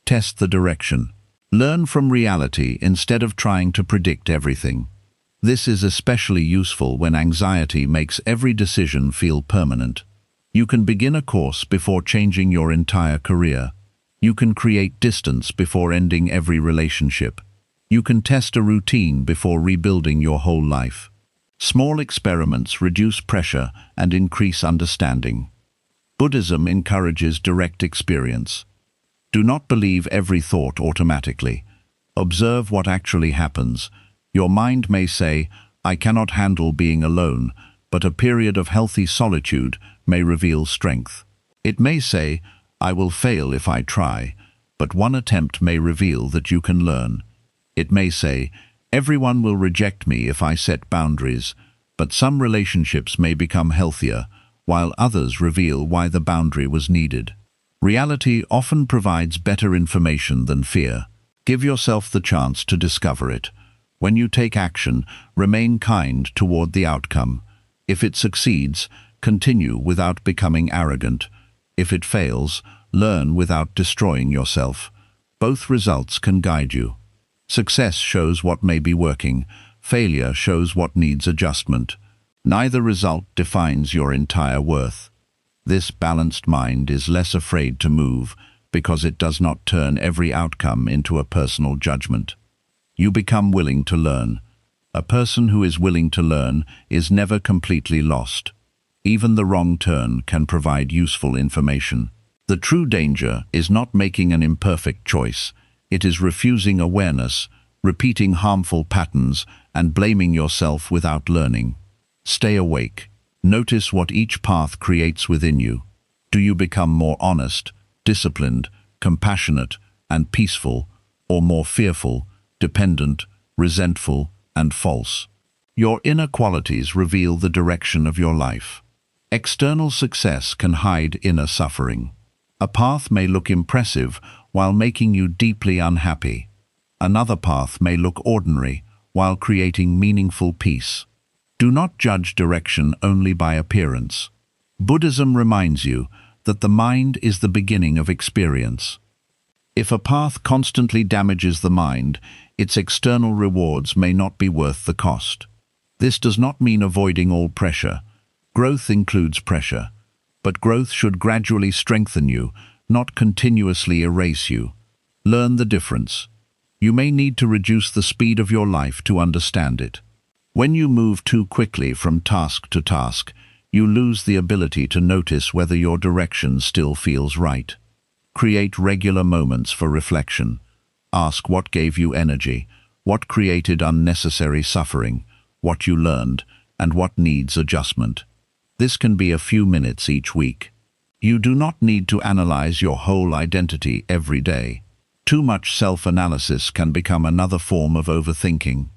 Test the direction. Learn from reality instead of trying to predict everything. This is especially useful when anxiety makes every decision feel permanent. You can begin a course before changing your entire career. You can create distance before ending every relationship. You can test a routine before rebuilding your whole life. Small experiments reduce pressure and increase understanding. Buddhism encourages direct experience. Do not believe every thought automatically. Observe what actually happens. Your mind may say, I cannot handle being alone, but a period of healthy solitude may reveal strength. It may say, I will fail if I try, but one attempt may reveal that you can learn. It may say, everyone will reject me if I set boundaries, but some relationships may become healthier, while others reveal why the boundary was needed. Reality often provides better information than fear. Give yourself the chance to discover it. When you take action, remain kind toward the outcome. If it succeeds, continue without becoming arrogant. If it fails, learn without destroying yourself. Both results can guide you. Success shows what may be working. Failure shows what needs adjustment. Neither result defines your entire worth. This balanced mind is less afraid to move because it does not turn every outcome into a personal judgment. You become willing to learn. A person who is willing to learn is never completely lost. Even the wrong turn can provide useful information. The true danger is not making an imperfect choice. It is refusing awareness, repeating harmful patterns, and blaming yourself without learning. Stay awake. Notice what each path creates within you. Do you become more honest, disciplined, compassionate, and peaceful, or more fearful, dependent, resentful, and false? Your inner qualities reveal the direction of your life. External success can hide inner suffering. A path may look impressive while making you deeply unhappy. Another path may look ordinary while creating meaningful peace. Do not judge direction only by appearance. Buddhism reminds you that the mind is the beginning of experience. If a path constantly damages the mind, its external rewards may not be worth the cost. This does not mean avoiding all pressure. Growth includes pressure, but growth should gradually strengthen you, not continuously erase you. Learn the difference. You may need to reduce the speed of your life to understand it. When you move too quickly from task to task, you lose the ability to notice whether your direction still feels right. Create regular moments for reflection. Ask what gave you energy, what created unnecessary suffering, what you learned, and what needs adjustment. This can be a few minutes each week. You do not need to analyze your whole identity every day. Too much self-analysis can become another form of overthinking.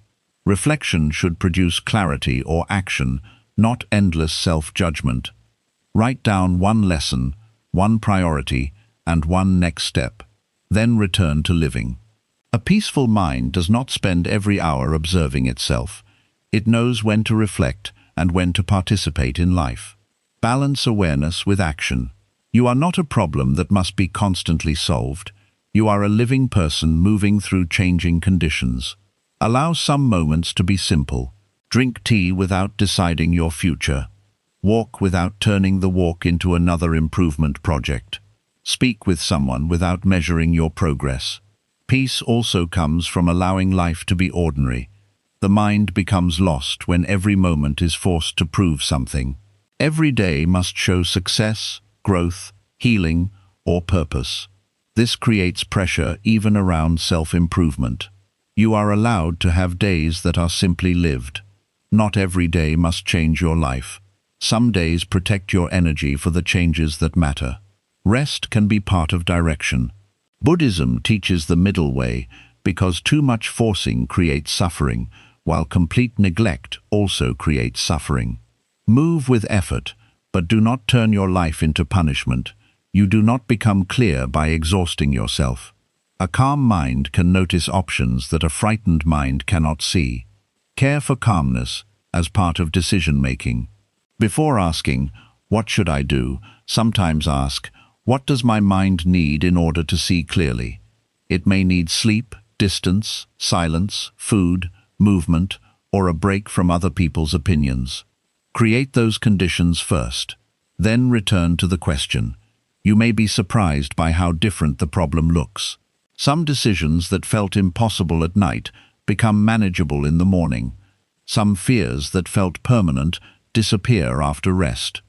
Reflection should produce clarity or action, not endless self-judgment. Write down one lesson, one priority, and one next step. Then return to living. A peaceful mind does not spend every hour observing itself. It knows when to reflect and when to participate in life. Balance awareness with action. You are not a problem that must be constantly solved. You are a living person moving through changing conditions. Allow some moments to be simple. Drink tea without deciding your future. Walk without turning the walk into another improvement project. Speak with someone without measuring your progress. Peace also comes from allowing life to be ordinary. The mind becomes lost when every moment is forced to prove something. Every day must show success, growth, healing, or purpose. This creates pressure even around self-improvement. You are allowed to have days that are simply lived. Not every day must change your life. Some days protect your energy for the changes that matter. Rest can be part of direction. Buddhism teaches the middle way because too much forcing creates suffering, while complete neglect also creates suffering. Move with effort, but do not turn your life into punishment. You do not become clear by exhausting yourself. A calm mind can notice options that a frightened mind cannot see. Care for calmness as part of decision-making. Before asking, "What should I do?" sometimes ask, "What does my mind need in order to see clearly?" It may need sleep, distance, silence, food, movement, or a break from other people's opinions. Create those conditions first. Then return to the question. You may be surprised by how different the problem looks. Some decisions that felt impossible at night become manageable in the morning. Some fears that felt permanent disappear after rest.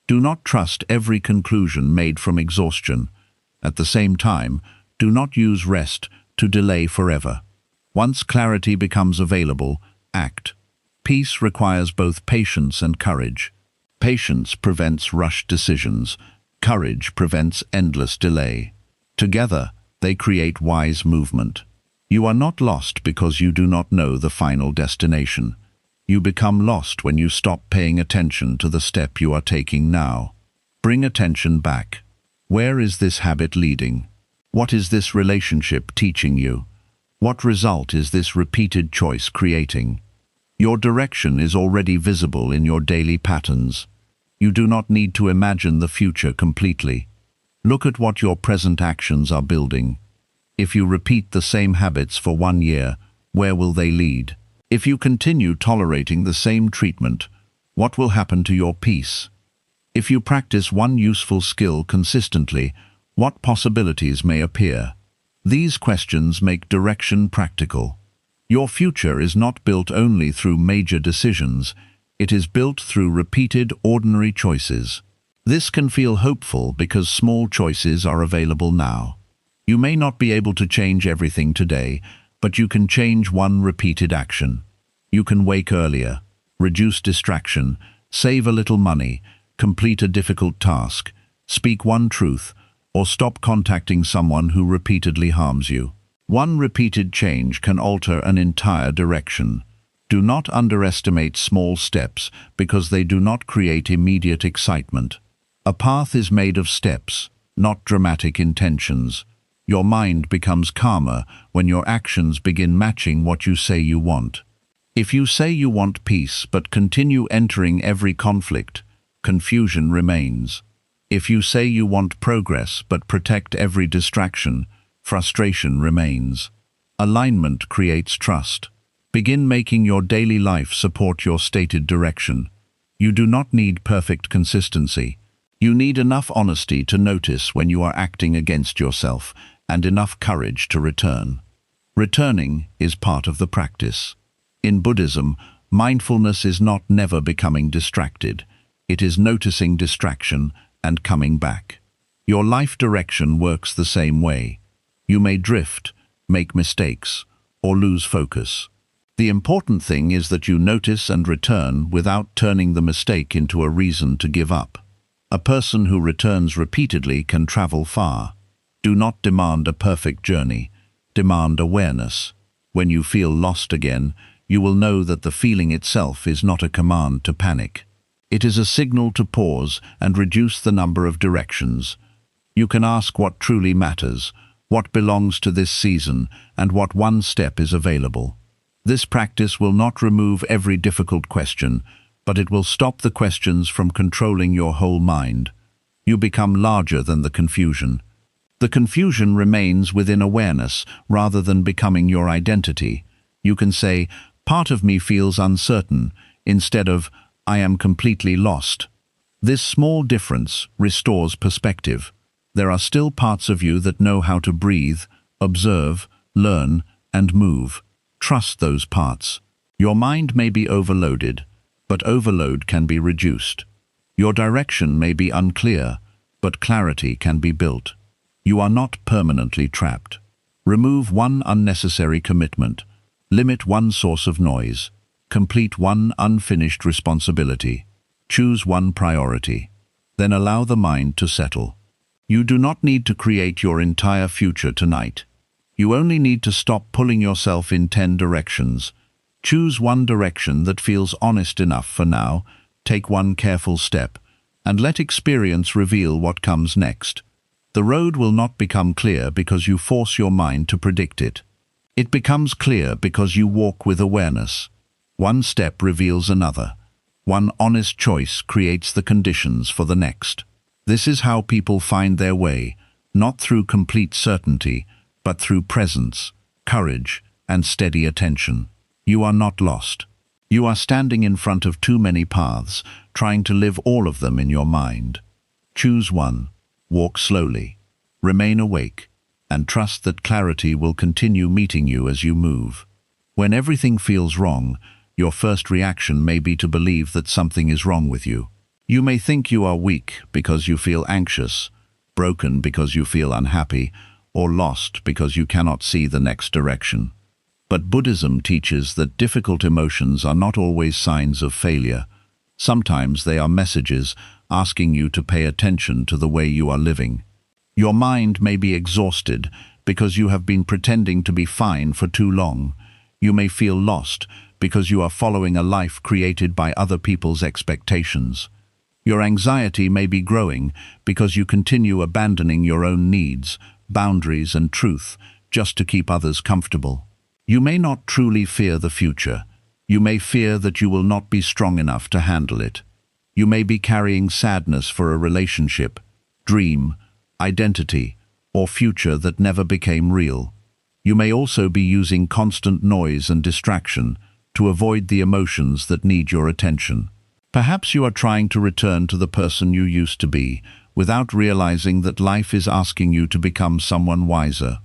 Do not trust every conclusion made from exhaustion. At the same time, do not use rest to delay forever. Once clarity becomes available, act. Peace requires both patience and courage. Patience prevents rushed decisions. Courage prevents endless delay. Together, they create wise movement. You are not lost because you do not know the final destination. You become lost when you stop paying attention to the step you are taking now. Bring attention back. Where is this habit leading? What is this relationship teaching you? What result is this repeated choice creating? Your direction is already visible in your daily patterns. You do not need to imagine the future completely. Look at what your present actions are building. If you repeat the same habits for 1 year, where will they lead? If you continue tolerating the same treatment, what will happen to your peace? If you practice one useful skill consistently, what possibilities may appear? These questions make direction practical. Your future is not built only through major decisions. It is built through repeated, ordinary choices. This can feel hopeful because small choices are available now. You may not be able to change everything today, but you can change one repeated action. You can wake earlier, reduce distraction, save a little money, complete a difficult task, speak one truth, or stop contacting someone who repeatedly harms you. One repeated change can alter an entire direction. Do not underestimate small steps because they do not create immediate excitement. A path is made of steps, not dramatic intentions. Your mind becomes calmer when your actions begin matching what you say you want. If you say you want peace but continue entering every conflict, confusion remains. If you say you want progress but protect every distraction, frustration remains. Alignment creates trust. Begin making your daily life support your stated direction. You do not need perfect consistency. You need enough honesty to notice when you are acting against yourself and enough courage to return. Returning is part of the practice. In Buddhism, mindfulness is not never becoming distracted. It is noticing distraction and coming back. Your life direction works the same way. You may drift, make mistakes, or lose focus. The important thing is that you notice and return without turning the mistake into a reason to give up. A person who returns repeatedly can travel far. Do not demand a perfect journey. Demand awareness. When you feel lost again, you will know that the feeling itself is not a command to panic. It is a signal to pause and reduce the number of directions. You can ask what truly matters, what belongs to this season, and what one step is available. This practice will not remove every difficult question, but it will stop the questions from controlling your whole mind. You become larger than the confusion. The confusion remains within awareness rather than becoming your identity. You can say, "Part of me feels uncertain," instead of, "I am completely lost." This small difference restores perspective. There are still parts of you that know how to breathe, observe, learn, and move. Trust those parts. Your mind may be overloaded, but overload can be reduced. Your direction may be unclear, but clarity can be built. You are not permanently trapped. Remove one unnecessary commitment. Limit one source of noise. Complete one unfinished responsibility. Choose one priority. Then allow the mind to settle. You do not need to create your entire future tonight. You only need to stop pulling yourself in 10 directions. Choose one direction that feels honest enough for now, take one careful step, and let experience reveal what comes next. The road will not become clear because you force your mind to predict it. It becomes clear because you walk with awareness. One step reveals another. One honest choice creates the conditions for the next. This is how people find their way, not through complete certainty, but through presence, courage, and steady attention. You are not lost. You are standing in front of too many paths, trying to live all of them in your mind. Choose one, walk slowly, remain awake, and trust that clarity will continue meeting you as you move. When everything feels wrong, your first reaction may be to believe that something is wrong with you. You may think you are weak because you feel anxious, broken because you feel unhappy, or lost because you cannot see the next direction. But Buddhism teaches that difficult emotions are not always signs of failure. Sometimes they are messages asking you to pay attention to the way you are living. Your mind may be exhausted because you have been pretending to be fine for too long. You may feel lost because you are following a life created by other people's expectations. Your anxiety may be growing because you continue abandoning your own needs, boundaries, and truth just to keep others comfortable. You may not truly fear the future. You may fear that you will not be strong enough to handle it. You may be carrying sadness for a relationship, dream, identity, or future that never became real. You may also be using constant noise and distraction to avoid the emotions that need your attention. Perhaps you are trying to return to the person you used to be, without realizing that life is asking you to become someone wiser.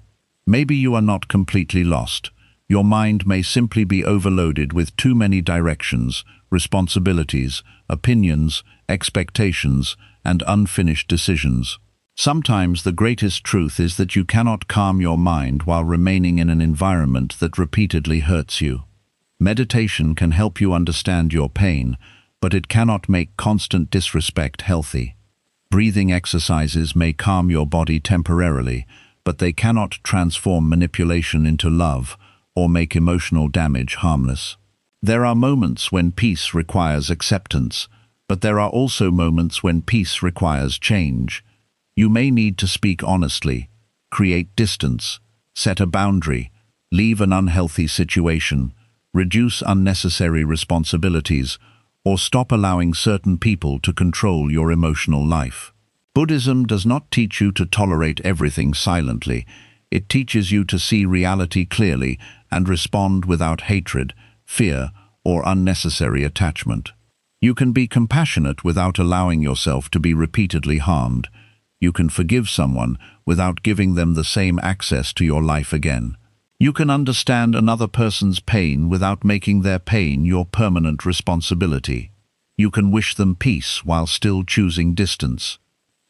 Maybe you are not completely lost. Your mind may simply be overloaded with too many directions, responsibilities, opinions, expectations, and unfinished decisions. Sometimes the greatest truth is that you cannot calm your mind while remaining in an environment that repeatedly hurts you. Meditation can help you understand your pain, but it cannot make constant disrespect healthy. Breathing exercises may calm your body temporarily, but they cannot transform manipulation into love or make emotional damage harmless. There are moments when peace requires acceptance, but there are also moments when peace requires change. You may need to speak honestly, create distance, set a boundary, leave an unhealthy situation, reduce unnecessary responsibilities, or stop allowing certain people to control your emotional life. Buddhism does not teach you to tolerate everything silently. It teaches you to see reality clearly and respond without hatred, fear, or unnecessary attachment. You can be compassionate without allowing yourself to be repeatedly harmed. You can forgive someone without giving them the same access to your life again. You can understand another person's pain without making their pain your permanent responsibility. You can wish them peace while still choosing distance.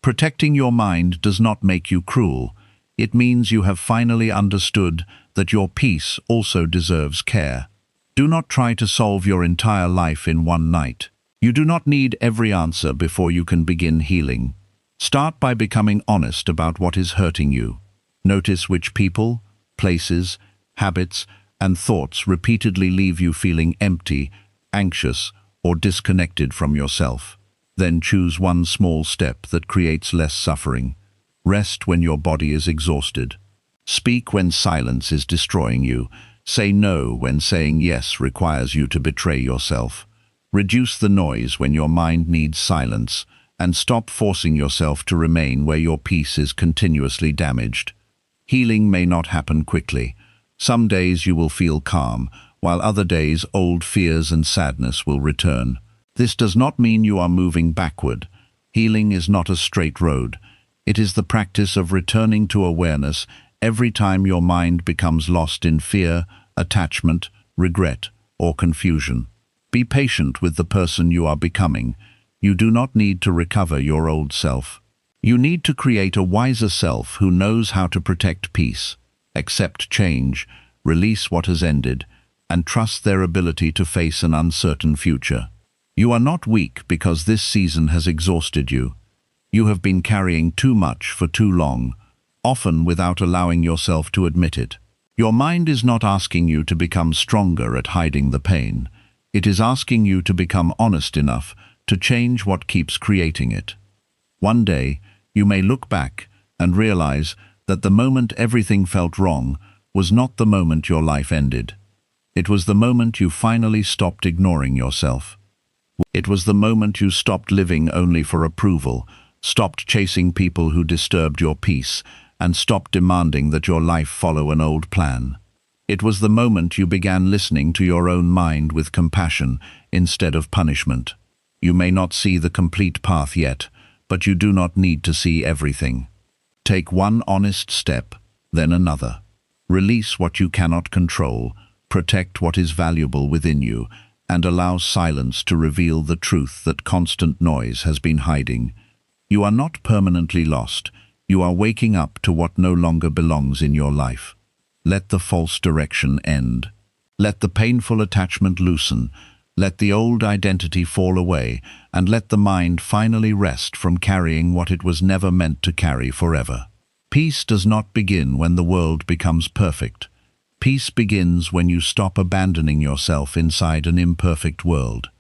Protecting your mind does not make you cruel. It means you have finally understood that your peace also deserves care. Do not try to solve your entire life in one night. You do not need every answer before you can begin healing. Start by becoming honest about what is hurting you. Notice which people, places, habits, and thoughts repeatedly leave you feeling empty, anxious, or disconnected from yourself. Then choose one small step that creates less suffering. Rest when your body is exhausted. Speak when silence is destroying you. Say no when saying yes requires you to betray yourself. Reduce the noise when your mind needs silence, and stop forcing yourself to remain where your peace is continuously damaged. Healing may not happen quickly. Some days you will feel calm, while other days old fears and sadness will return. This does not mean you are moving backward. Healing is not a straight road. It is the practice of returning to awareness every time your mind becomes lost in fear, attachment, regret, or confusion. Be patient with the person you are becoming. You do not need to recover your old self. You need to create a wiser self who knows how to protect peace, accept change, release what has ended, and trust their ability to face an uncertain future. You are not weak because this season has exhausted you. You have been carrying too much for too long, often without allowing yourself to admit it. Your mind is not asking you to become stronger at hiding the pain. It is asking you to become honest enough to change what keeps creating it. One day, you may look back and realize that the moment everything felt wrong was not the moment your life ended. It was the moment you finally stopped ignoring yourself. It was the moment you stopped living only for approval, stopped chasing people who disturbed your peace, and stopped demanding that your life follow an old plan. It was the moment you began listening to your own mind with compassion instead of punishment. You may not see the complete path yet, but you do not need to see everything. Take one honest step, then another. Release what you cannot control, protect what is valuable within you, and allow silence to reveal the truth that constant noise has been hiding. You are not permanently lost. You are waking up to what no longer belongs in your life. Let the false direction end. Let the painful attachment loosen. Let the old identity fall away, and let the mind finally rest from carrying what it was never meant to carry forever. Peace does not begin when the world becomes perfect. Peace begins when you stop abandoning yourself inside an imperfect world.